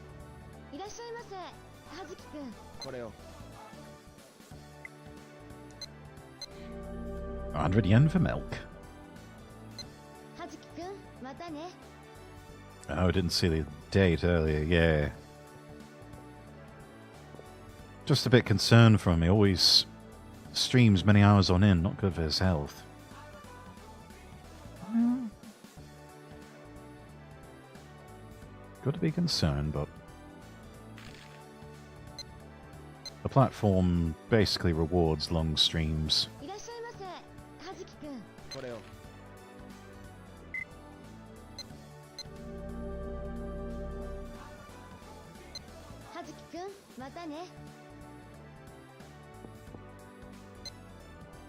100 yen for milk. Oh, I didn't see the date earlier, yeah. Just a bit concerned for me. Always streams many hours on end, not good for his health. Got to be concerned, but the platform basically rewards long streams.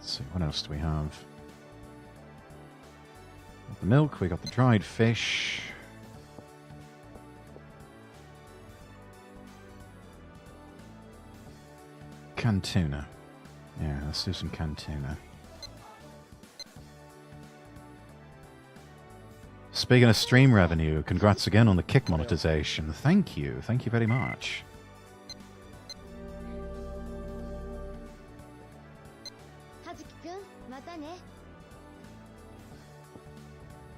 Let's see, what else do we have? Got the milk, we got the dried fish. Canned tuna. Yeah, let's do some canned tuna. Speaking of stream revenue, congrats again on the Kick monetization. Thank you very much.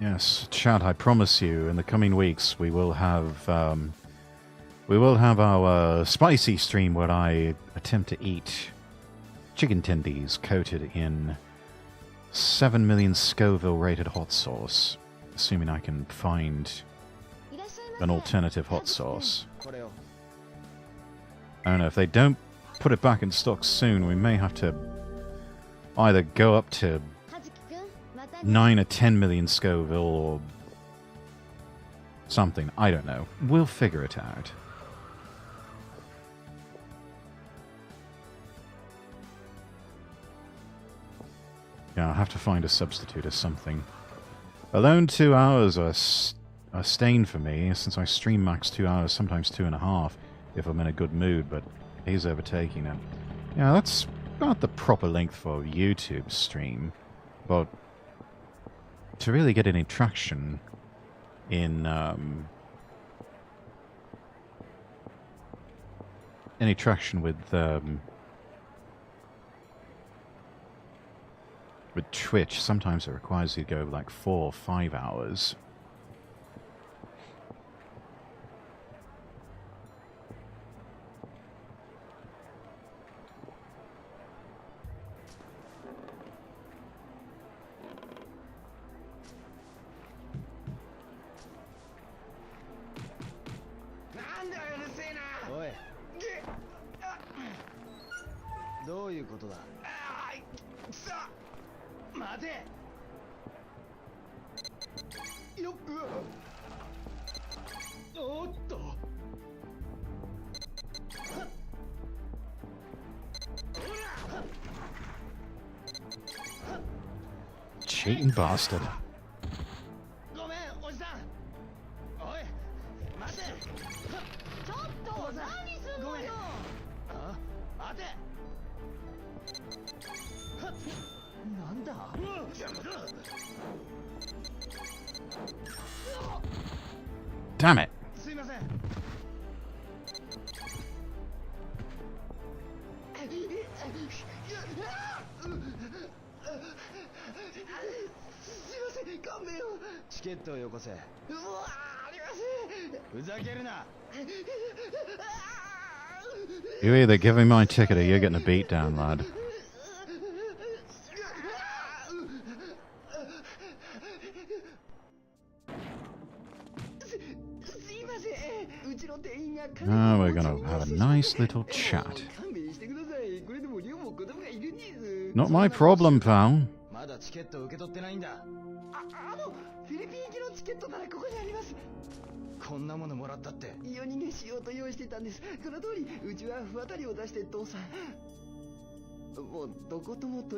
Yes, chat, I promise you, in the coming weeks we will have our spicy stream where I attempt to eat chicken tendies coated in 7 million Scoville rated hot sauce, assuming I can find an alternative hot sauce. I don't know, if they don't put it back in stock soon, we may have to either go up to 9 or 10 million Scoville or something. I don't know. We'll figure it out. Yeah, I'll have to find a substitute or something. Alone 2 hours are staying for me, since I stream max 2 hours, sometimes 2.5, if I'm in a good mood, but he's overtaking it. Yeah, that's about the proper length for YouTube stream, but to really get any traction in with Twitch, sometimes it requires you to go like 4 or 5 hours. Cheating bastard. Damn it. You either give me my ticket or you're getting a beat down, lad. Now we're gonna have a nice little chat. Not my problem, pal.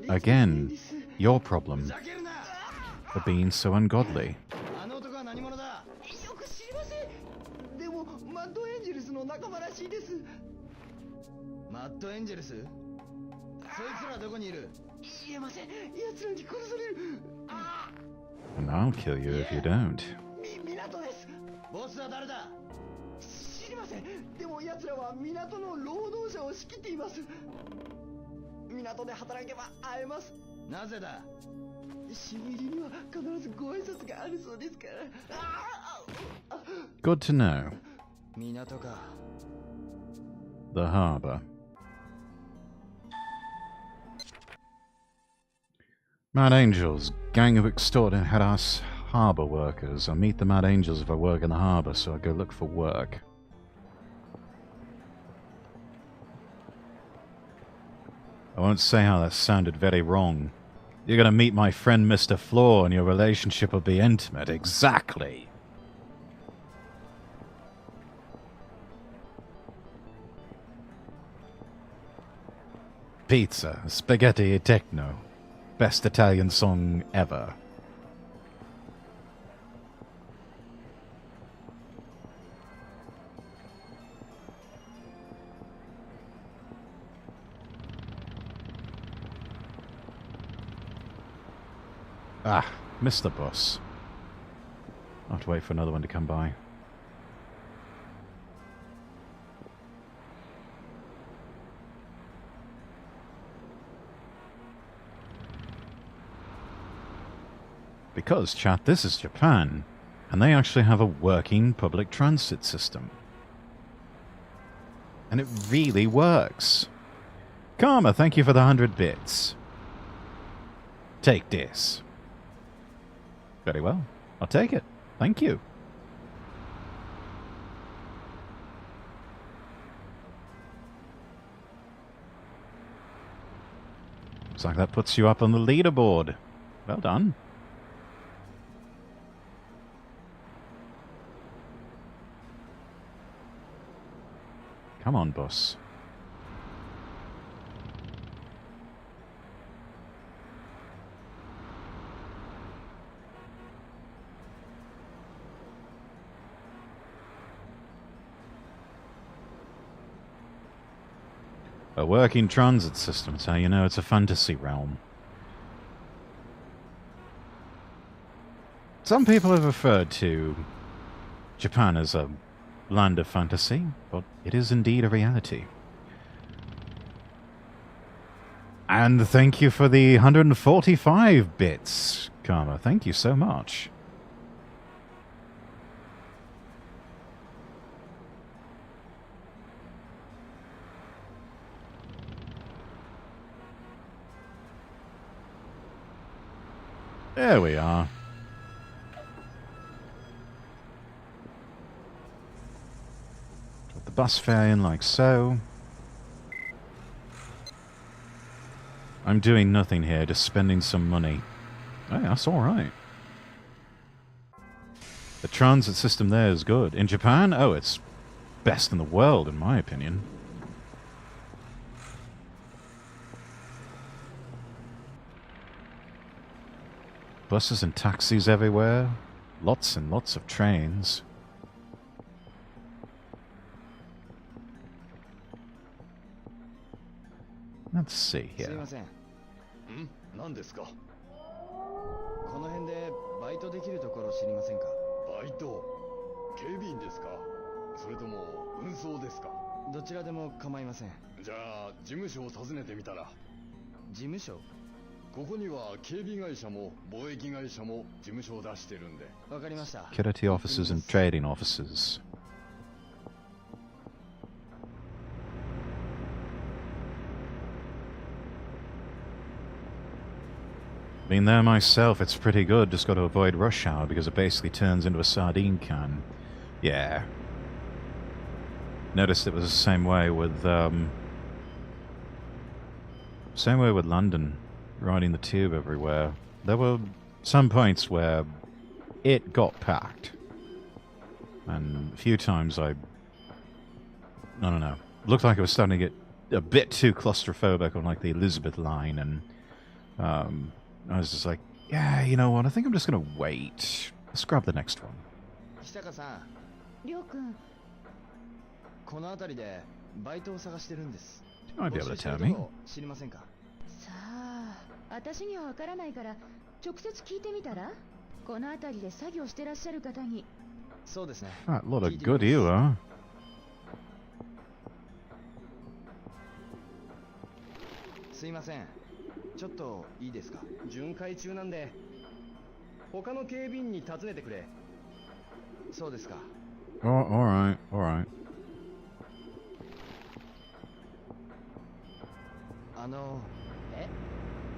Again, your problem for being so ungodly. And I'll kill you if you don't. Good to know. The harbour. Mad Angels, gang of extorted harass harbour workers. I meet the Mad Angels if I work in the harbour, so I go look for work. I won't say how that sounded very wrong. You're gonna meet my friend Mr. Floor and your relationship will be intimate. Exactly. Pizza, spaghetti e techno. best Italian song ever. Ah, missed the bus. I'll have to wait for another one to come by. Because, chat, this is Japan, and they actually have a working public transit system. And it really works. Karma, thank you for the 100 bits. Take this. Very well. I'll take it. Thank you. Looks like that puts you up on the leaderboard. Well done. Come on, bus. A working transit system, so you know it's a fantasy realm. Some people have referred to Japan as a land of fantasy, but it is indeed a reality. And thank you for the 145 bits, Karma. Thank you so much. There we are. Put the bus fare in like so. I'm doing nothing here, just spending some money. Hey, that's alright. The transit system there is good. In Japan, oh, it's best in the world, in my opinion. Buses and taxis everywhere. Lots and lots of trains. Let's see here. すいません。何ですか。この辺でバイトできるところ知りませんか。バイト。警備員ですか。それとも運送ですか。どちらでも構いません。じゃあ事務所を訪ねてみたら。事務所。ここには警備会社も貿易会社も事務所を出してるんで。わかりました。 Security officers and trading officers. Been there myself, it's pretty good. Just got to avoid rush hour because it basically turns into a sardine can. Yeah. Noticed it was the same way with London, riding the tube everywhere. There were some points where it got packed. And a few times I don't know. Looked like it was starting to get a bit too claustrophobic on like the Elizabeth line, and I was just like, yeah, you know what, I think I'm just gonna wait. Let's grab the next one. りょうくん、この辺りでバイトを探してるんです。 You might be able to tell me. 知りませんか。さあ、私にはわからないから直接聞いてみたら。この辺りで作業してらっしゃる方に。そうですね。 A lot of good you are. すいません。ちょっといいですか。巡回中なんで他の警備員に尋ねてくれ。そうですか。 Alright, alright.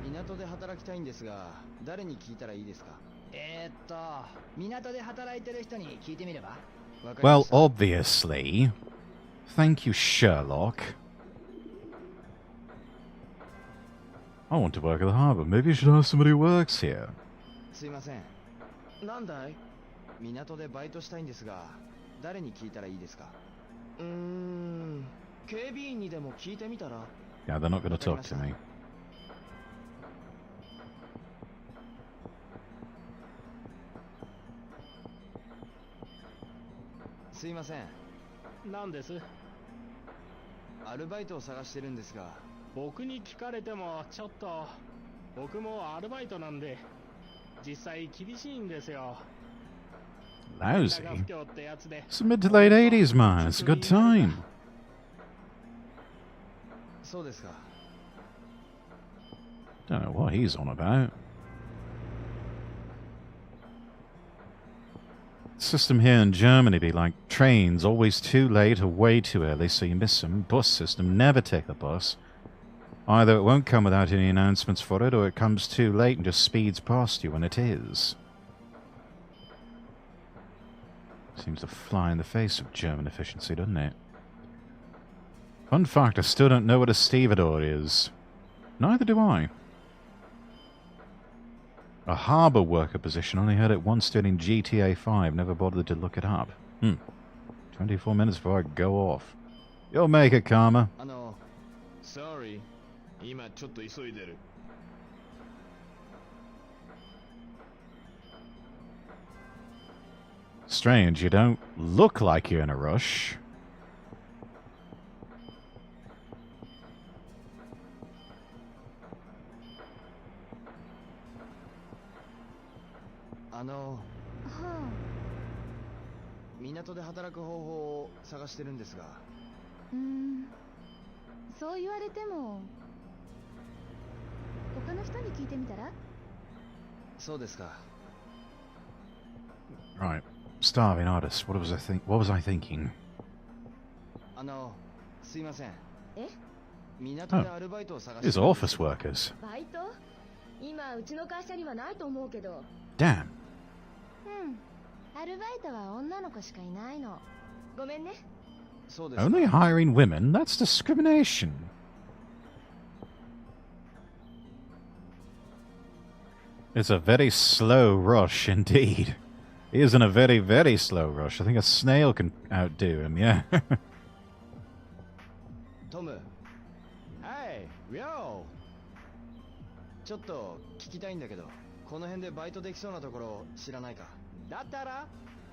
港で働きたいんですが、誰に聞いたらいいですか。港で働いてる人に聞いてみれば。 Well, obviously. Thank you, Sherlock. I want to work at the harbour. Maybe you should ask somebody who works here. すいません。なんだい。港でバイトしたいんですが、誰に聞いたらいいですか。警備員にでも聞いてみたら。 Yeah, they're not going to talk to me. すいません。何です？アルバイトを探してるんですが。僕に聞かれてもちょっと、僕もアルバイトなんで、実際厳しいんですよ。Lousy. It's the mid to late 80s, man. It's a good time. そうですか。 Don't know what he's on about. System here in Germany be like trains, always too late or way too early, so you miss them. Bus system, never take the bus. Either it won't come without any announcements for it, or it comes too late and just speeds past you when it is. Seems to fly in the face of German efficiency, doesn't it? Fun fact, I still don't know what a stevedore is. Neither do I. A harbour worker position, only heard it once during GTA 5, never bothered to look it up. 24 minutes before I go off. You'll make it, Karma. Sorry. 今ちょっと急いでる。Strange, you don't look like you're in a rush. Huh. 港で働く方法を探してるんですが。そう言われても、他の人に聞いてみたら？そうですか。Right. Starving artist. What was I thinking? すいません。え？港でアルバイトを探してる。These office workers. バイト？今うちの会社にはないと思うけど。Damn. アルバイトは女の子しかいないの。ごめんね。そうですか。 Only hiring women? That's discrimination. It's a very slow rush indeed. He is in a very, very slow rush. I think a snail can outdo him, yeah. トム。はい、ウィオ。ちょっと聞きたいんだけど、この辺でバイトできそうなところ知らないか？だったら、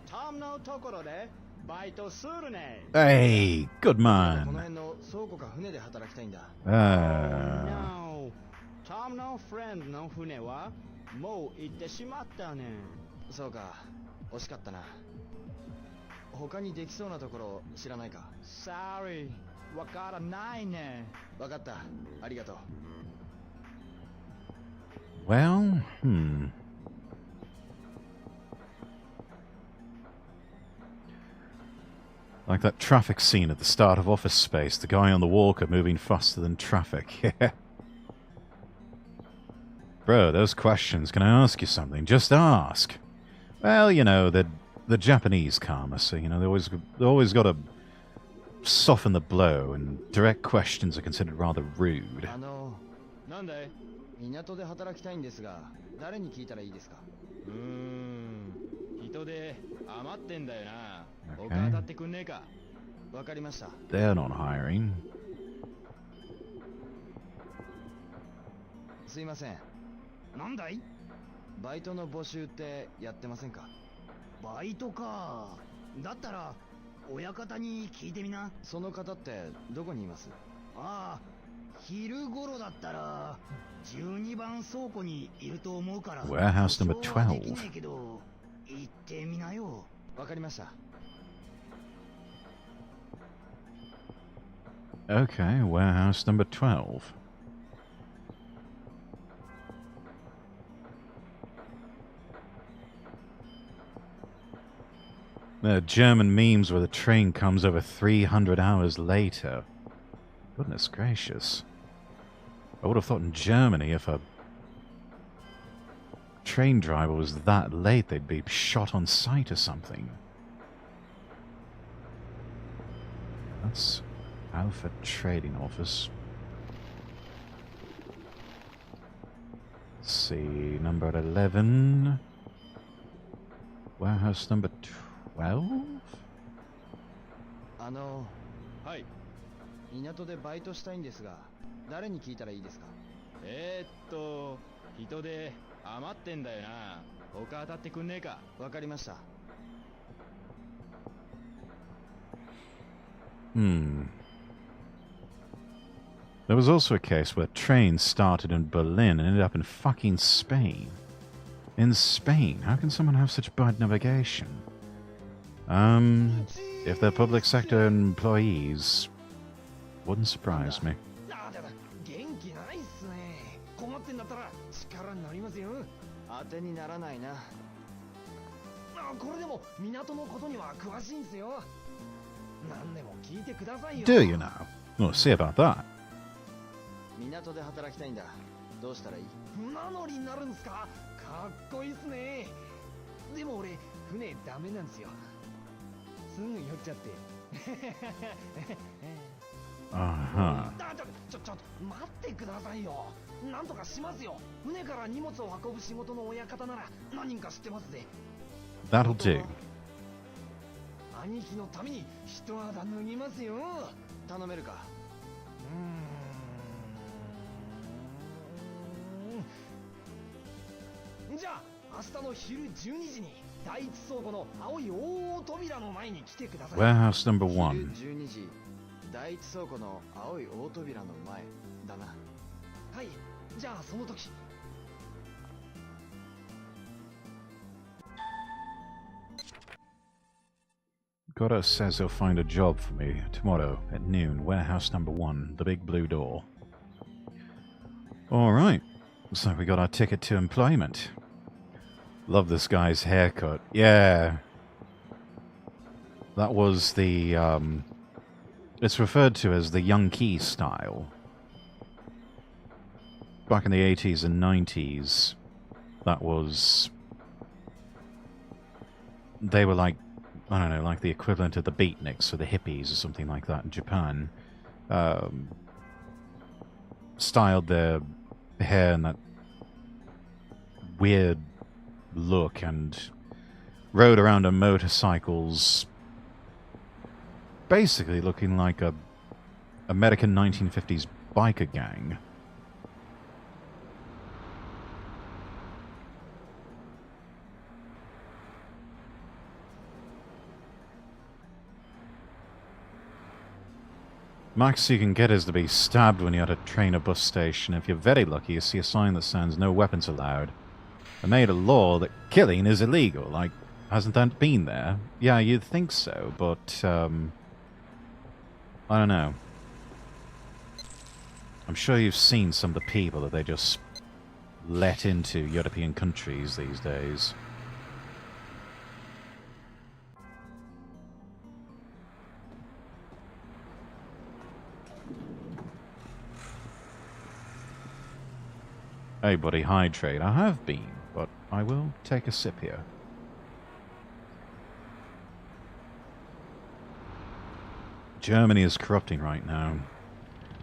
トムのところでバイトするね。Hey, good この man. 辺の倉庫か船で働きたいんだ。No. トムのフレンドの船はもう行ってしまったね。そうか、惜しかったな。他にできそうなところ知らないか？ Sorry. わからないね。わかった。ありがとう。Well, Like that traffic scene at the start of Office Space, the guy on the walker moving faster than traffic. Yeah. Bro, those questions, can I ask you something? Just ask. Well, you know, the Japanese karma, so, you know, they always got to soften the blow, and direct questions are considered rather rude. なんだい？港で働きたいんですが、誰に聞いたらいいですか？人で余ってんだよな。他当たってくんねえか？わかりました。They're not hiring. すいません。なんだい？バイトの募集ってやってませんか？バイトか。だったら親方に聞いてみな。その方ってどこにいます？ああ、昼頃だったら12番倉庫にいると思うから。Warehouse number 12. できねえけど行ってみなよ。わかりました。Okay, warehouse number 12. There are German memes where the train comes over 300 hours later. Goodness gracious. I would have thought in Germany if a train driver was that late they'd be shot on sight or something. That's Alpha Trading Office. Let's see, number 11. Warehouse number 12? はい。港でバイトしたいんですが、誰に聞いたらいいですか？人で余ってんだよな。他当たってくんねえか？わかりました。There was also a case where trains started in Berlin and ended up in fucking Spain. In Spain? How can someone have such bad navigation? If they're public sector employees, wouldn't surprise me. 元気ないっすね。困ってんだったら力になりますよ。当てにならないな。これでも港のことには詳しいんすよ。何でも聞いてくださいよ。Do you know? We'll see about that. 港で働きたいんだ。どうしたらいい？船乗りになるんすか？かっこいいっすね。でも俺船ダメなんですよ。すぐ酔っちゃって。ちょっと待ってくださいよ。なんとかしますよ。船から荷物を運ぶ仕事の親方なら何人か知ってますぜ。That'll do. 兄貴のために一肌脱ぎますよ。頼めるか。じゃあ明日の昼12時に第一倉庫の青い大扉の前に来てください。 Warehouse number 1. 昼12時、第一倉庫の青い大扉の前だな。はい、じゃあその時。Goddard says he'll find a job for me tomorrow at noon. Warehouse number 1, the big blue door. Alright, so we got our ticket to employment. Love this guy's haircut. Yeah. That was the, it's referred to as the Yankee style. Back in the 80s and 90s, that was... They were like, I don't know, like the equivalent of the beatniks or the hippies or something like that in Japan. Styled their hair in that weird look and rode around on motorcycles, basically looking like a American 1950s biker gang. Max you can get is to be stabbed when you're at a train or bus station. If you're very lucky, you see a sign that says no weapons allowed. They made a law that killing is illegal. Like, hasn't that been there? Yeah, you'd think so, but, I don't know. I'm sure you've seen some of the people that they just let into European countries these days. Hey buddy, hydrate. I have been, but I will take a sip here. Germany is corrupting right now.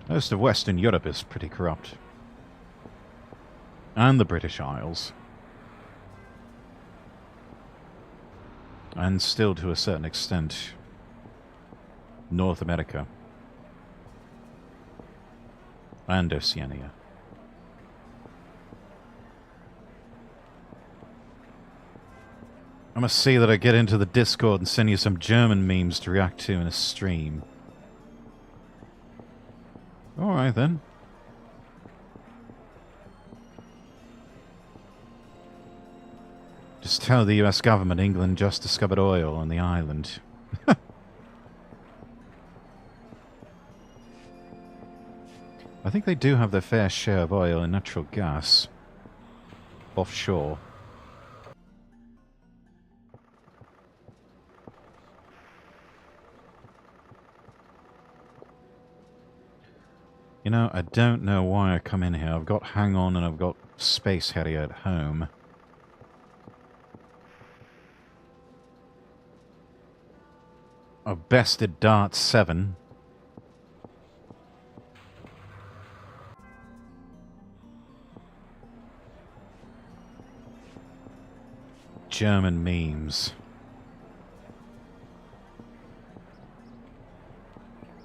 Most of Western Europe is pretty corrupt. And the British Isles. And still to a certain extent, North America. And Oceania. I must see that I get into the Discord and send you some German memes to react to in a stream. Alright then. Just tell the US government England just discovered oil on the island. I think they do have their fair share of oil and natural gas offshore. You know, I don't know why I come in here. I've got Hang On and I've got Space Harrier at home. I've bested Dart 7. German memes.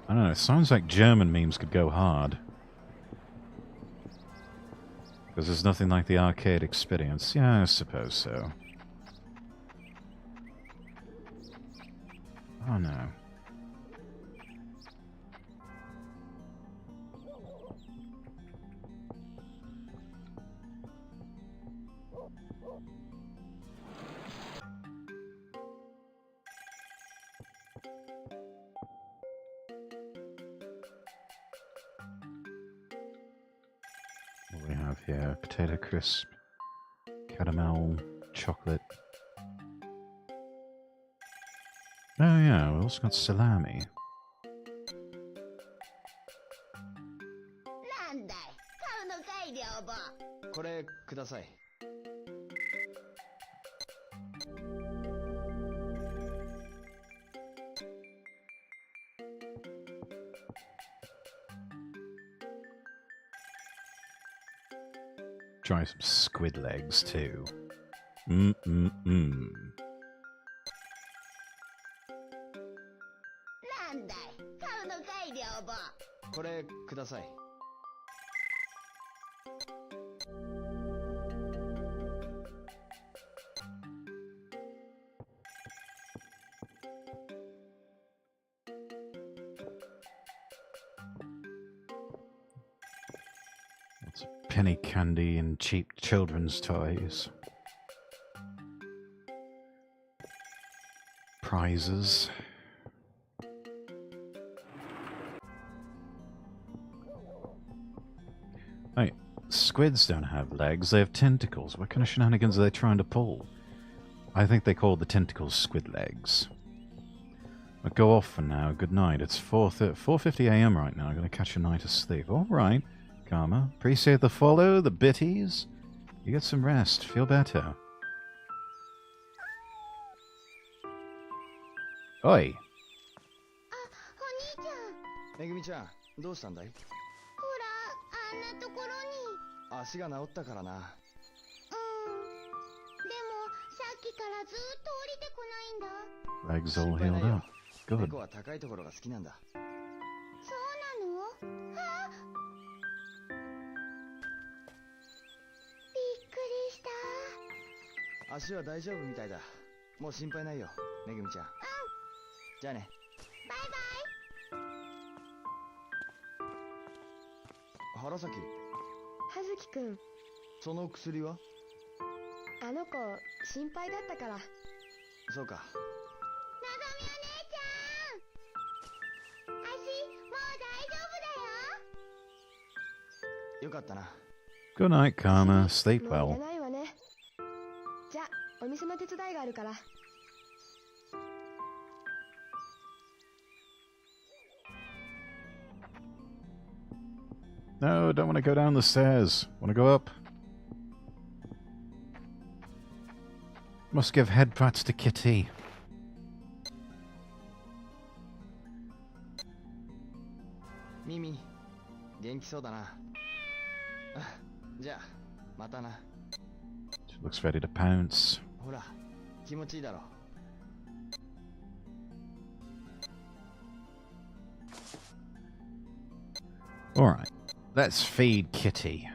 I don't know, it sounds like German memes could go hard. Because there's nothing like the arcade experience. Yeah, I suppose so. Oh no. What do we have here? Potato crisp, caramel, chocolate. Oh yeah, we also got salami. Try some squid legs too. Mmm. これください。Lots of penny candy and cheap children's toys. Prizes. Hey, squids don't have legs, they have tentacles. What kind of shenanigans are they trying to pull? I think they call the tentacles squid legs. I'll go off for now. Good night. It's 4:50 a.m. right now. I'm going to catch a night of sleep. All right, Karma. Appreciate the follow, the bitties. You get some rest. Feel better. Oi. めぐみちゃん、どうしたんだい？ほら、あんなところに。足が治ったからな。でも、さっきからずっと降りてこないんだ。 Legs all healed up. Good. 猫は高いところが好きなんだ。そうなの？は？びっくりした。足は大丈夫みたいだ。もう心配ないよ、めぐみちゃん。うん。じゃあね。バイバイ。原崎。葉月くん。その薬は？あの子、心配だったから。そうか。 よかったな。 Good night, Karma. Sleep もうい well. らないわね。じゃあ、お店の手伝いがあるから。No, don't want to go down the stairs. Want to go up? Must give head pats to Kitty. Mimi, 元気そうだな。じゃあ、またな。 She looks ready to pounce. ほら、気持ちいいだろ。 Alright, let's feed Kitty.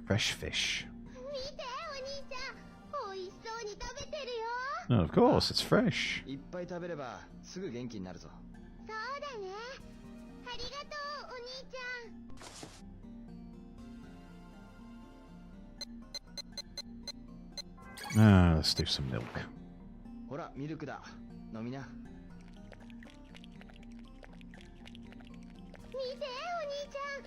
Fresh fish. No, of course, it's fresh. いっぱい食べればすぐ元気になるぞ。そうだね。ありがとう、お兄ちゃん。 Let's do some milk. ほら、ミルクだ。飲みな。見て、お兄ちゃん。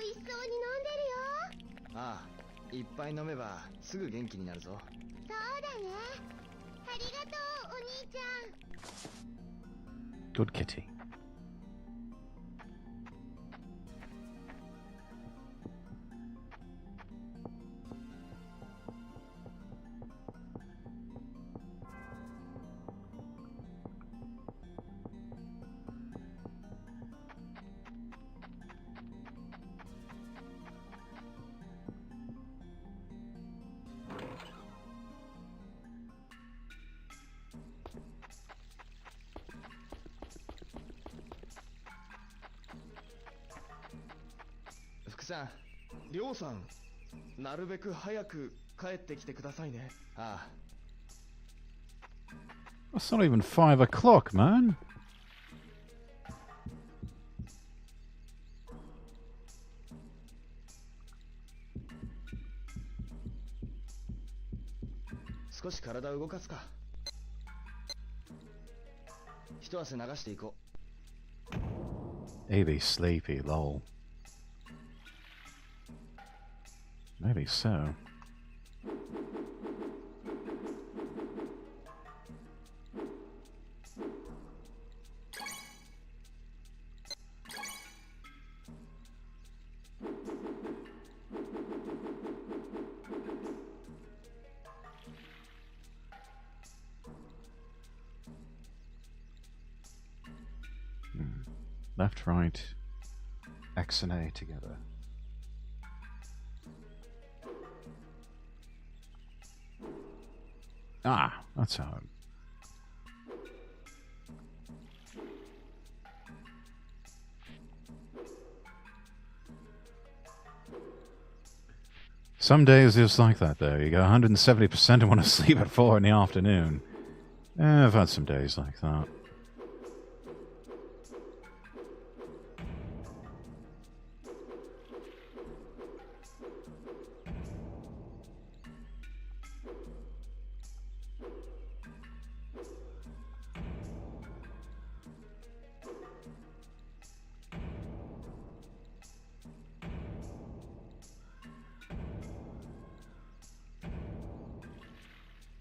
美味しそうに飲んでるよ。ああ、いっぱい飲めばすぐ元気になるぞ。そうだね。ありがとう、お兄ちゃん。 Good kitty. It's not even 5 o'clock, man. 少し体を動かすか。一汗流していこう。AB sleepy, lol. Maybe so. Left, right, X and A together. Ah, that's how. Some days it's like that, though. You go 170% and want to sleep at 4 in the afternoon. I've had some days like that.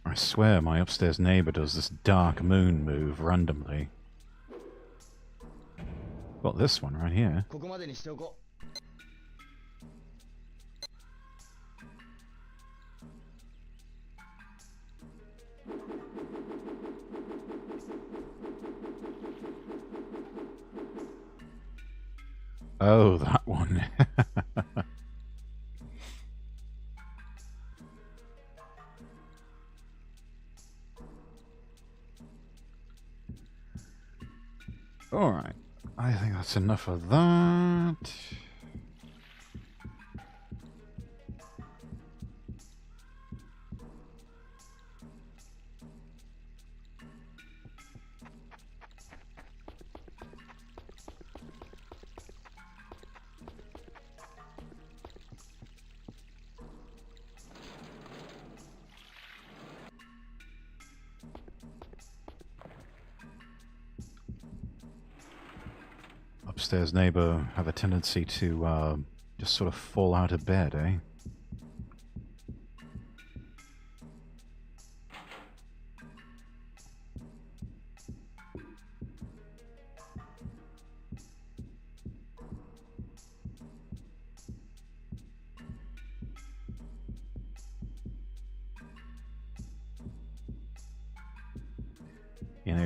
I swear my upstairs neighbour does this dark moon move randomly. Got this one right here. Oh, that one. Alright, I think that's enough of that. Upstairs neighbor have a tendency to just sort of fall out of bed, eh?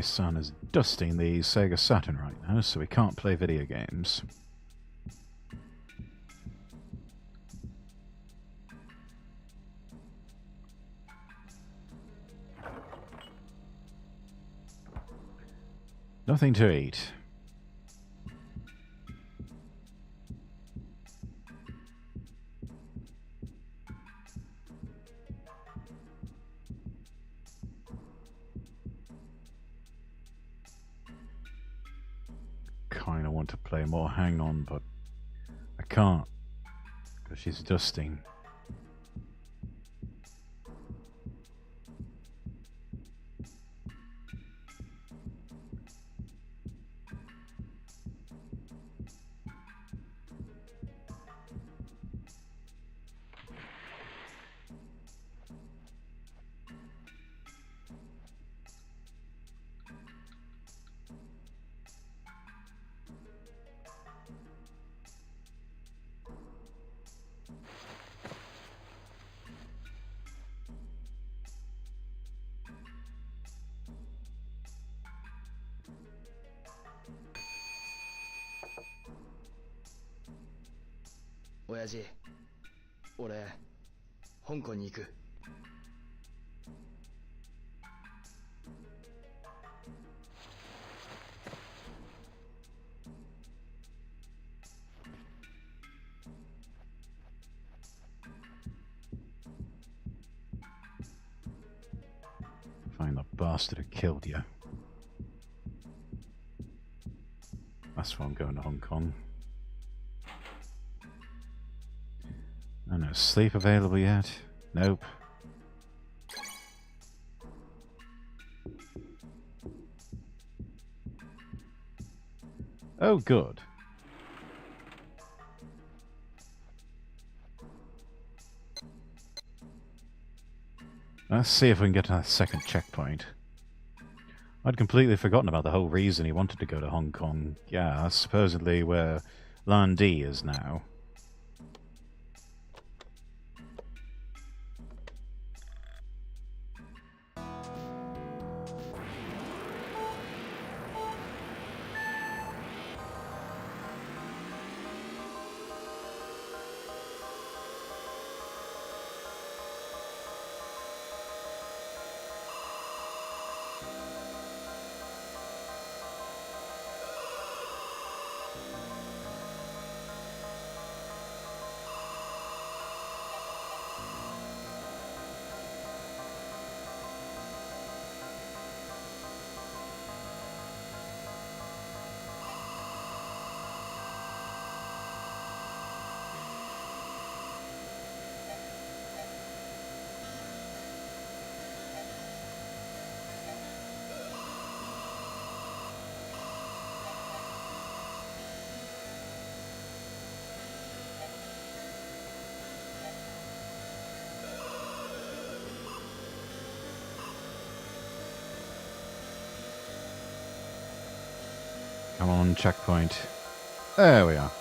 Son is dusting the Sega Saturn right now, so we can't play video games. Nothing to eat. Kinda want to play more Hang On, but I can't because she's dusting.親父、俺、香港に行く。Find the bastard who killed you. That's why I'm going to Hong Kong. Oh no, sleep available yet? Nope. Oh, good. Let's see if we can get to that second checkpoint. I'd completely forgotten about the whole reason he wanted to go to Hong Kong. Yeah, that's supposedly where Lan Di is now. Come on, checkpoint. There we are.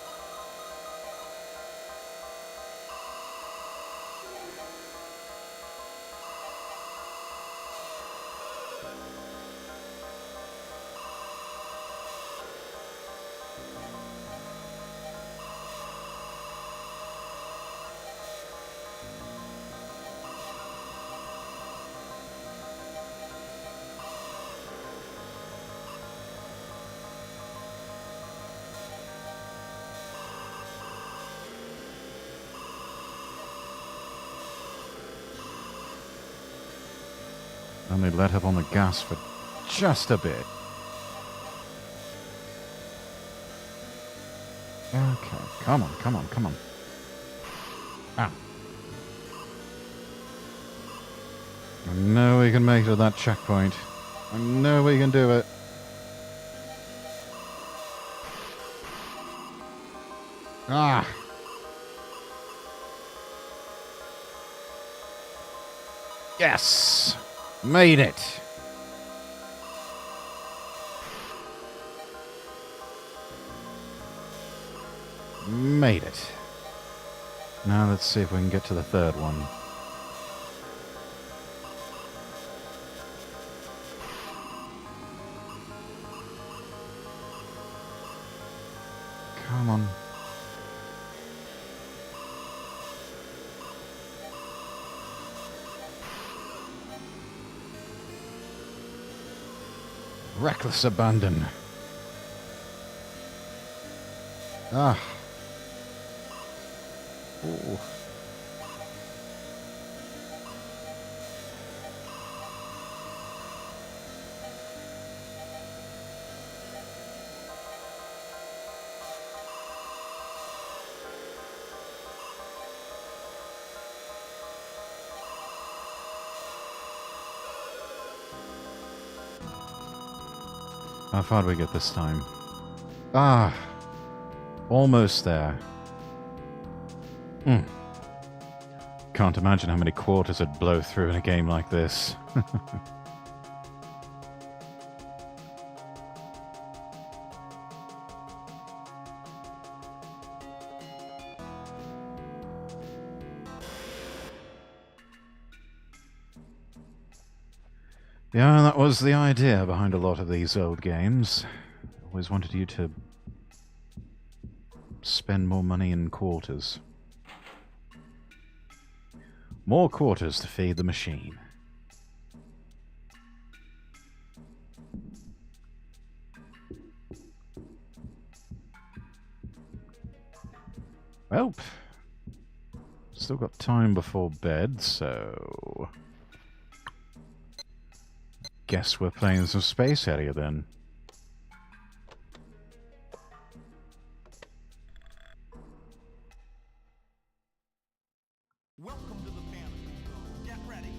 Only let up on the gas for just a bit. Okay, come on, come on, come on. Ah. I know we can make it to that checkpoint. I know we can do it. Ah. Yes. Made it. Made it. Now let's see if we can get to the third one. Come on. Reckless abandon. Ah. Ooh. How far do we get this time? Ah, almost there. Can't imagine how many quarters it'd blow through in a game like this. Yeah, that was the idea behind a lot of these old games. Always wanted you to spend more money in quarters. More quarters to feed the machine. Well, still got time before bed, so guess we're playing some Space Harrier then. Welcome to the fantasy zone. Get ready.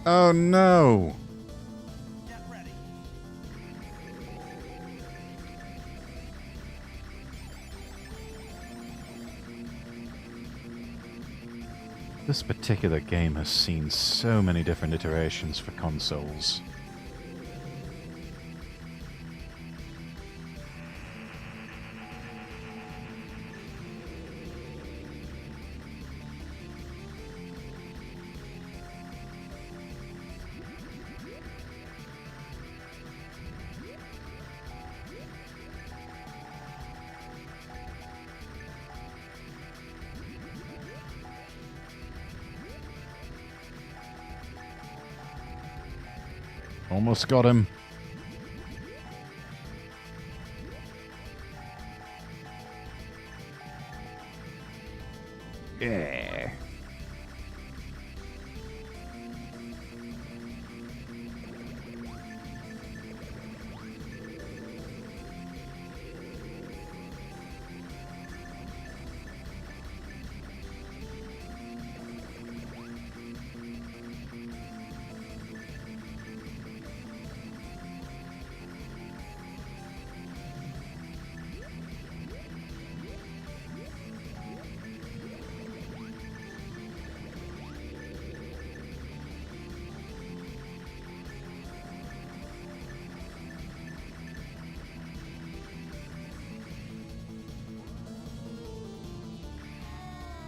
Oh no! This particular game has seen so many different iterations for consoles. Almost got him. Yeah.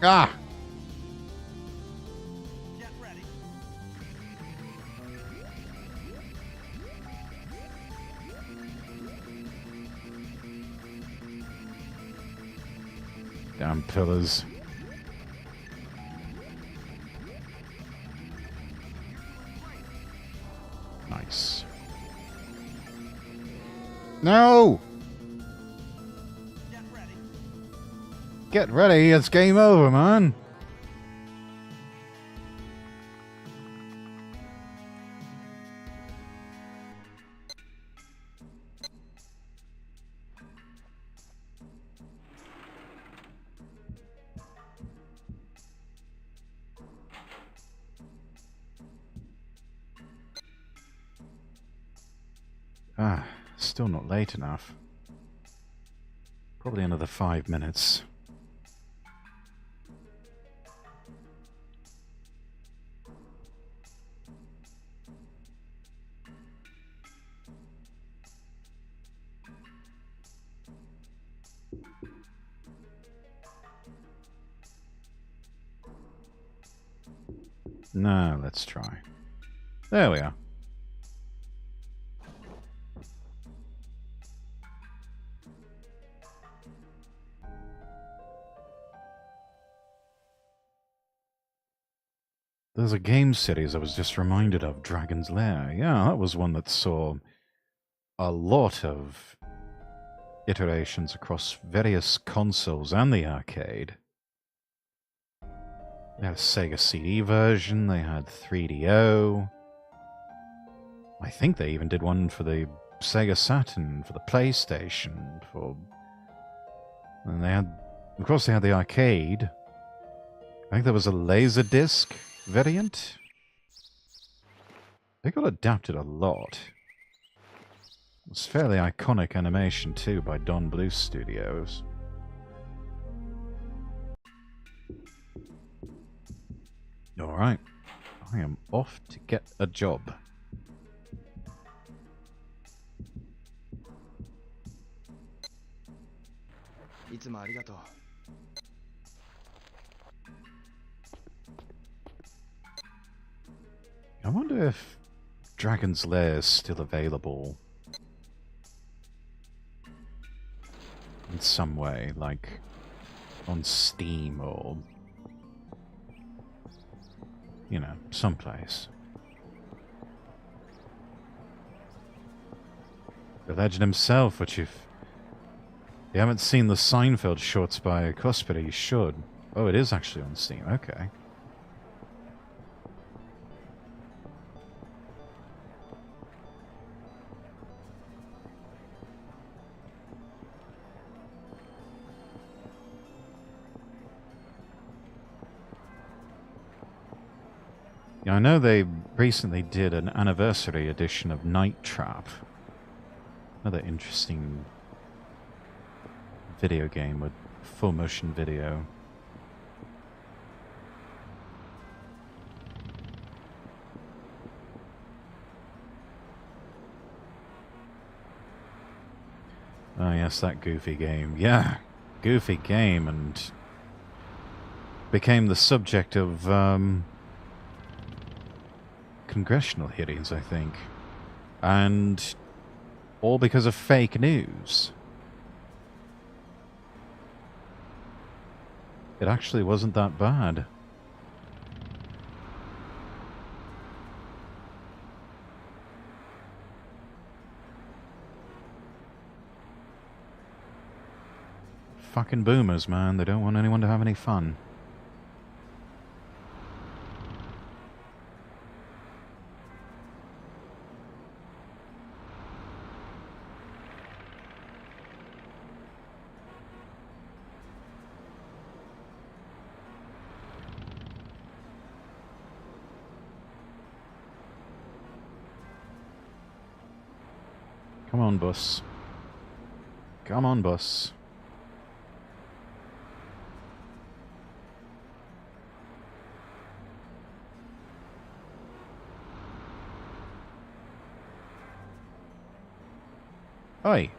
Ah! Damn pillars. Nice. No! Get ready, it's game over, man. Ah, still not late enough. Probably another 5 minutes. No, let's try. There we are. There's a game series I was just reminded of, Dragon's Lair. Yeah, that was one that saw a lot of iterations across various consoles and the arcade. They had a Sega CD version, they had 3DO. I think they even did one for the Sega Saturn, for the PlayStation, and they had, of course they had the arcade. I think there was a Laserdisc variant. They got adapted a lot. It's fairly iconic animation too by Don Bluth Studios. Alright, I am off to get a job. I wonder if Dragon's Lair is still available in some way, like on Steam or, you know, someplace. The legend himself, which if you haven't seen the Seinfeld shorts by Cosper, you should. Oh, it is actually on Steam, okay. Yeah, I know they recently did an anniversary edition of Night Trap. Another interesting video game with full motion video. Oh yes, that goofy game. Yeah, goofy game, and became the subject of congressional hearings, I think. And all because of fake news. It actually wasn't that bad. Fucking boomers, man. They don't want anyone to have any fun. Come on, bus. Come on, bus. Oi,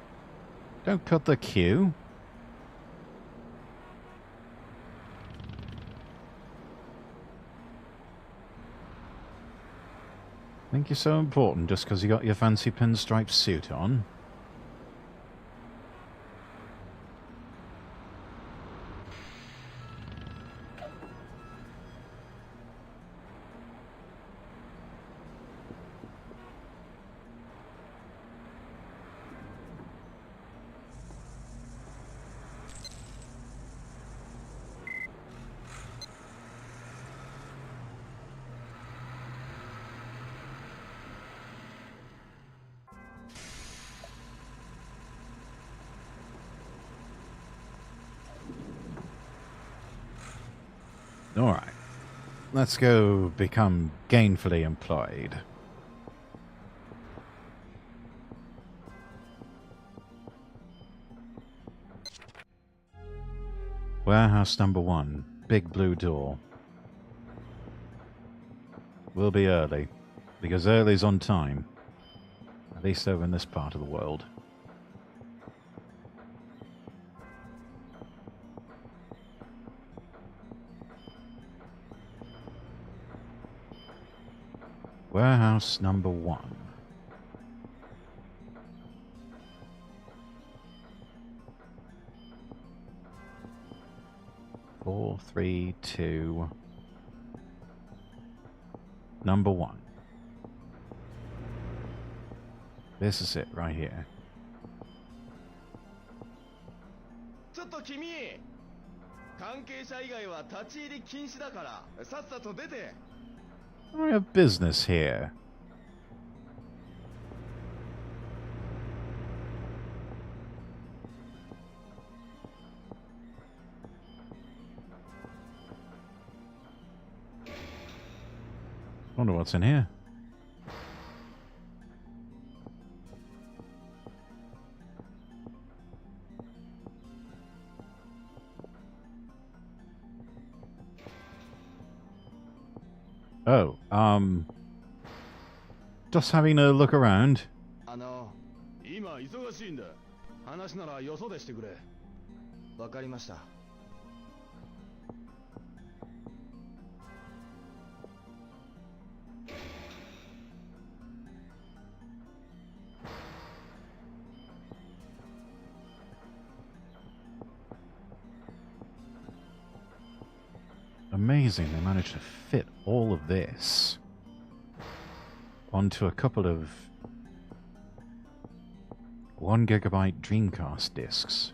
don't cut the queue. Think you're so important just because you got your fancy pinstripe suit on? Alright. Let's go become gainfully employed. Warehouse number 1. Big blue door. We'll be early. Because early's on time. At least over in this part of the world. Warehouse number 1. Four, three, two. Number 1. This is it right here. ちょっと君、関係者以外は立ち入り禁止だからさっさと出て。 I have business here. Wonder what's in here. Oh, just having a look around. 今忙しいんだ。話ならよそでしてくれ。わかりました。Amazing, they managed to fit all of this onto a couple of 1 gigabyte Dreamcast discs.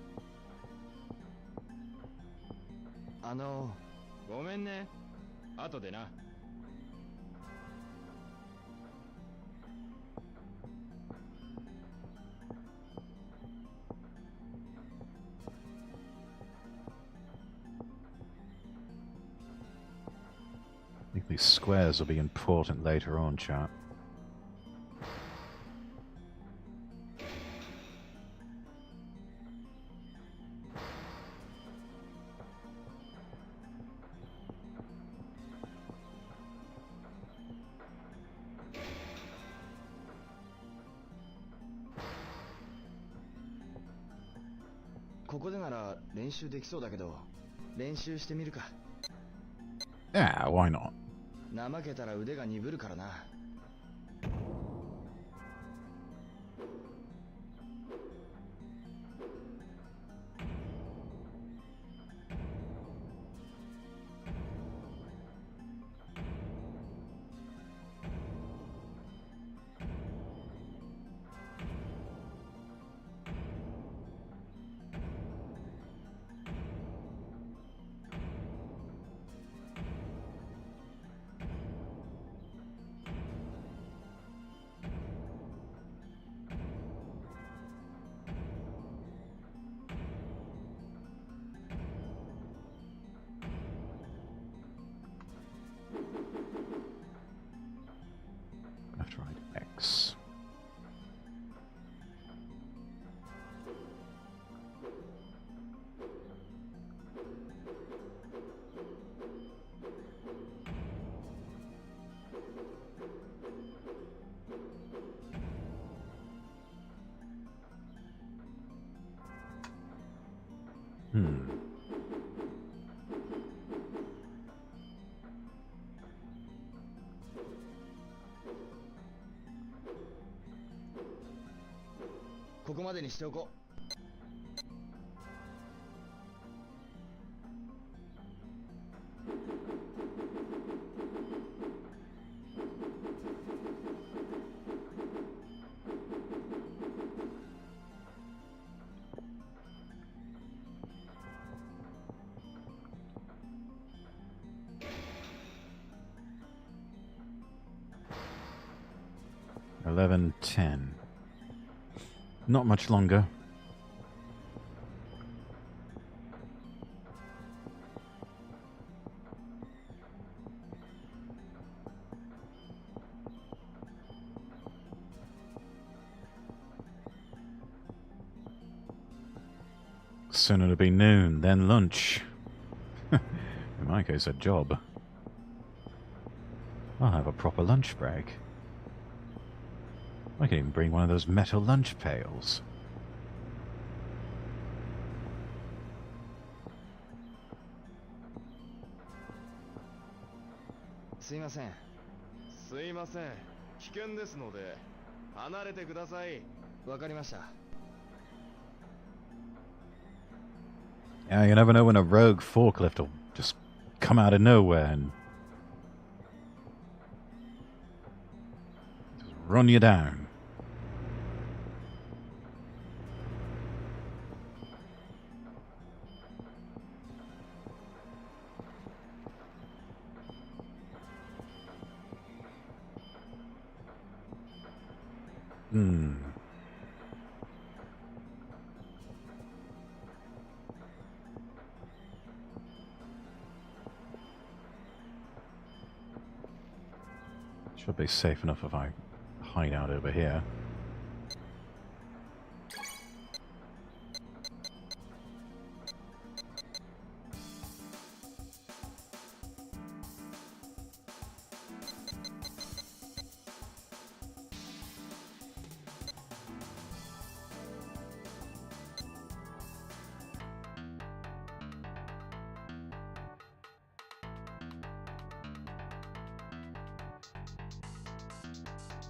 ごめんね。後でな。You think these squares will be important later on, chat. Yeah, why not? 怠けたら腕が鈍るからな。Left, right, X.ここまでにしておこう。$11.10. Not much longer. Soon it'll be noon, then lunch. In my case, a job. I'll have a proper lunch break. I can even bring one of those metal lunch pails. Yeah, you never know when a rogue forklift will just come out of nowhere and just run you down. Should be safe enough if I hide out over here.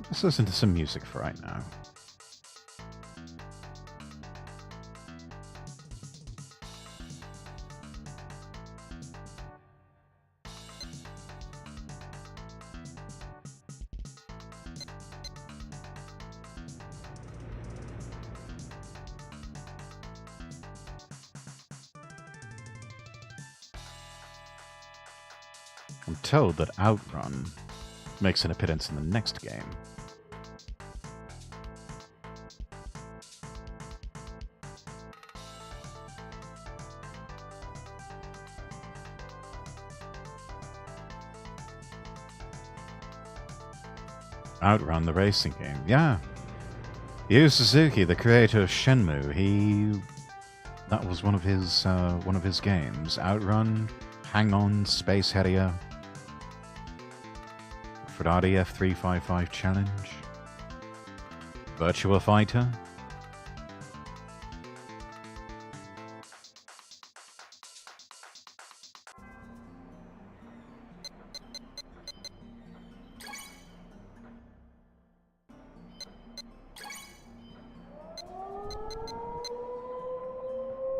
Let's listen to some music for right now. I'm told that Outrun makes an appearance in the next game. Outrun, the racing game. Yeah. Yu Suzuki, the creator of Shenmue, that was one of his games. Outrun, Hang On, Space Harrier, Ferrari F355 Challenge, Virtua Fighter.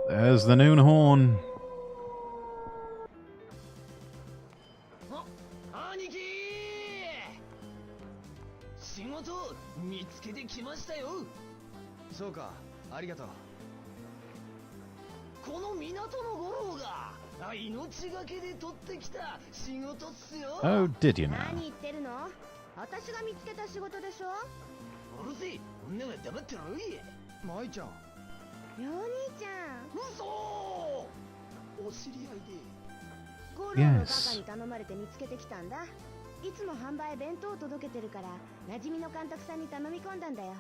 There's the noon horn. 兄貴仕事見つけてきましたよ。そうか、ありがとう。この港の五郎が命がけで取ってきた仕事っすよ。 Oh, did you know? 何言ってるの？私が見つけた仕事でしょ。うるせえ、女が黙ってろい。舞ちゃん。お兄ちゃん。嘘。お知り合いで。ゴロのバカに頼まれて見つけてきたんだ。いつも販売弁当を届けてるから馴染みの監督さんに頼み込んだんだよ。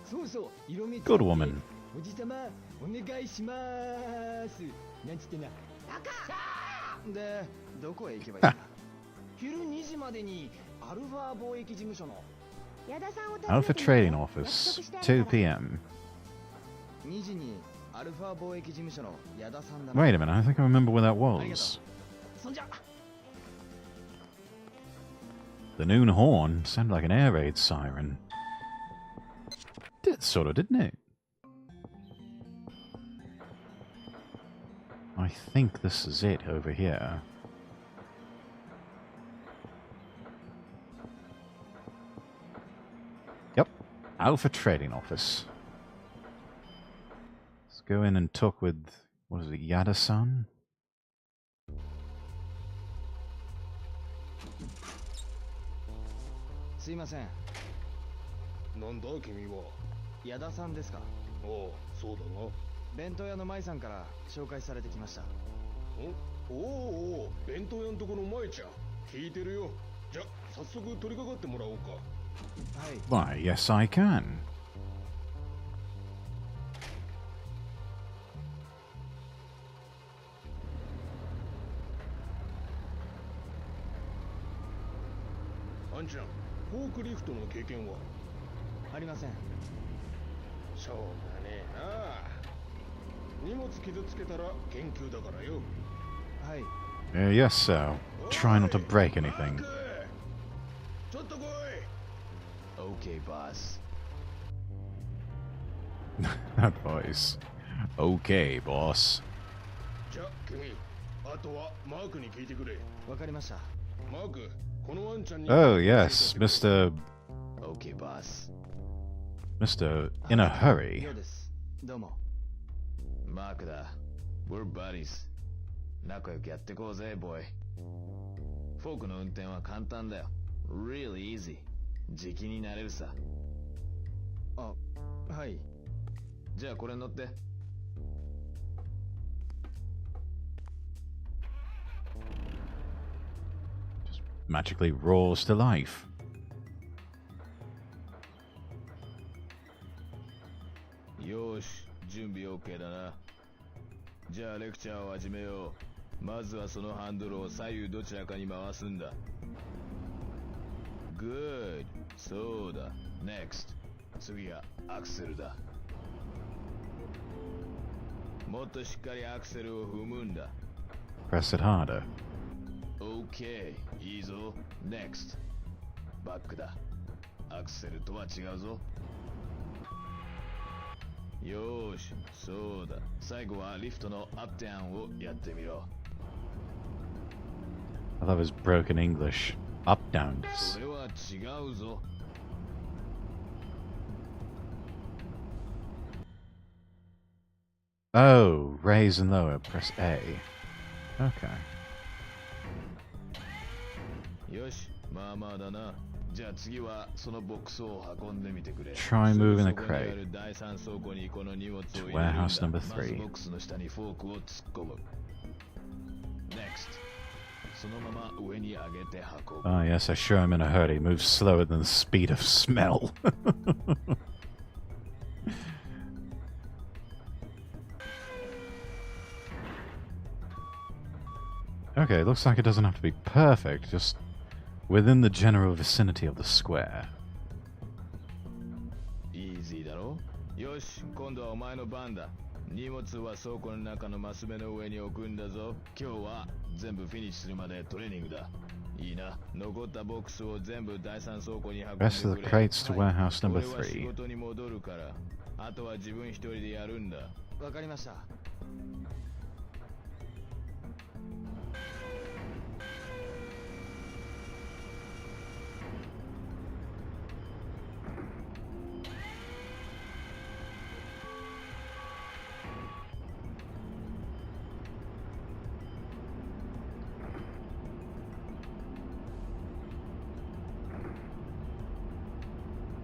そうそう、色目。 Good woman. おじさま、お願いしまーす。なんつってな。バカ。で、どこへ行けばいいか。昼2時までにアルファ貿易事務所の Alpha Trading Office, 2 p.m. 2時にアルファ貿易事務所の矢田さんだ。 Wait a minute, I think I remember where that was. そんじゃ。 The noon horn sounded like an air raid siren. Did sort of, didn't it? I think this is it over here. Yep, Alpha Trading Office. Let's go in and talk with, what is it, Yada-san? すいません。なんだ君は。矢田さんですか。おう、そうだな。弁当屋の舞さんから紹介されてきました。おお、弁当屋のとこの舞ちゃん。聞いてるよ。じゃ、早速取り掛かってもらおうか。Why, yes I can. あんちゃん、フォークリフトの経験はありません。しょうがねえな。荷物傷つけたら研究だからよ。はい。Yes, sir. Try not to break anything. ちょっと来い。Okay, boss. That voice. Okay, boss. じゃ、君、あとはマークに聞いてくれ。わかりました。マーク、このワンちゃんに。Oh, yes, Mr. Okay, boss. Mr. In a hurry. どうも。マークだ。We're buddies. 仲良くやってこうぜ、ボーイ。フォークの運転は簡単だよ。Really easy. 時期になれるさ。あ、はい。じゃあこれ乗って。Magically roars to life. よーし、準備 OK だな。じゃあレクチャーを始めよう。まずはそのハンドルを左右どちらかに回すんだ。Good. そうだ。Next. 次がアクセルだ。もっとしっかりアクセルを踏むんだ。Press it harder. OK. いいぞ。Next. バックだ。アクセルとは違うぞ。よーし、そうだ。最後はリフトのアップダウンをやってみろ。I love his broken English. Up down. それは違うぞ。Oh, raise and lower. Press A. Okay. よし、まあまあだな。じゃあ次はそのボックスを運んでみてくれ。 Try moving the crate. そこにある第三倉庫にこの荷物を入れるん To だ。 warehouse number まず 3. ボックスの下にフォークを突っ込む。Next. Ah, yes, I sure am in a hurry. Move slower than the speed of smell. Okay, looks like it doesn't have to be perfect, just within the general vicinity of the square. Easy だろ? よし、今度はお前の番だ。荷物は倉庫の中のマス目の上に置くんだぞ。今日は全部フィニッシュするまでトレーニングだ。いいな。残ったボックスを全部第三倉庫に運んでくれ。Rest of the crates to warehouse number 俺は仕3. 事に戻るから、あとは自分一人でやるんだ。わかりました。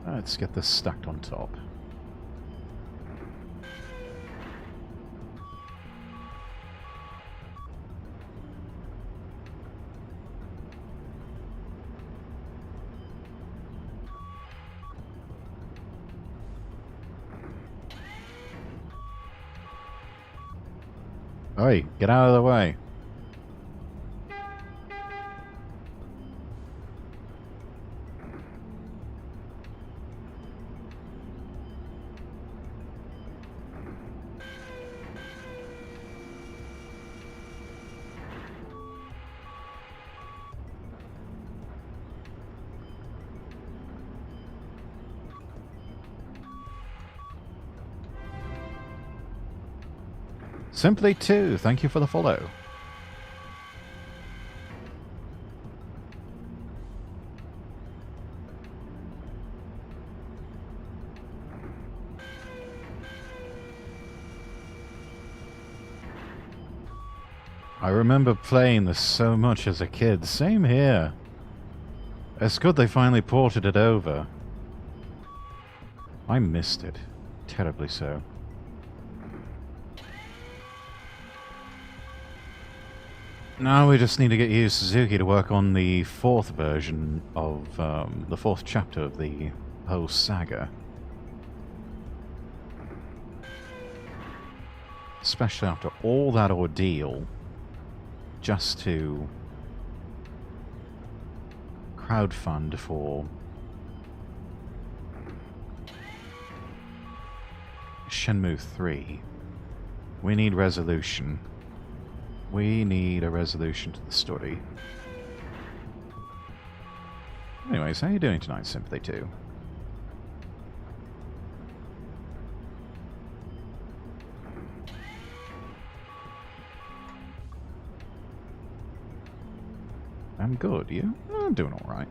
Let's get this stacked on top. Oi, get out of the way. Simply 2, thank you for the follow. I remember playing this so much as a kid. Same here. It's good they finally ported it over. I missed it. Terribly so. Now we just need to get Yu Suzuki to work on the 4th version of the 4th chapter of the whole saga. Especially after all that ordeal, just to crowdfund for Shenmue 3. We need resolution. We need a resolution to the story. Anyways, how are you doing tonight, Sympathy 2? I'm good, you? I'm doing alright.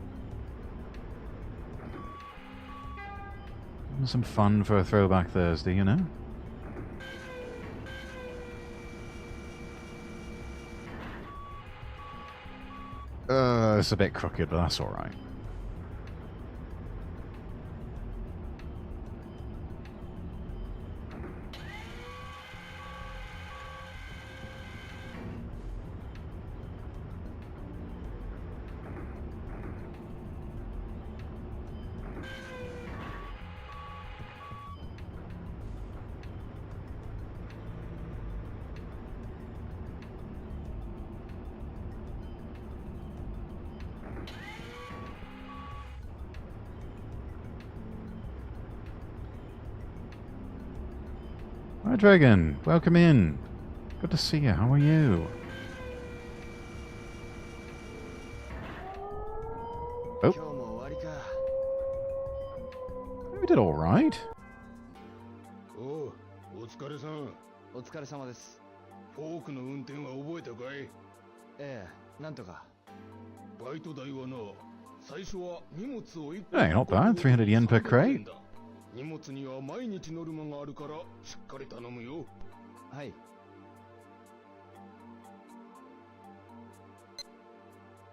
Some fun for a throwback Thursday, you know? It's a bit crooked, but that's alright. Hi Dragon, welcome in. Good to see you, how are you? Oh. We did alright. Oh, お疲れさん。お疲れ様です。フォークの運転は覚えたかい？ええ、なんとか。バイト代はな、最初は荷物を1 Hey, not bad, 300 yen per crate. 荷物には毎日ノルマがあるからしっかり頼むよ。はい。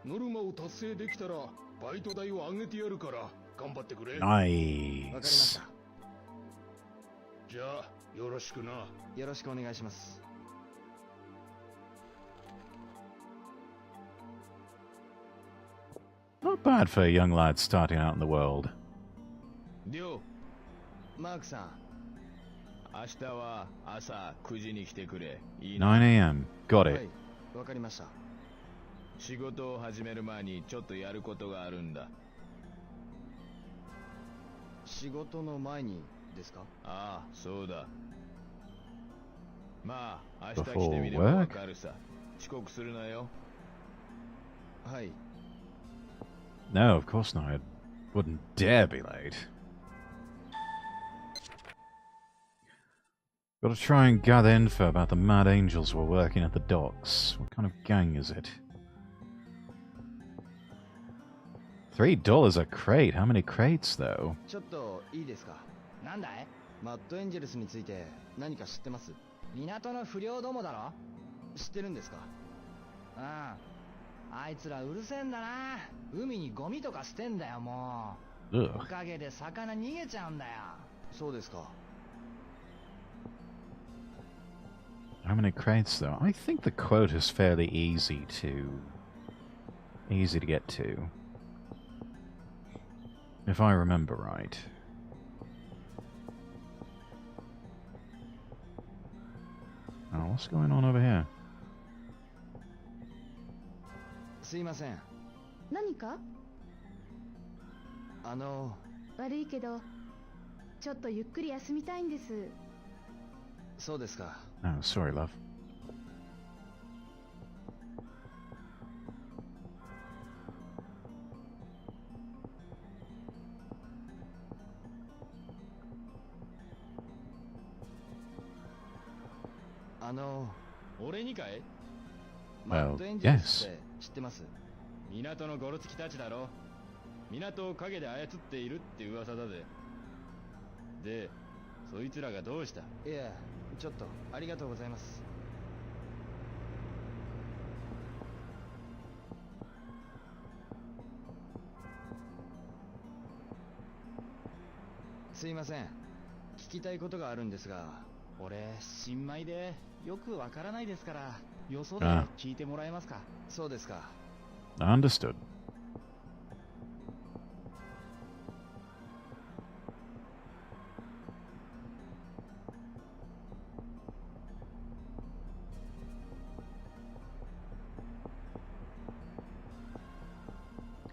ノルマを達成できたらバイト代を上げてやるから頑張ってくれ。Nice. わかりました。じゃあよろしくな。よろしくお願いします。Not bad for a young lad starting out in the world. りょう、マークさん。明日は朝9時に来てくれ。いいな。 9 a.m. Got は it. い、わかりました。仕事を始める前にちょっとやることがあるんだ。仕事の前にですか？ああ、そうだ。まあ、明日来てみればわかるさ。遅刻するなよ。はい。No, of course not. I wouldn't dare be late. Gotta try and gather info about the Mad Angels who are working at the docks. What kind of gang is it? $3 a crate. How many crates, though? ちょっといいですか？なんだい？マッドエンジェルスについて何か知ってます？港の不良どもだろ？知ってるんですか？うん。あいつらうるせえんだな。海にゴミとか捨てんだよ、もう。おかげで魚逃げちゃうんだよ。そうですか。How many crates, though? I think the quote is fairly easy to get to. If I remember right. Oh, what's going on over here? すいません。何か？悪いけど、ちょっとゆっくり休みたいんです。そうですか。Oh, sorry, love. 俺にかい？ Well, マッドエンジェルス yes. って知ってます？港のゴロつきたちだろ。港を影で操っているって噂だぜ。で、そいつらがどうした？いや、ちょっとありがとうございます。すいません。聞きたいことがあるんですが、俺新米でよくわからないですから、よそで聞いてもらえますか？そうですか。Understood.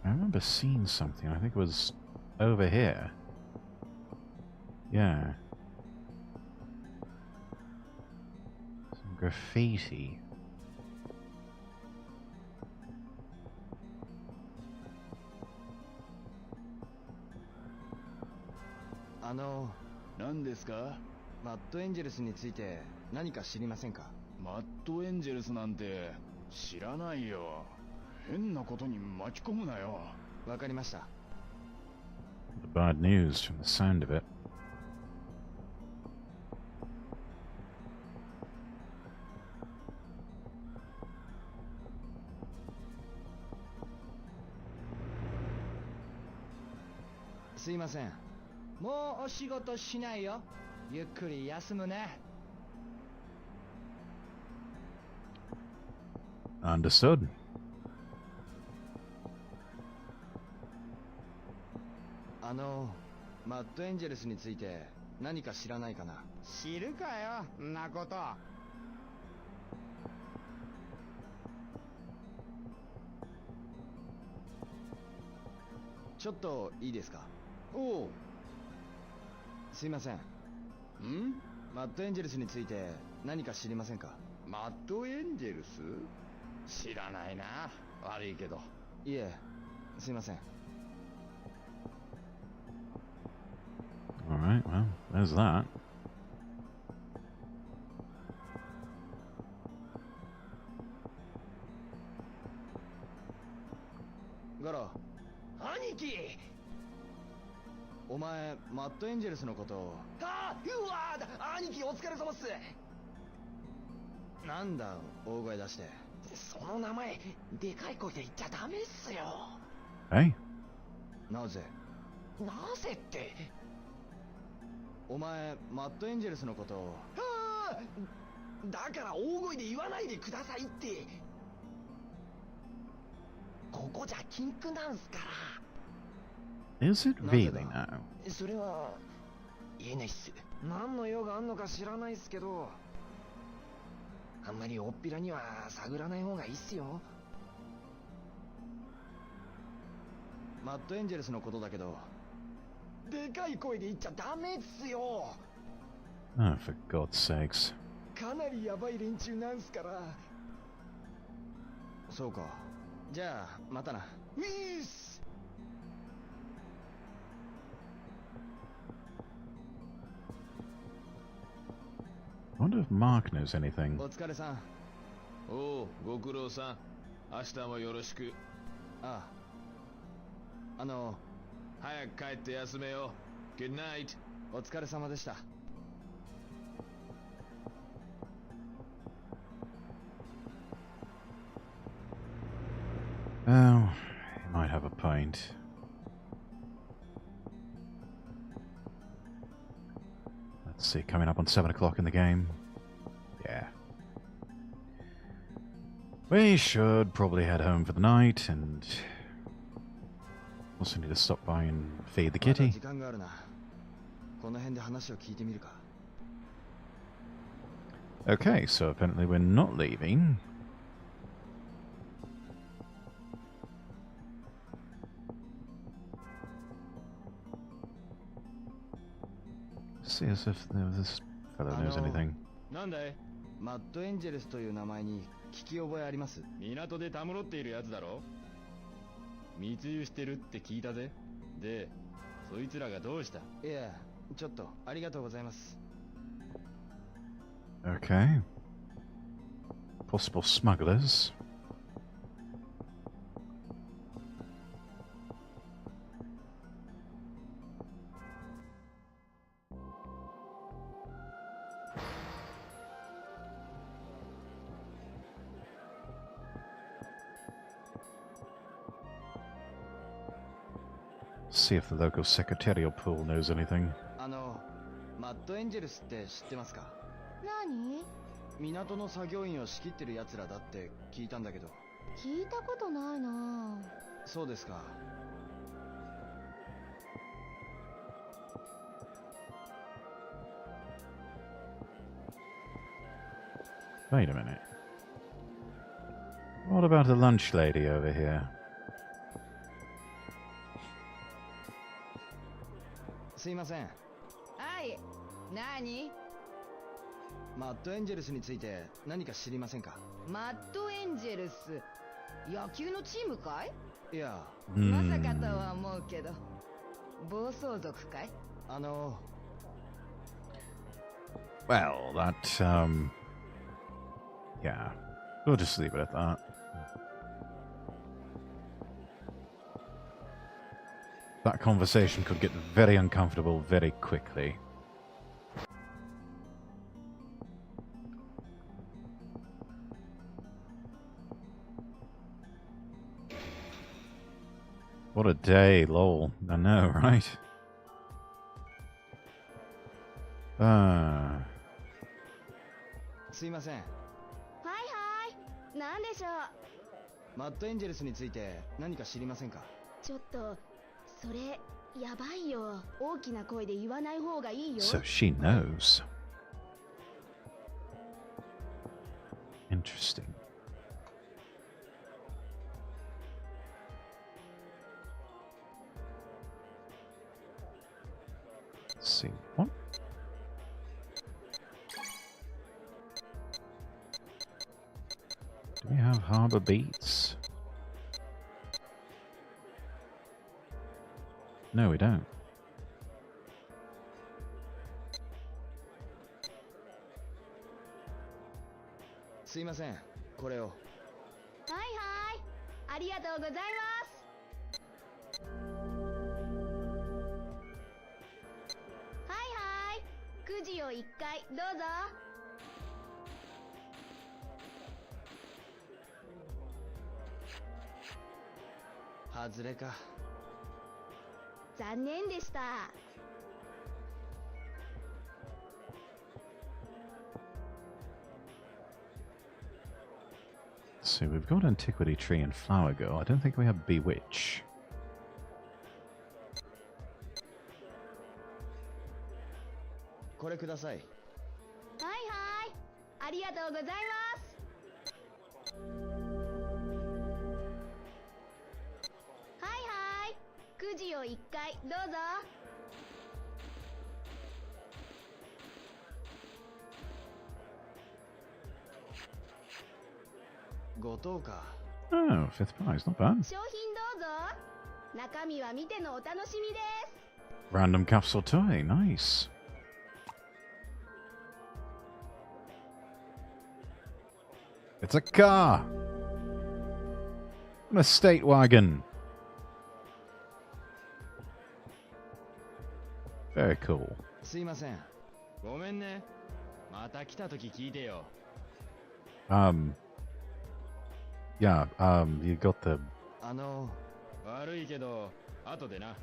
I remember seeing something. I think it was over here. Yeah. Some graffiti.「何ですか？マッドエンジェルスについて何か知りませんか？」マッドエンジェルスなんて知らないよ。変なことに巻き込むなよ。わかりました。The bad news from the sound of it. すいません。もうお仕事しないよ。ゆっくり休むね。Understood. マッドエンジェルスについて何か知らないかな？知るかよ、んなこと。ちょっといいですか？おう。すいません。マッドエンジェルスについて何か知りませんか？マッドエンジェルス？知らないな。悪いけど。いえ、すいません。Alright, well, there's that. ガラ。兄貴！お前、マッドエンジェルスのこと。うわー！兄貴お疲れ様っす！なんだ、大声出して。その名前、でかい声で言っちゃダメっすよ。Hey? なぜ？なぜって。お前、マッドエンジェルスのこと。だから大声で言わないでくださいって。ここじゃ禁句なんすから。 Is it really now? それは言えないっす。何の用があんのか知らないっすけど、あんまり大っぴらには探らない方がいいっすよ。マッドエンジェルスのことだけど、でかい声で言っちゃダメっすよ。 Oh, for God's sakes. かなりヤバい連中なんすから。そうか。じゃあまたな。ウィース。 I wonder if Mark knows anything. お疲れさん。おう、ご苦労さん。明日もよろしく。ああ。早く帰って休めよ。Good night。お疲れ様でした。Oh, he might have a point. Let's see, coming up on 7 o'clock in the game. Yeah. We should probably head home for the night, and also need to stop by and feed the kitty. Okay, so apparently we're not leaving. See as if this fellow knows anything. なんだい？マッドエンジェルスという名前に聞き覚えあります。港でたむろっているやつだろ？密輸してるって聞いたぜ。で、そいつらがどうした？いや、ちょっとありがとうございます。 Okay. Possible smugglers. See if the local secretarial pool knows anything. マッドエンジェルスって知ってますか？何？港の作業員を仕切ってる奴らだって聞いたんだけど。聞いたことないな。そうですか。Wait a minute. What about the lunch lady over here? すいません。はい。何？マッドエンジェルスについて何か知りませんか？マッドエンジェルス。野球のチームかい？いや。まさかとは思うけど。暴走族かい？Well, that, yeah. We'll just leave it at that. That conversation could get very uncomfortable very quickly. What a day, lol. I know, right? すいません。はいはい。なんでしょう。マッドエンジェルスについて何か知りませんか？ちょっとそれやばいよ。大きな声で言わない方がいいよ。 So she knows. Interesting. Let's see. What? Do we have harbor beats? No, we don't. Hi, hi. ありがとうございます。はいはい。くじを1回どうぞ。外れか。残念でした。Let's see, we've got Antiquity Tree and Flower Girl. I don't think we have Bewitch. これください。はいはい、ありがとうございます。はいはい、くじを1回どうぞ。5等か。Oh, fifth prize, not bad. 商品どうぞ。中身は見てのお楽しみです。 Random capsule toy, nice. It's a car! An estate wagon! Very cool. すいません。ごめんね。また来た時聞いてよ。Yeah, you got the... 悪いけど、後でな。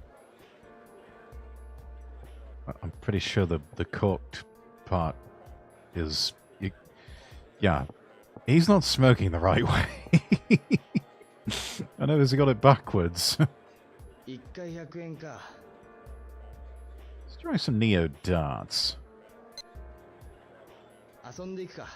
I'm pretty sure the corked part is... yeah, he's not smoking the right way. I know he's got it backwards. 1回100円か。 Let's try some Neo darts. 遊んでいくか。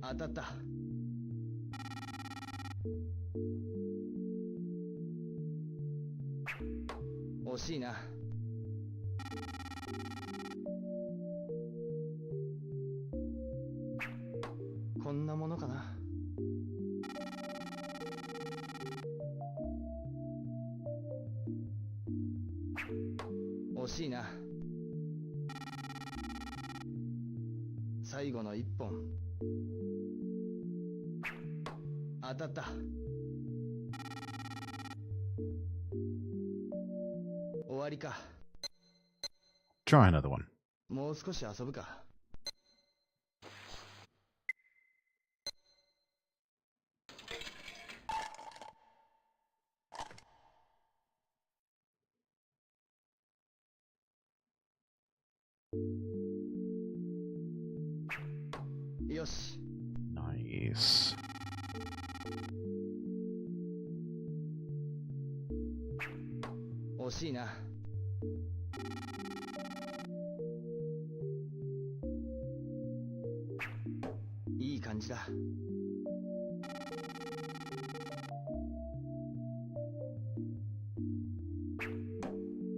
当たった。惜しいな。こんなものかな。惜しいな。最後の一本。当たった。終わりか。Try another one. もう少し遊ぶか。よし。Nice. 惜しいな。いい感じだ。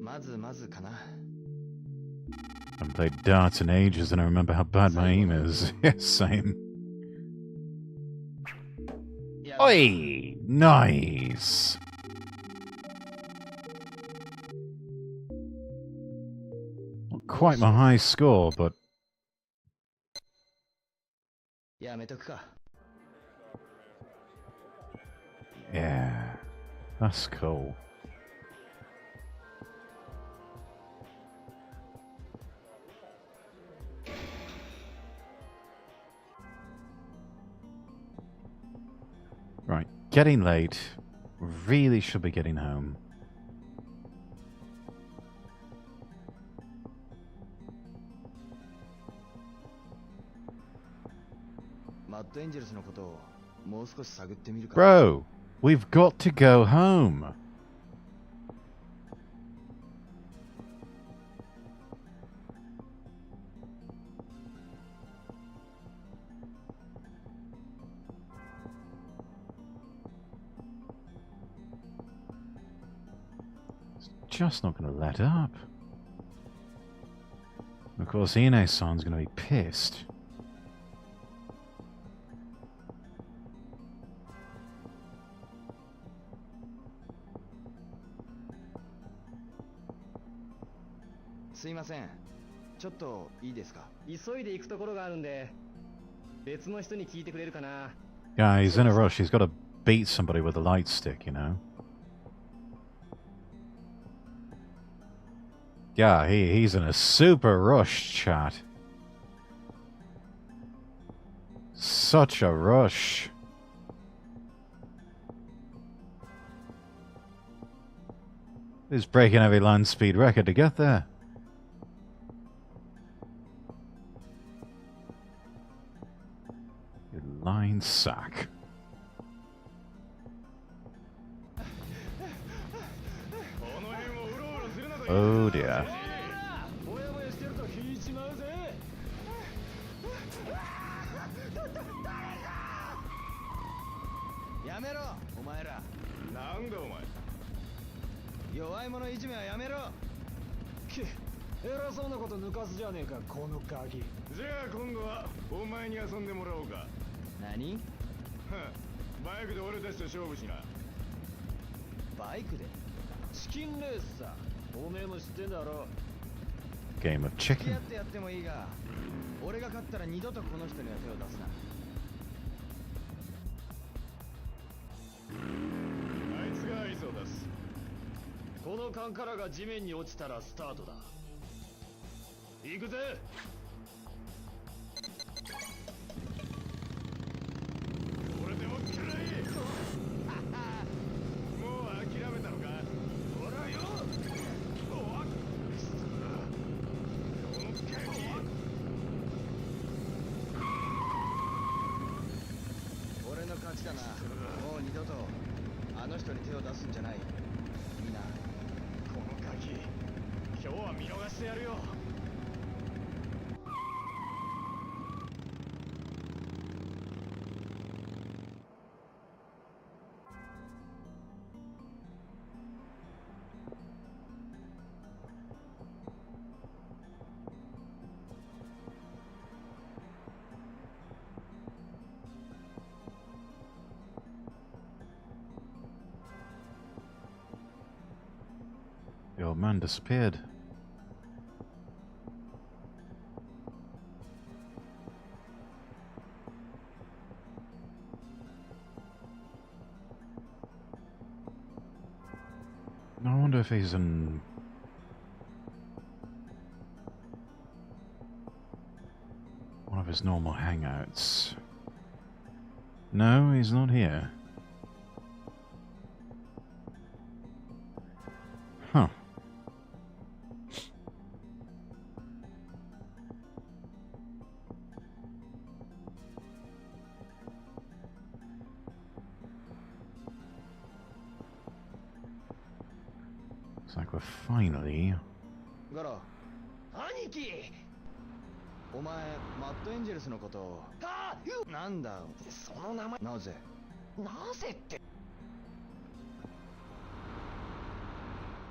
まずまずかな。I haven't played darts in ages and I remember how bad my aim is. Yes, same. Oi! Nice! Not quite my high score, but... やめとくか。 Yeah, that's cool. Right, getting late. Really should be getting home. マッドエンジェルスのことをもう少し探ってみるか。 Bro, we've got to go home. It's just not going to let up. Of course, Ine-san's going to be pissed. Yeah, he's in a rush. He's got to beat somebody with a light stick, you know. Yeah, he's in a super rush, chat. Such a rush. He's breaking every land speed record to get there. You line sack. Oh dear. Game of chicken. The old man disappeared. I wonder if he's in one of his normal hangouts. No, he's not here. Huh. Looks like we're finally... Goro. Aniki! お前、マッドエンジェルスのこと。なんだその名前。なぜなぜって。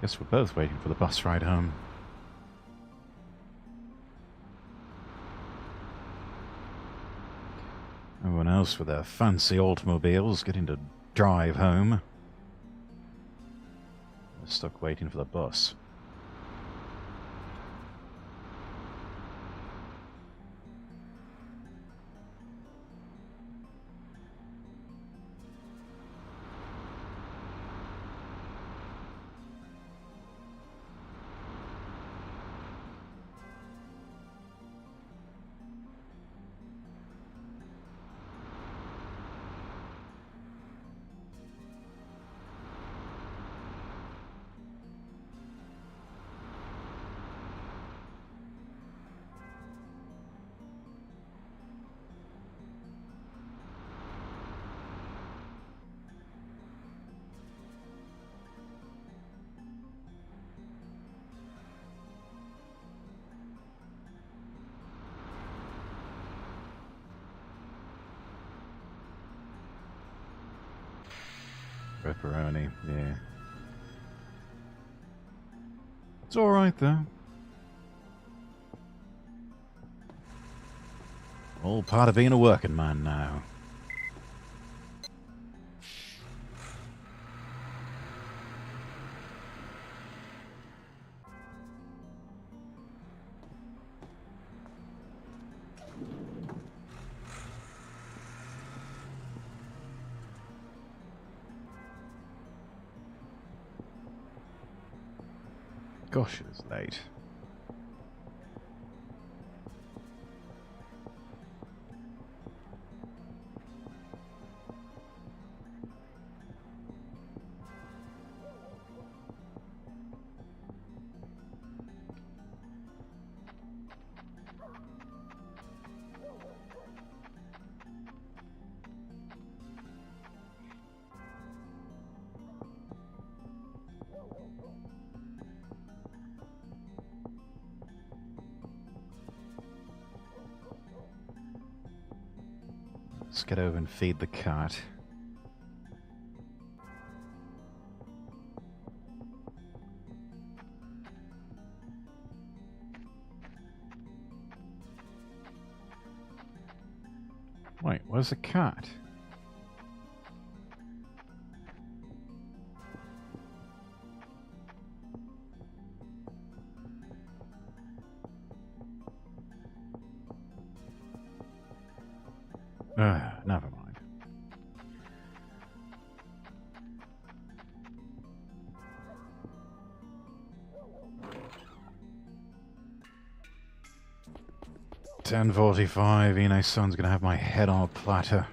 Guess we're both waiting for the bus ride home. Everyone else with their fancy automobiles getting to drive home. We're stuck waiting for the bus. Pepperoni, yeah. It's alright though. All part of being a working man now. Gosh, it's late. Let's get over and feed the cat. Wait, where's the cat? Never mind. $10:45. Ino's son's gonna have my head on a platter.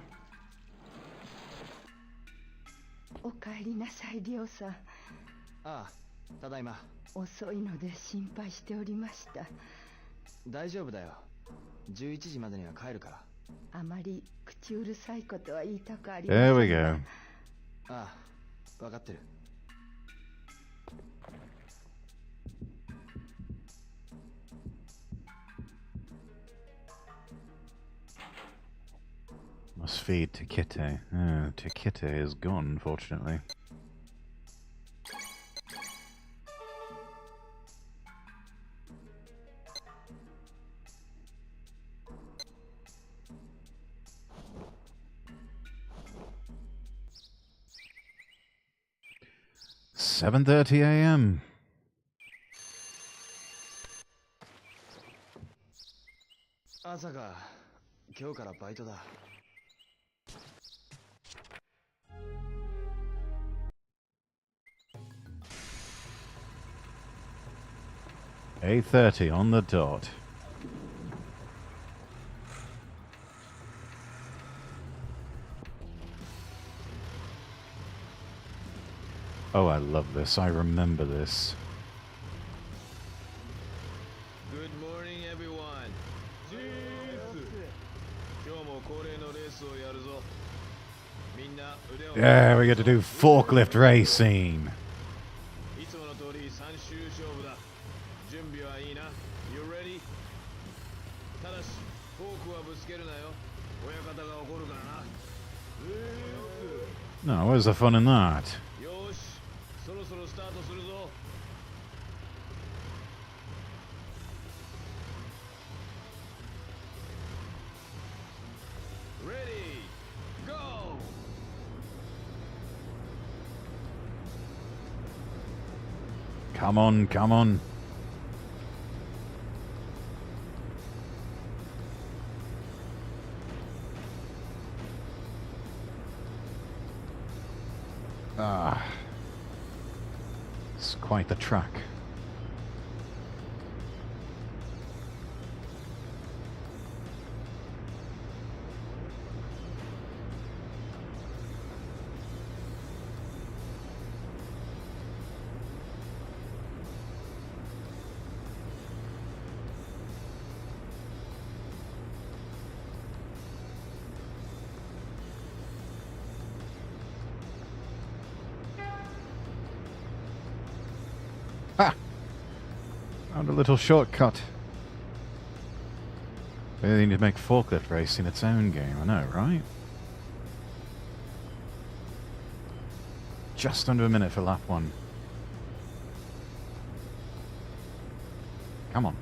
おかえりなさい、りょうさん。ああ、ただいま。遅いので心配しておりました。大丈夫だよ。11時までには帰るから。あまり口うるさいことは言いたくありません。There we go. ああ、わかってる。Must feed Takite. Takite is gone, unfortunately. $7:30 a.m. 朝か。今日からバイトだ。8:30 on the dot. Oh, I love this. I remember this. Good morning, everyone. Yeah, we get to do forklift racing. You ready? No, where's the fun in that? Ready, go! Come on, come on. Ah. It's quite the track. Found a little shortcut. They need to make forklift racing its own game, I know, right? Just under a minute for lap one. Come on.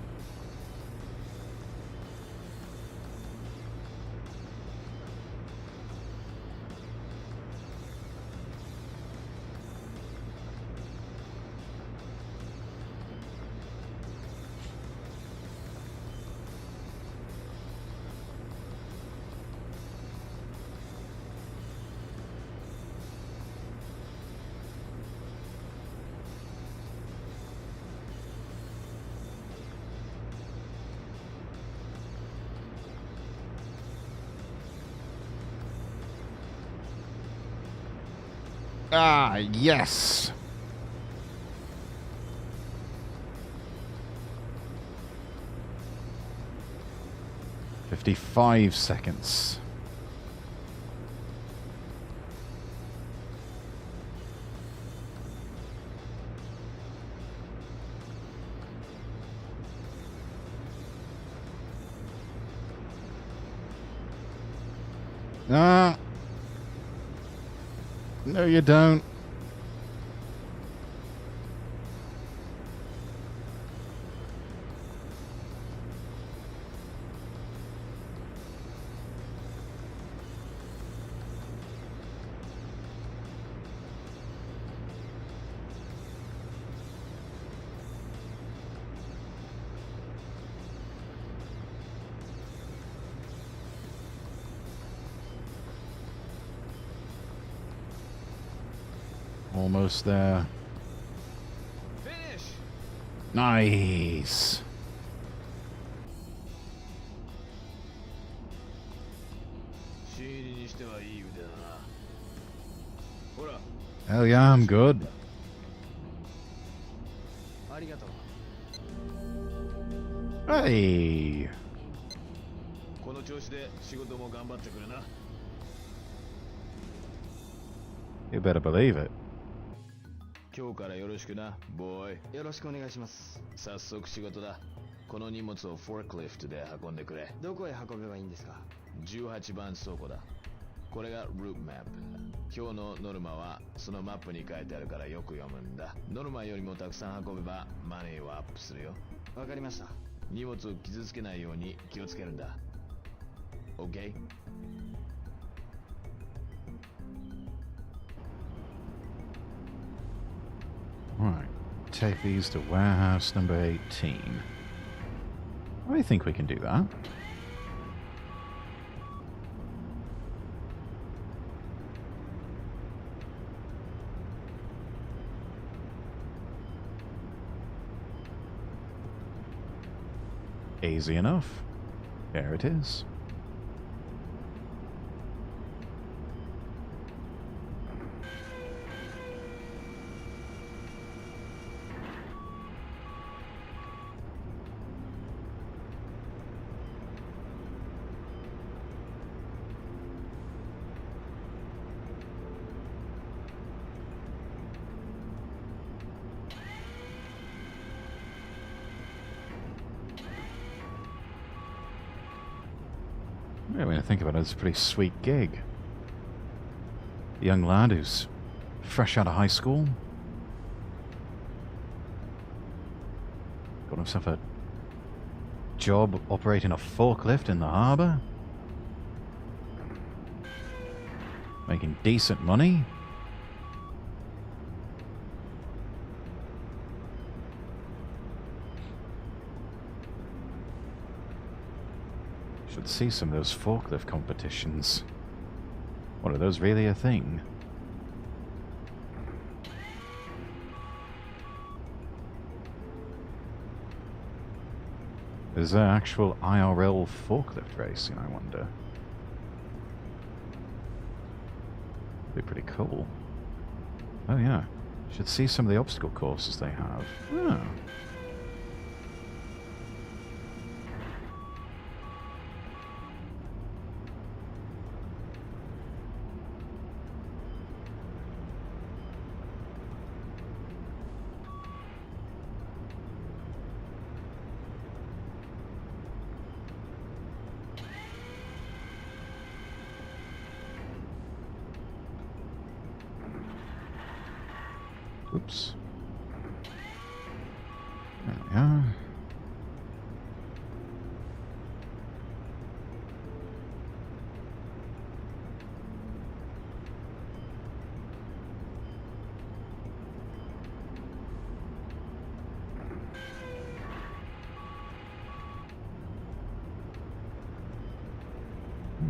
Ah, yes. $55 seconds. Ah. No, you don't. Almost there. Finish. Nice. Hell yeah, I'm good. Hey. You better believe it. 今日からよろしくな、ボーイ。よろしくお願いします。早速仕事だ。この荷物をフォークリフトで運んでくれ。どこへ運べばいいんですか？ 18番倉庫だ。これがルートマップ。今日のノルマはそのマップに書いてあるからよく読むんだ。ノルマよりもたくさん運べばマネーはアップするよ。わかりました。荷物を傷つけないように気をつけるんだ。OK？Right, take these to warehouse number 18. I think we can do that. Easy enough. There it is. Yeah, when I think about it, it's a pretty sweet gig. A young lad who's fresh out of high school. Got himself a job operating a forklift in the harbour. Making decent money. Should see some of those forklift competitions. What, are those really a thing? Is there actual IRL forklift racing, I wonder? Be pretty cool. Oh yeah, should see some of the obstacle courses they have. Oh. Oops. There we are.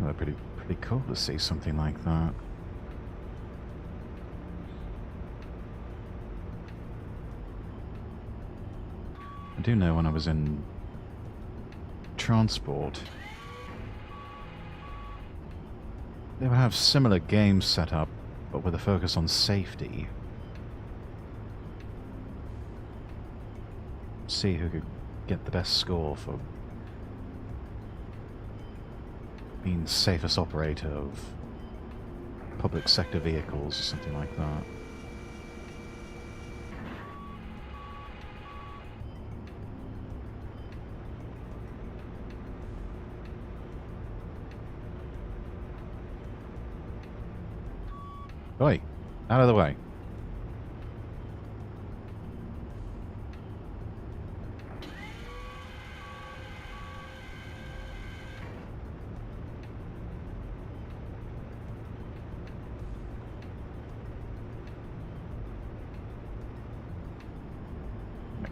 Oh, that'd be pretty cool to see something like that. I do know when I was in transport, they would have similar games set up, but with a focus on safety. See who could get the best score for being safest operator of public sector vehicles or something like that. Oi, out of the way.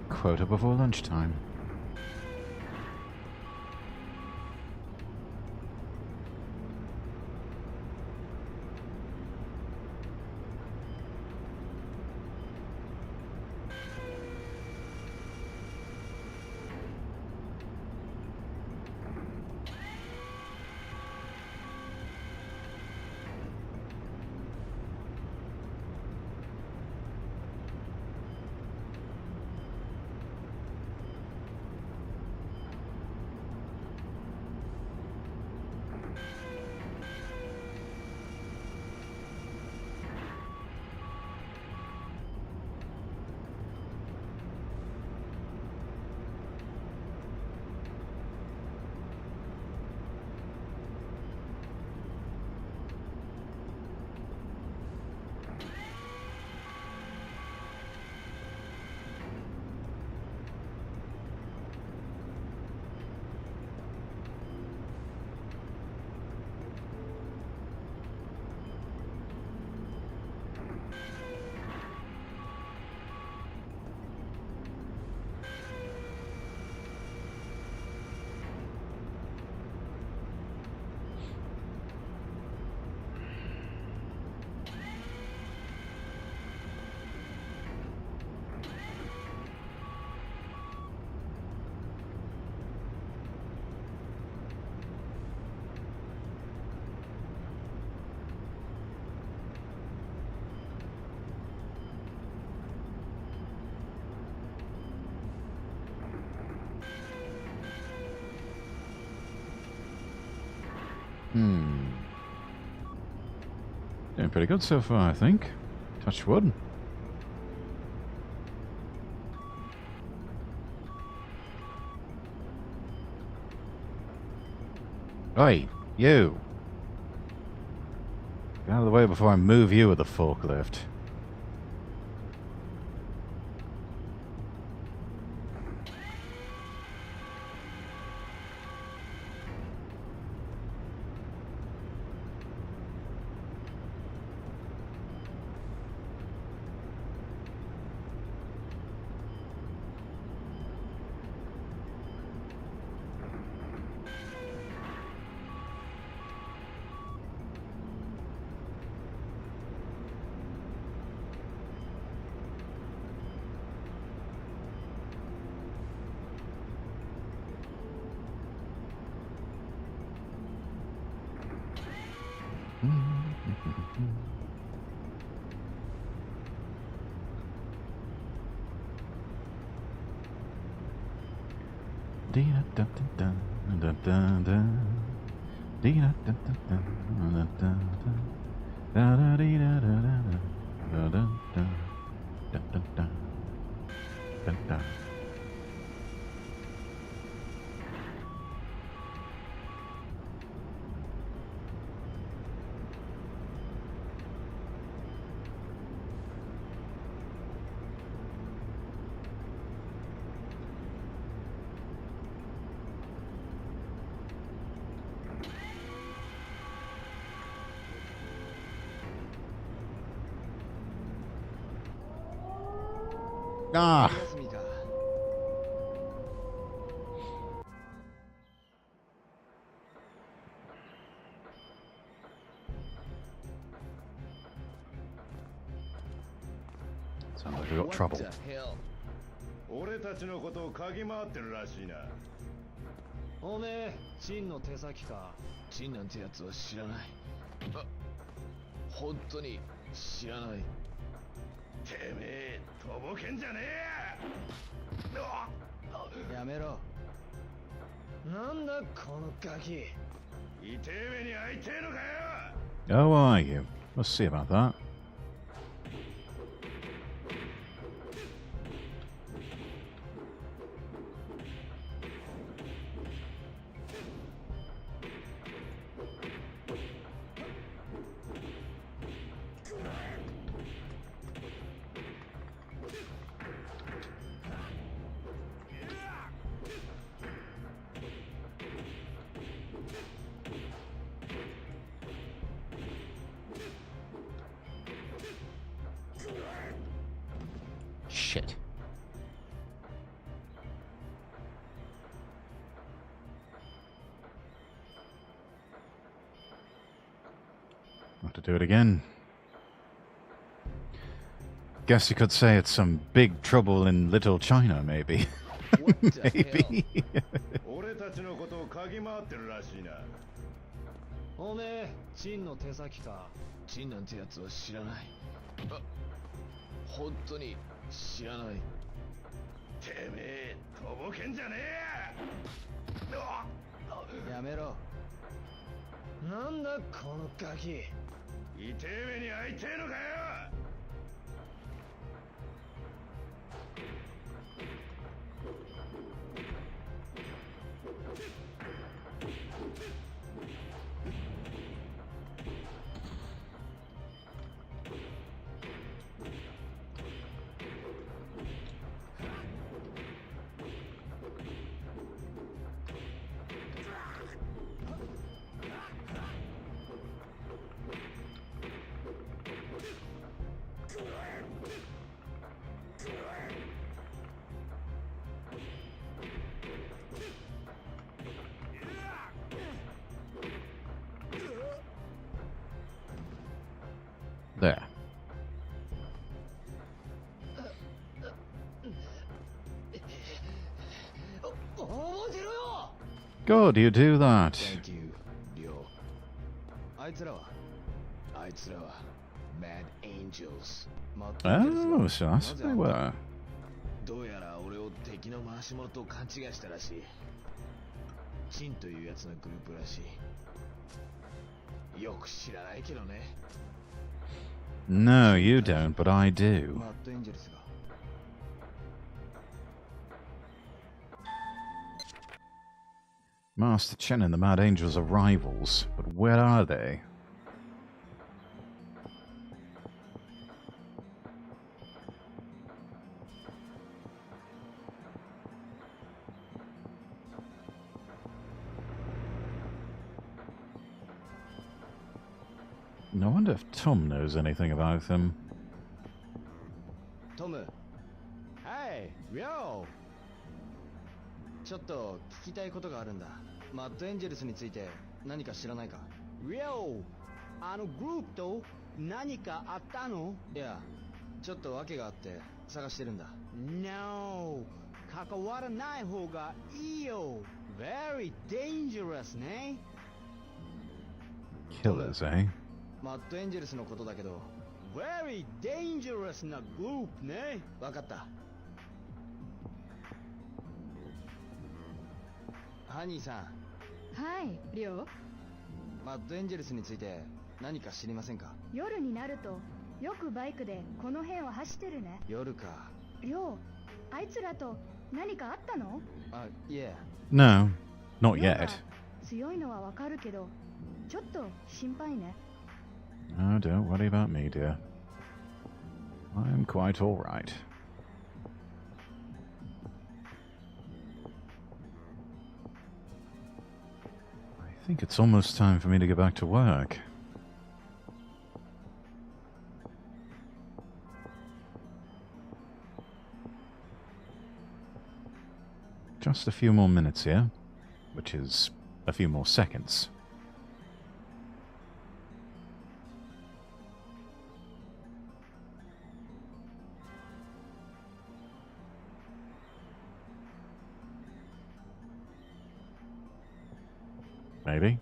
Quota before lunchtime. Doing pretty good so far, I think. Touch wood. Oi, you! Get out of the way before I move you with the forklift. Ah! Sounds like we got trouble. 俺たちのことを嗅ぎ回ってるらしいな。おめえ、チンの手先か。チンなんてやつは知らない。あ、本当に知らない。てめえ、とぼけんじゃねえや。やめろ。なんだこのガキ。痛え目に遭いてえのかよ。 Oh, are you? We'll see about that. Shit. Have to do it again. Guess you could say it's some big trouble in Little China, maybe. Maybe. 俺たちのことを嗅ぎ回ってるらしいな。おめえ、チンの手先か。チンなんてやつは知らない。あ、本当に知らない。てめえ、とぼけんじゃねえや。やめろ。なんだこのガキ。痛え目に遭いてえのかよ。There. Good, you do that. Thank you, Ryo. あいつらは Mad Angels. Oh, so that's what they were. どうやら俺を敵の回し者と勘違いしたらしい。チンというやつのグループらしい。よく知らないけどね。No, you don't, but I do. マッドエンジェルスが。Master Chen and the Mad Angels are rivals, but where are they? No wonder if Tom knows anything about them. トム。Hey, Ryo! ちょっと聞きたいことがあるんだ。マッドエンジェルスについて何か知らないか？ Ryo! あのグループと何かあったの？いや、ちょっと訳があって探してるんだ。No! 関わらない方がいいよ。Very dangerous ね。Killers, eh? マッドエンジェルスのことだけど。Very dangerous なグループね。わかった。ハニーさん。はい、リョウ。マッドエンジェルスについて何か知りませんか？夜になるとよくバイクでこの辺を走ってるね。夜か。リョウ、あいつらと何かあったの？あ、いえ。No, not yet. 強いのはわかるけど、ちょっと心配ね。Oh, don't worry about me, dear. I'm quite all right. I think it's almost time for me to get back to work. Just a few more minutes here, which is a few more seconds. Maybe.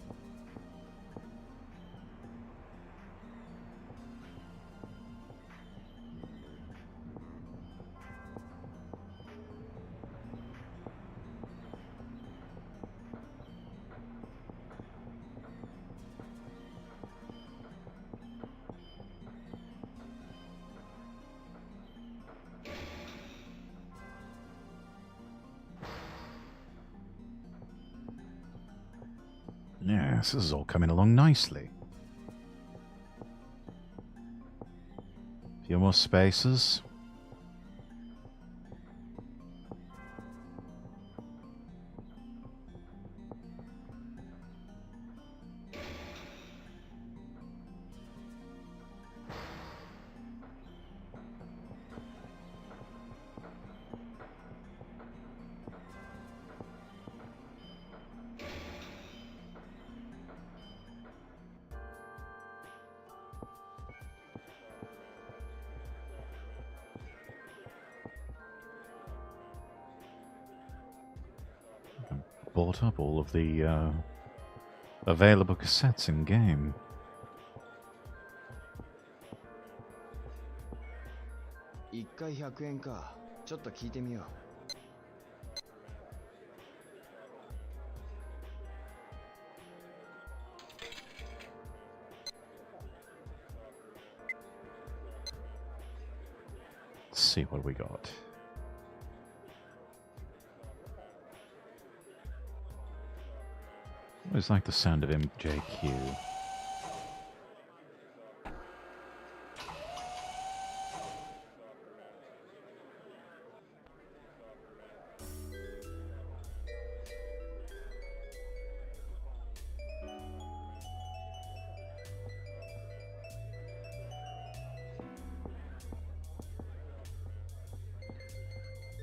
Yes, this is all coming along nicely. A few more spaces. bought up all of the available cassettes in game. Let's see what we got. I always like the sound of MJQ.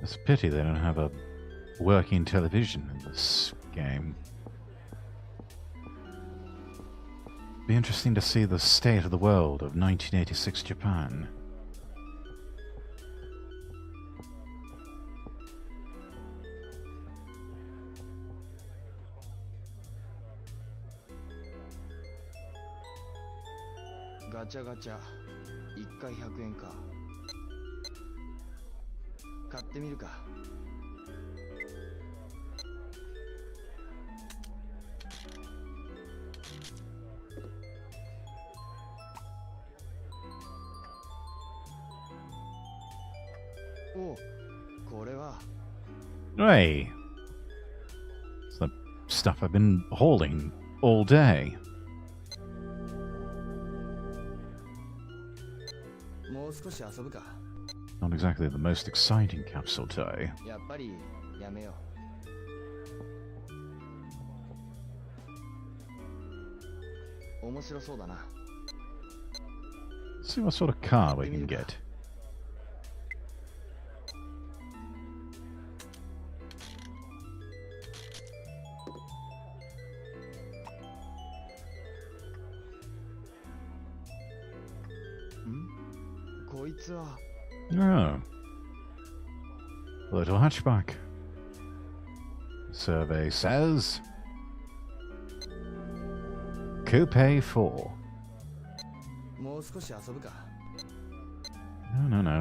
It's a pity they don't have a working television in this game. Be interesting to see the state of the world of 1986 Japan. Gacha gacha. 1回100円か。買ってみるか。Hey! It's the stuff I've been holding all day. Not exactly the most exciting capsule toy. Let's see what sort of car we can get. Oh. Little hatchback. Survey says Coupe 4. No,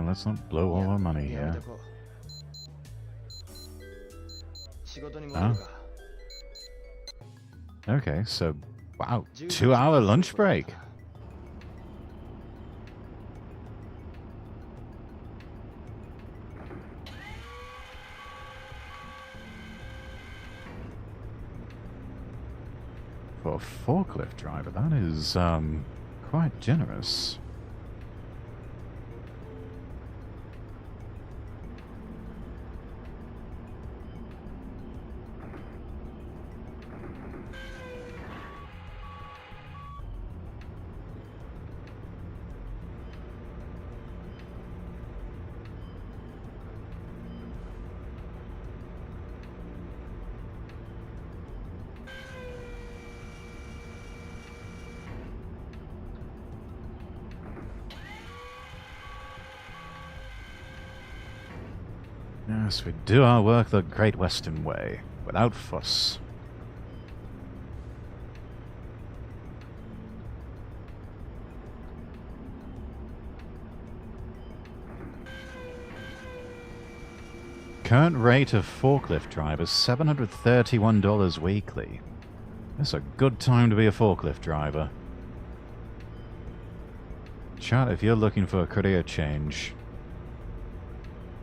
let's not blow all our money here. Oh. Okay, so, wow, 2-hour lunch break. For a forklift driver, that is, quite generous. Yes, we do our work the Great Western way, without fuss. Current rate of forklift drivers, $731 weekly. That's a good time to be a forklift driver. Chat, if you're looking for a career change,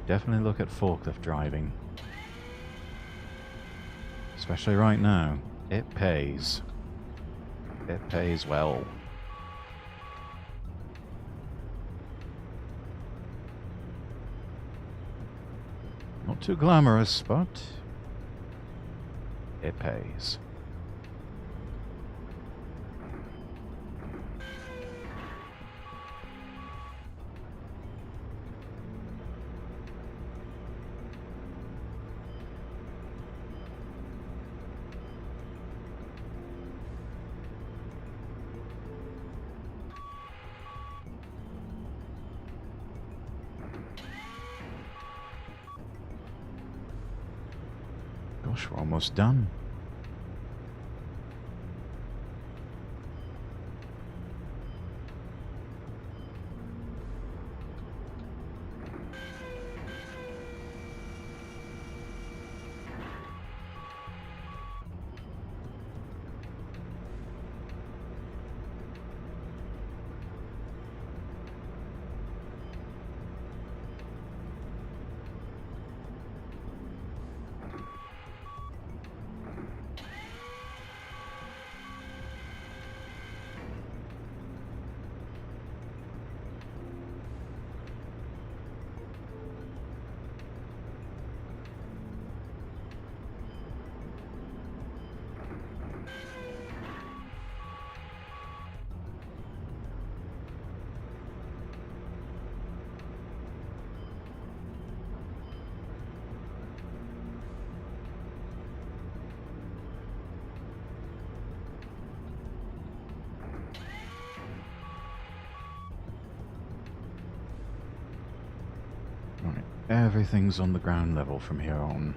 definitely look at forklift driving. Especially right now. It pays. It pays well. Not too glamorous, but it pays. Gosh, we're almost done. Everything's on the ground level from here on.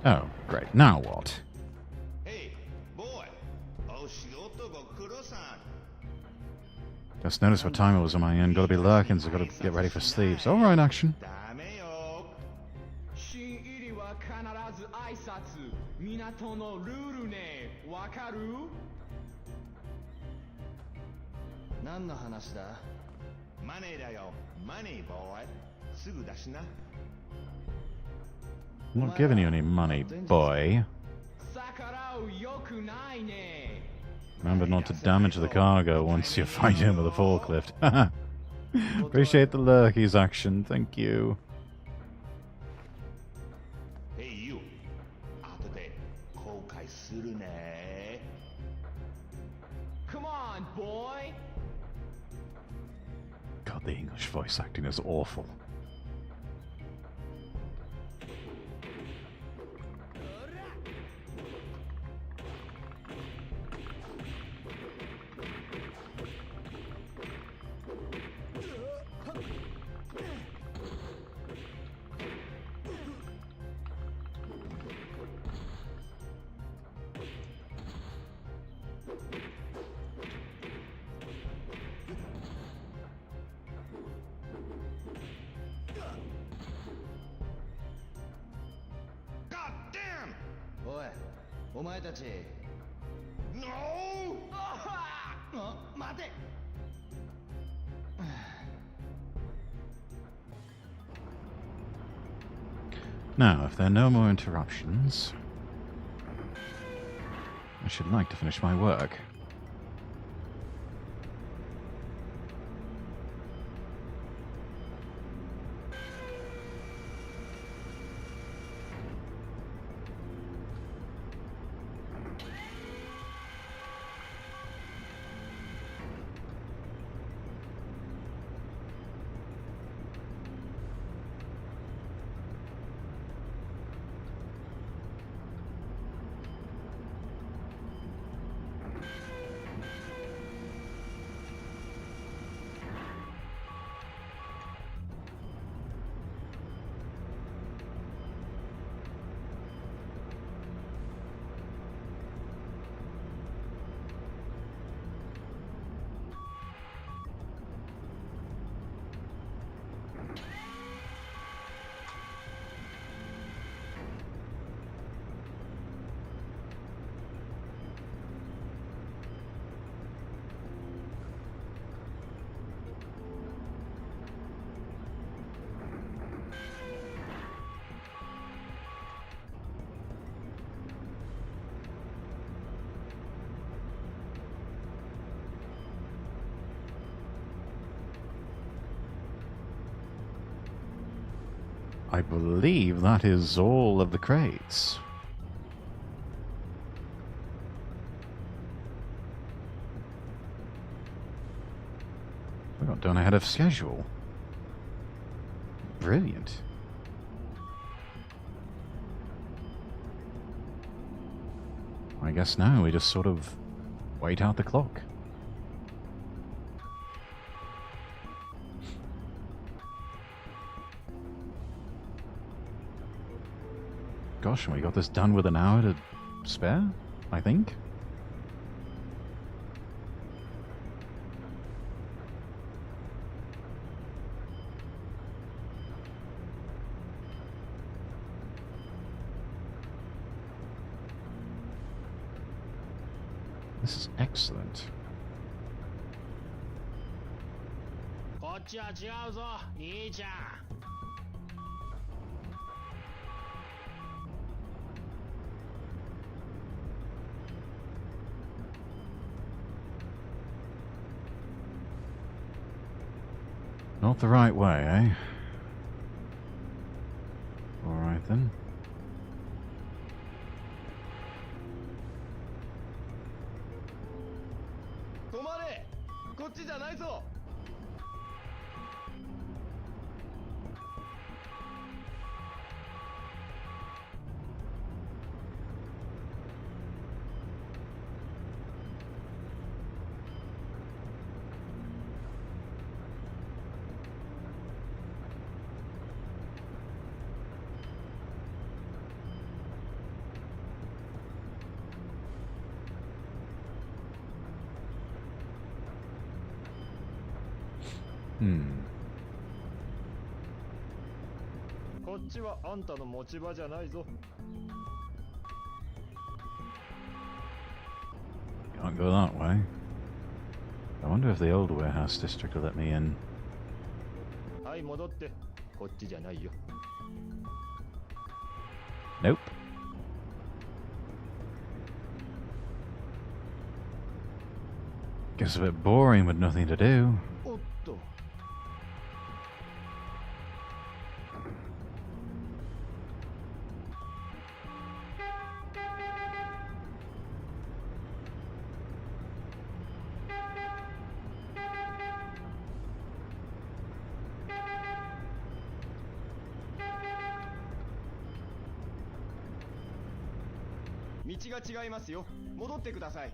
Oh, great. Now what? Hey, boy. Just noticed what time it was on my end. Gotta be lurking, so gotta get ready for sleeps. Alright, action. 新入りは必ず挨拶。港のルールね、わかる？何の話だ？マネーだよ。マネー、ボーイ。すぐ出しな。I'm not giving you any money, boy. Remember not to damage the cargo once you fight him with a forklift. Appreciate the lurkies action, thank you. Hey, you. 後で後悔するね。Come on, boy. God, the English voice acting is awful. No! 待て! Now, if there are no more interruptions, I should like to finish my work. I believe that is all of the crates. We got done ahead of schedule. Brilliant. I guess now we just sort of wait out the clock. Gosh, we got this done with an hour to spare, I think. This is excellent. こっちは違うぞ、兄ちゃん。Not the right way, eh? Alright then. Hmm. こっちはあんたの持ち場じゃないぞ。 Can't go that way. I wonder if the old warehouse district will let me in. はい、戻って。こっちじゃないよ。 Nope. Guess a bit boring with nothing to do. おっと。 道が違いますよ。戻ってください。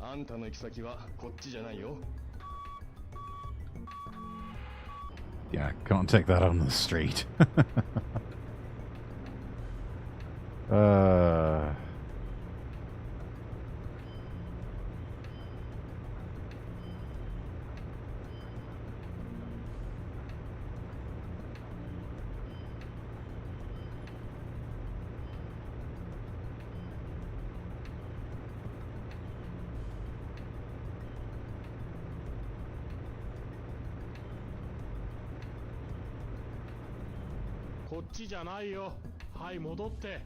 あんたの行き先はこっちじゃないよ。 Yeah, can't take that on the street.こっちじゃないよ。はい、戻って。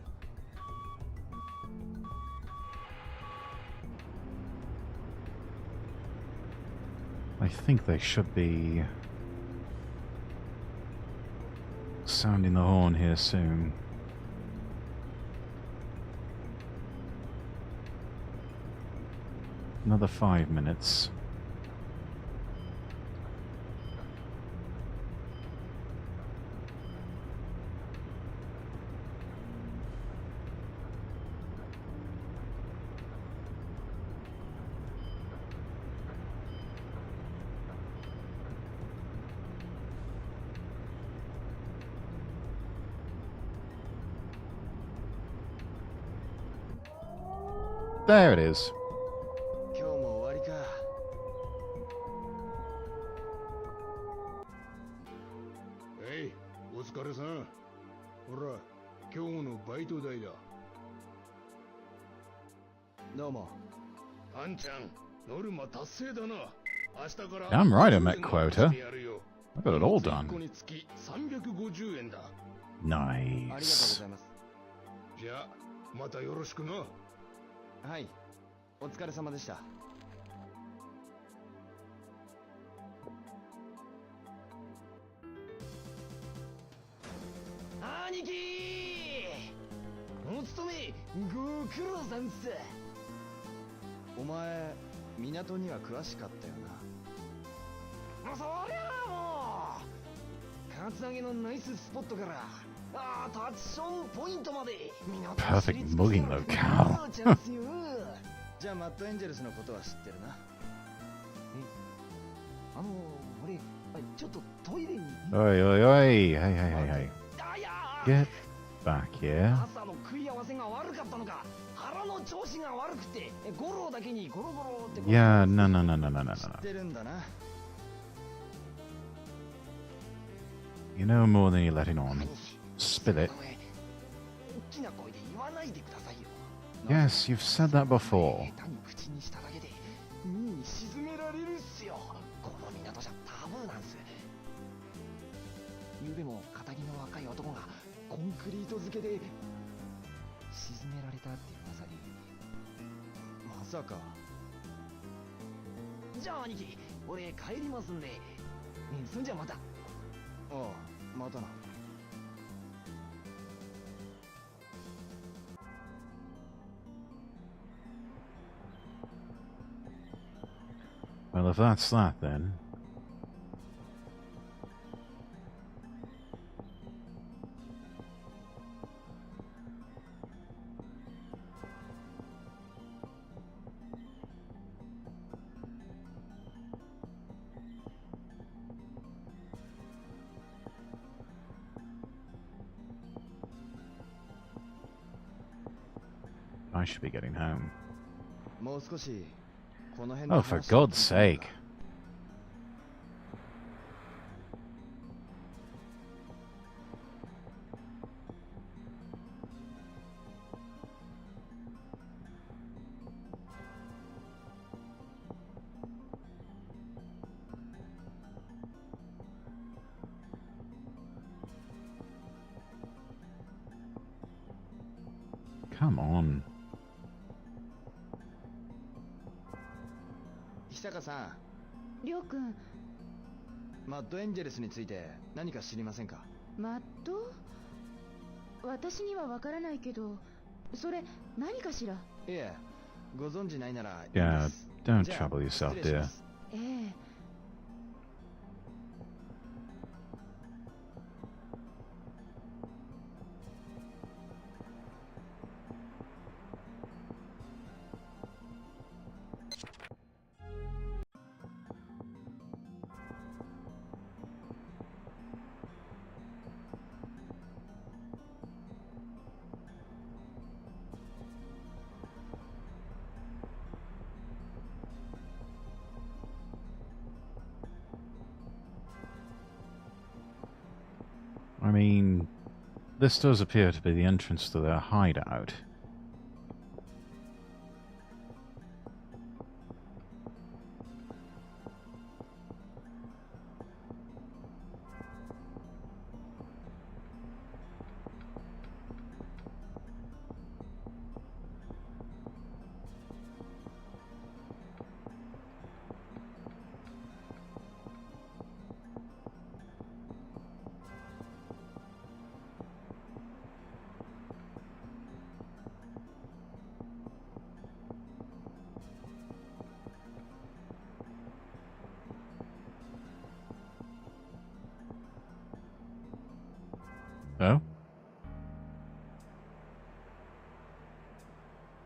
I think they should be sounding the horn here soon. Another 5 minutes. There it is. 今日も終わりか。えい、お疲れさん。ほら、今日のバイト代だ。どうも。あんちゃん、ノルマ達成だな。明日から。 Damn right I met quota. I got it all done. 1個につき350円だ。 Nice. じゃあ、またよろしくな。 はい、お疲れ様でした。兄貴お勤めご苦労さんっす。お前港には詳しかったよな。そりゃもうカツアゲのナイススポットからタッチションポイントまで Perfect mugging locale. じゃあマットエンジェルスのことは知ってるな。俺ちょっとトイレに。 Oi, oi, oi. Hey, hey, hey, hey. Get back here. 朝の食い合わせが悪かったのか、腹の調子が悪くてゴロだけにゴロゴロって。 Yeah, no, no, no, no, no, no, no. 知ってるんだな。 You know more than you're letting on. Spill it. Yes, you've said that before. 口にしただけで海に沈められるっすよ。この港じゃタブーなんす。ゆうべも堅気の若い男がコンクリート漬けで。沈められたっていう噂に。まさか。じゃあ兄貴、俺帰りますんで。そんじゃまた。ああ、またな。Well, if that's that, then. I should be getting home. Oh, for God's sake. Come on. 久坂さん、りょうくん。マッドエンジェルスについて何か知りませんか？マッド？私にはわからないけど、それ何かしら？いえ、ご存知ないなら。Yeah, don't trouble yourself, dear. ええ。I mean, this does appear to be the entrance to their hideout. Oh?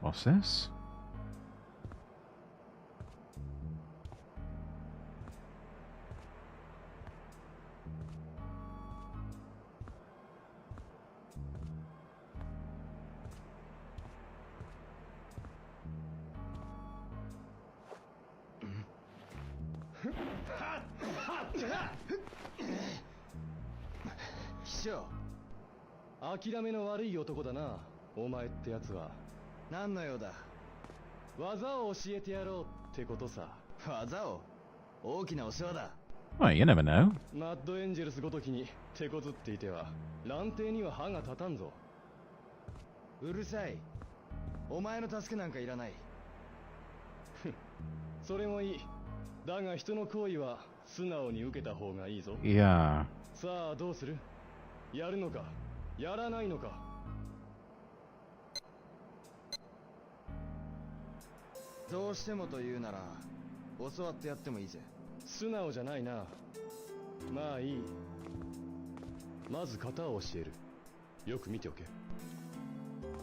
What's this? Sure. 諦めの悪い男だな、お前ってやつは。何の用だ？技を教えてやろうってことさ。技を？大きなお世話だ。Well, you never know. マッドエンジェルスごときに手こずっていては乱帝には歯が立たんぞ。うるさい。お前の助けなんかいらない。それもいい。だが人の行為は素直に受けた方がいいぞ。Yeah. さあどうする？やるのかやらないのか。どうしてもと言うなら教わってやってもいいぜ。素直じゃないな。まあいい。まず型を教える。よく見ておけ。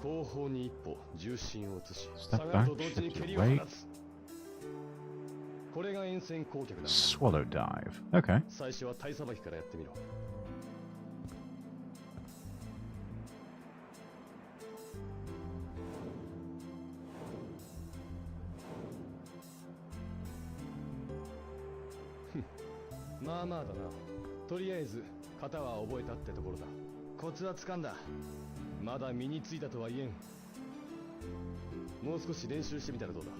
後方に一歩重心を移し、下がると同時に蹴りを放つ。これが沿線攻撃だ。Swallow dive. Okay. 最初は体さばきからやってみろ。まあまあだな。とりあえず型は覚えたってところだ。コツは掴んだ。まだ身についたとは言えん。もう少し練習してみたらどうだ。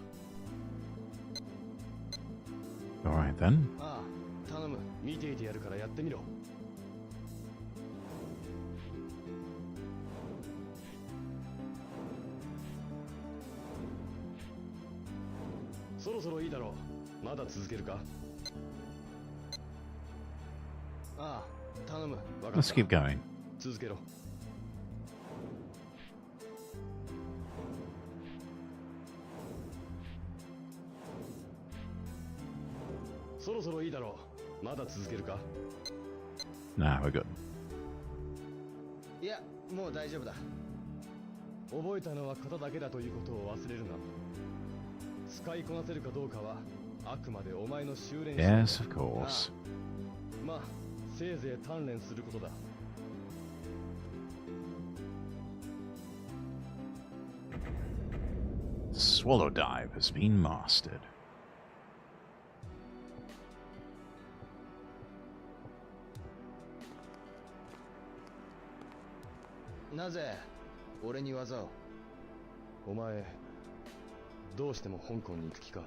Alright then. ああ、頼む。見ていてやるからやってみろ。そろそろいいだろう。まだ続けるか？ああ、頼む。わかった。 Let's keep going. 続けろ。そろそろいいだろう。まだ続けるか？ Nah, we're good. いや、もう大丈夫だ。覚えたのは型だけだということを忘れるな。使いこなせるかどうかはあくまでお前の修練。 Yes, of course. まあ、せいぜい鍛錬することだ。Swallow dive has been mastered. なぜ俺に技を？お前、どうしても香港に行く気か？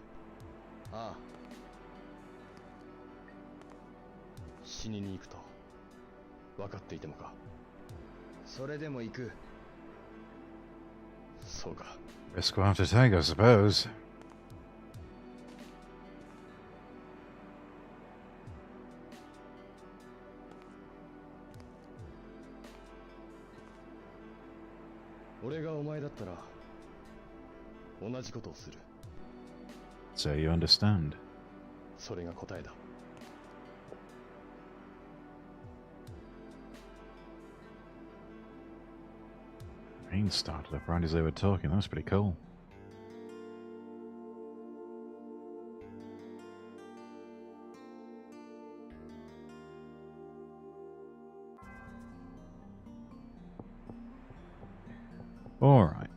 ああ。死にに行くと分かっていてもか？それでも行く。そうか。 Risk we'll have to take, I suppose. 俺がお前だったら同じことをする。 So you understand. それが答えだ。Rain started up right as they were talking. That was pretty cool. All right.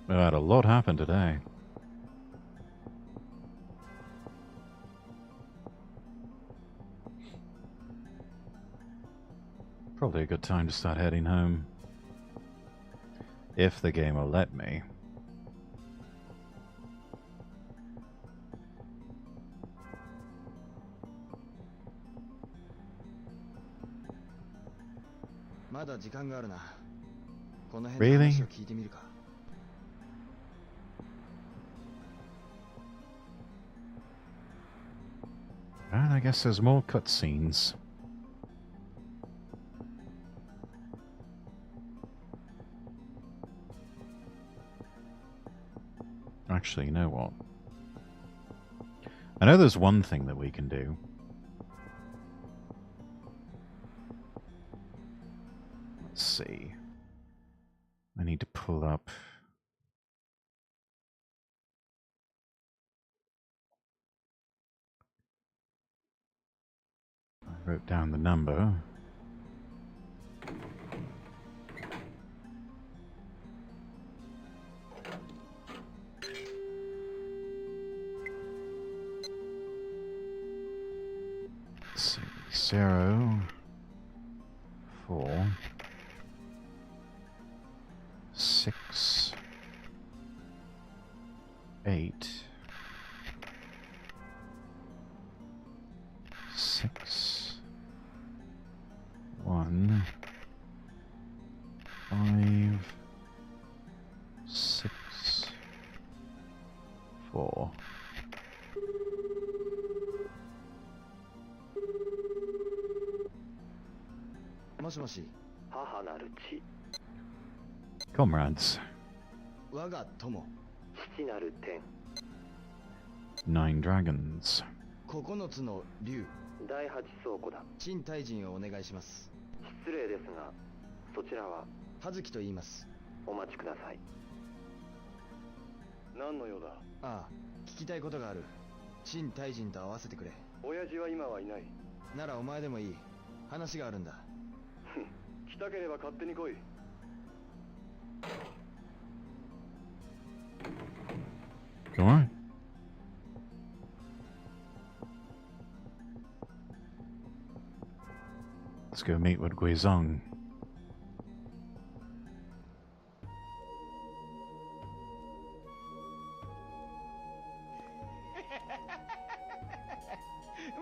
We had a lot happen today. Probably a good time to start heading home. If the game will let me. Really? Well, I guess there's more cutscenes. Actually, you know what? I know there's one thing that we can do. Let's see. I need to pull up. I wrote down the number. Let's see. 0, 4, 6, 8, 6, 1, 5, 6, 4. Comrades. 我が友。父なる天。 9 dragons. 9つの竜。第8倉庫だ。陳大臣をお願いします。失礼ですが、そちらは葉月と言います。お待ちください。何の用だ？ああ、聞きたいことがある。陳大臣と会わせてくれ。親父は今はいない。ならお前でもいい。話があるんだ。来たければ勝手に来い。Go on. Let's go meet with Guizong.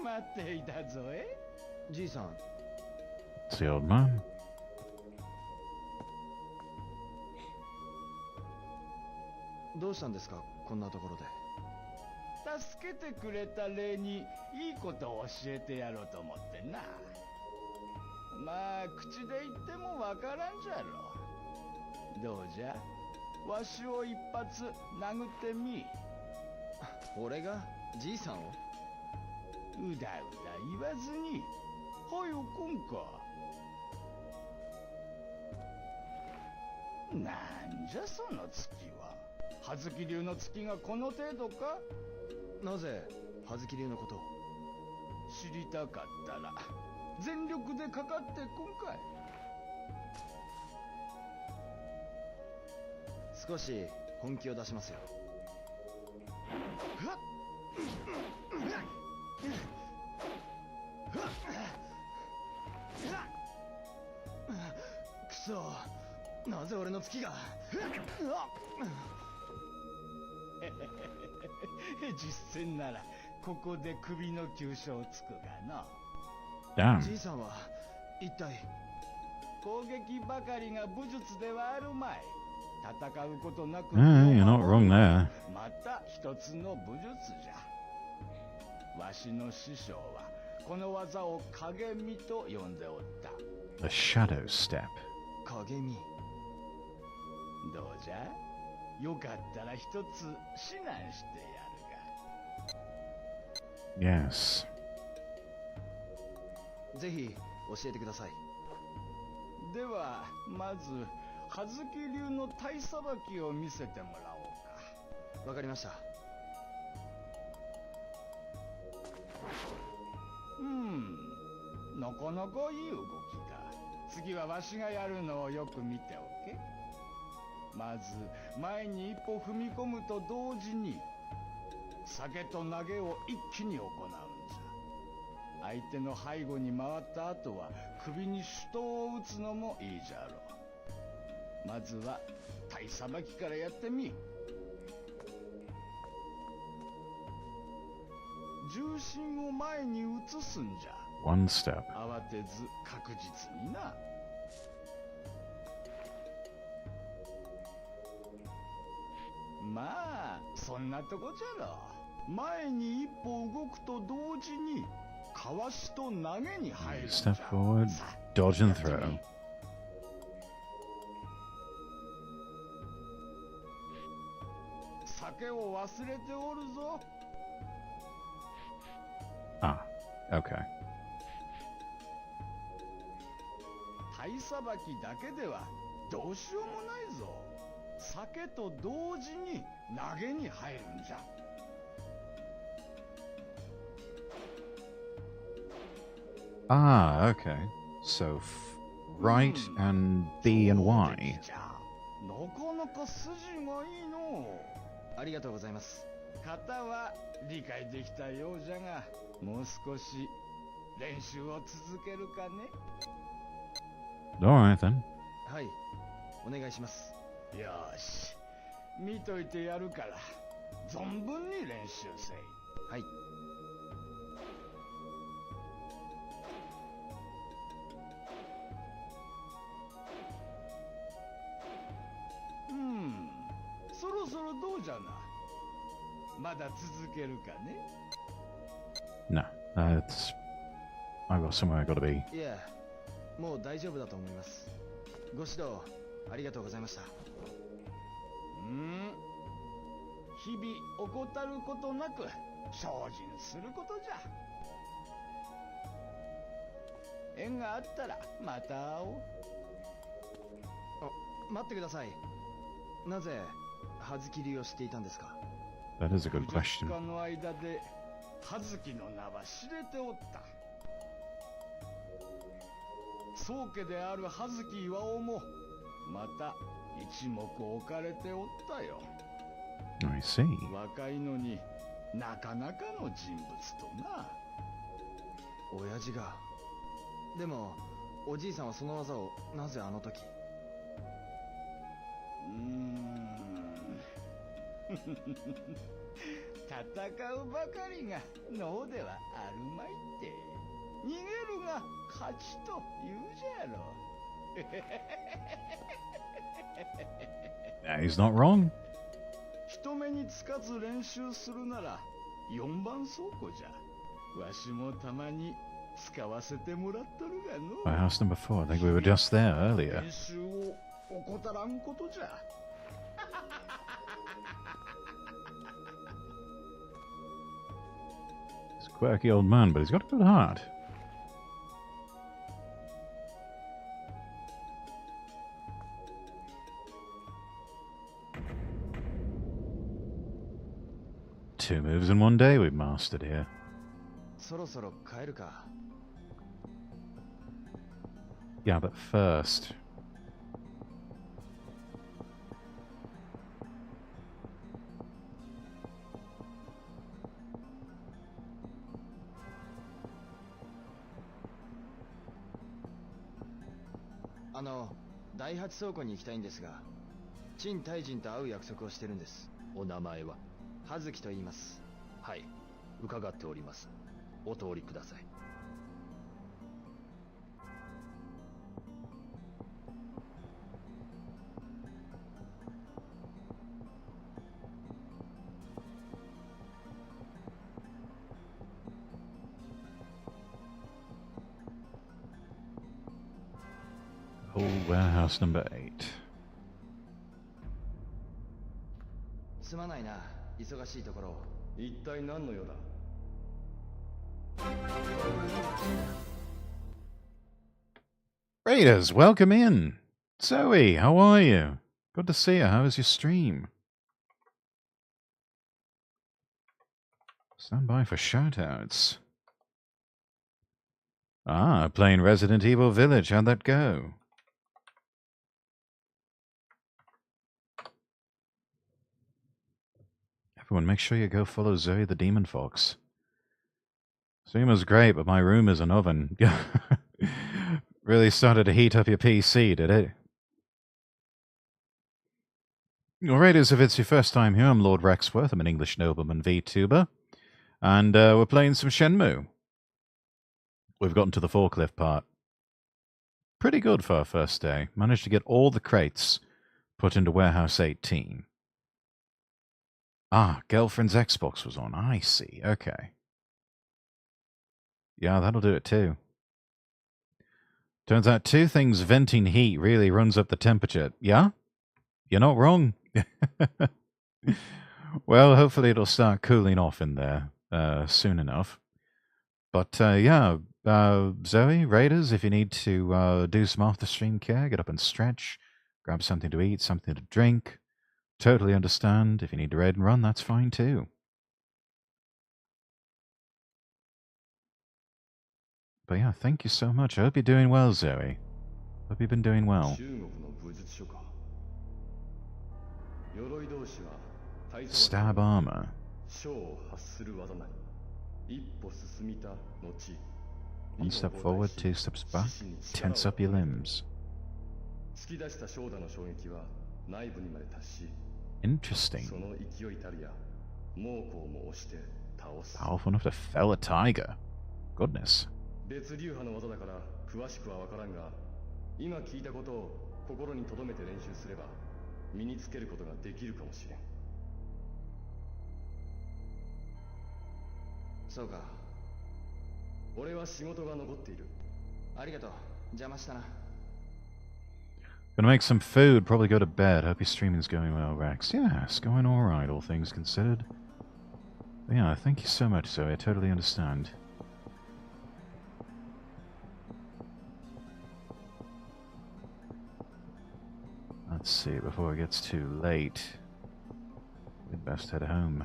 待っていたぞえ。じいさん。It's the old man. どうしたんですか、こんなところで。助けてくれた礼にいいことを教えてやろうと思ってな。まあ口で言ってもわからんじゃろ。どうじゃ、わしを一発殴ってみ。俺がじいさんを？うだうだ言わずに、はよこんか。なんじゃその月は。葉月流の月がこの程度か？なぜ葉月流のことを？知りたかったら全力でかかってこんかい。少し本気を出しますよ。くそ、なぜ俺の月が。実践ならここで首の急所をつくがDamn. な。じいさんは一体。攻撃ばかりが武術ではあるまい。戦うことなく、You're not wrong there. また一つの武術じゃ。わしの師匠はこの技を影見と呼んでおった。 The shadow step. 影見。どうじゃ、よかったら一つ指南してやるが。 Yes. ぜひ教えてください。ではまず葉月流の体さばきを見せてもらおうか。わかりました。なかなかいい動きだ。次はわしがやるのをよく見ておけ。まず前に一歩踏み込むと同時に酒と投げを一気に行うんじゃ。相手の背後に回った後は首に手刀を打つのもいいじゃろう。まずは体さばきからやってみ。重心を前に移すんじゃ。 One step. 慌てず確実にな。まあそんなとこじゃろ。前に一歩動くと同時にかわしと投げに入るんじゃ。 Step forward, dodge and throw. 酒を忘れておるぞ。 Ah, okay. 体さばきだけではどうしようもないぞ。酒と同時に投げに入るんじゃ。 Ah, okay. So right and B and Y. なかなか筋がいいの。ありがとうございます。型は理解できたようじゃが、もう少し練習を続けるかね。 Alright then. はい、お願いします。よし、見といてやるから存分に練習せい。はい。そろそろどうじゃな。まだ続けるかね。 No, it's. I've got somewhere I gotta be. いや、もう大丈夫だと思います。ご指導ありがとうございました。日々怠ることなく精進することじゃ。縁があったらまた会おう。待ってください。なぜ葉月流を知っていたんですか？ That is a good question. 武術家の間で葉月の名は知れておった。宗家である葉月巌もまた一目置かれておったよ。 I see. 若いのになかなかの人物とな。親父が。でもおじいさんはその技をなぜあの時。戦うばかりが能ではあるまいって。逃げるが勝ちと言うじゃろ。Yeah, he's not wrong. 人目につかず練習するなら4番倉庫じゃ。わしもたまに使わせてもらっとるがの。 Warehouse number 4. I think we were just there earlier. 練習を怠らんことじゃ。He's a quirky old man, but he's got a good heart. Two moves in one day we've mastered here. そろそろ帰るか。 Yeah, but first... 第8倉庫に行きたいんですが、陳大臣と会う約束をしてるんです。お名前は？葉月と言います。はい、伺っております。お通りください。Warehouse number 8. すまないな、忙しいところ。一体何の用だ？ Raiders, welcome in. Zoe, how are you? Good to see you. How was your stream? Stand by for shoutouts. Ah, playing Resident Evil Village. How'd that go? Everyone, make sure you go follow Zoe the Demon Fox. Stream was great, but my room is an oven. Really started to heat up your PC, did it? Well, Raiders, if it's your first time here, I'm Lord Rexworth. I'm an English nobleman Vtuber. And we're playing some Shenmue. We've gotten to the forklift part. Pretty good for our first day. Managed to get all the crates put into Warehouse 18. Ah, girlfriend's Xbox was on. I see. Okay. Yeah, that'll do it too. Turns out two things venting heat really runs up the temperature. Yeah? You're not wrong. Well, hopefully it'll start cooling off in there soon enough. But yeah, Zoe, Raiders, if you need to do some after-stream care, get up and stretch, grab something to eat, something to drink. Totally understand. If you need to raid and run, that's fine too. But yeah, thank you so much. I hope you're doing well, Zoe. Hope you've been doing well. Stab armor. One step forward, two steps back. Tense up your limbs. Interesting. Powerful enough to fell a tiger. Goodness. 別流派の技だから詳しくは分からんが、今聞いたことを心に留めて練習すれば身につけることができるかもしれん。そうか。俺は仕事が残っている。ありがとう。邪魔したな。Gonna make some food, probably go to bed. Hope your streaming's going well, Rex. Yeah, it's going alright, all things considered. But yeah, thank you so much, Zoe. I totally understand. Let's see, before it gets too late, we'd best head home.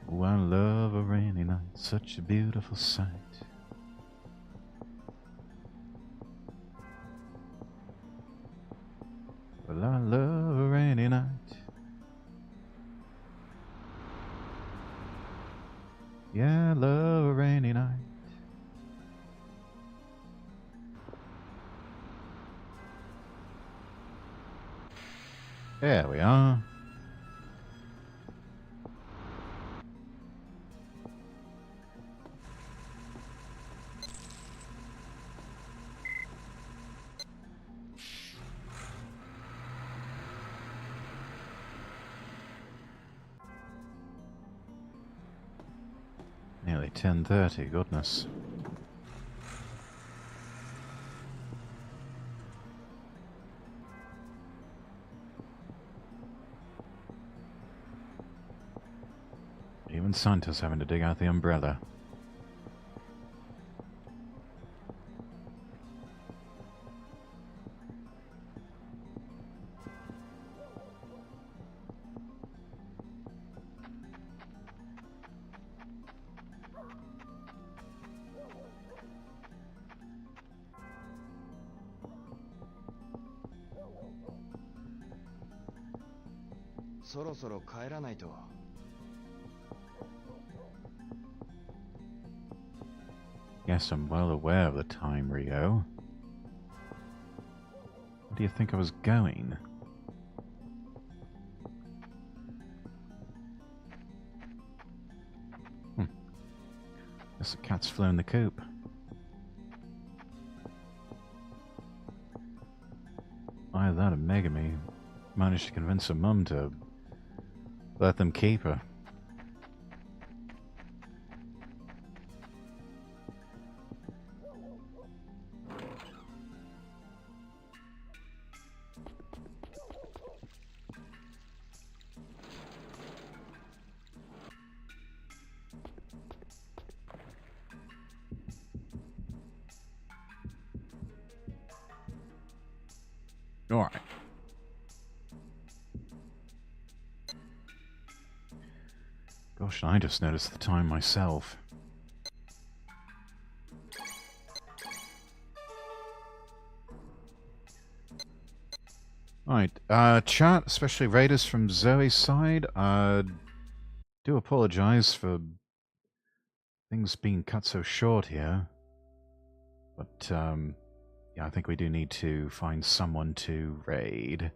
Oh, I love a rainy night, such a beautiful sight. Well, I love a rainy night. Yeah, I love a rainy night. There we are. Nearly 10:30, goodness. Even Santa's having to dig out the umbrella. Yes, I'm well aware of the time, Rio. Where do you think I was going? Guess the cat's flew in the coop. Either that or Megami managed to convince her mum to let them keep her. Alright. Gosh, I just noticed the time myself. Right, chat, especially raiders from Zoe's side, do apologize for things being cut so short here. But, yeah, I think we do need to find someone to raid.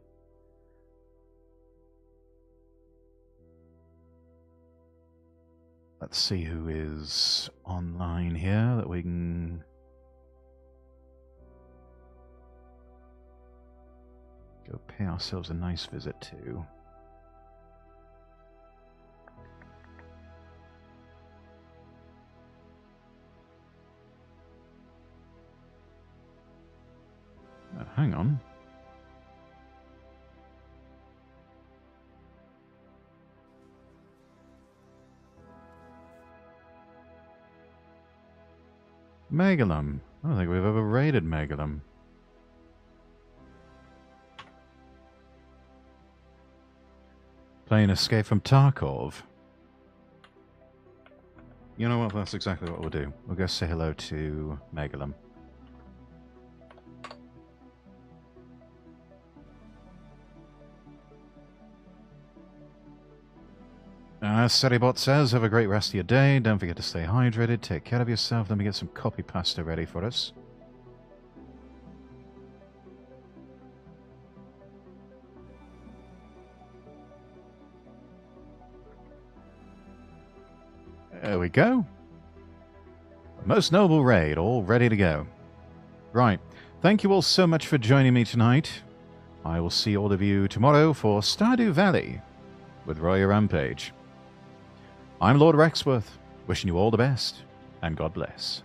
Let's see who is online here that we can go pay ourselves a nice visit to. Hang on. Megalum. I don't think we've ever raided Megalum. Playing Escape from Tarkov. You know what? That's exactly what we'll do. We'll go say hello to Megalum. As Seribot says, have a great rest of your day. Don't forget to stay hydrated. Take care of yourself. Let me get some copy pasta ready for us. There we go. Most Noble raid, all ready to go. Right. Thank you all so much for joining me tonight. I will see all of you tomorrow for Stardew Valley with Royal Rampage. I'm Lord Rexworth, wishing you all the best, and God bless.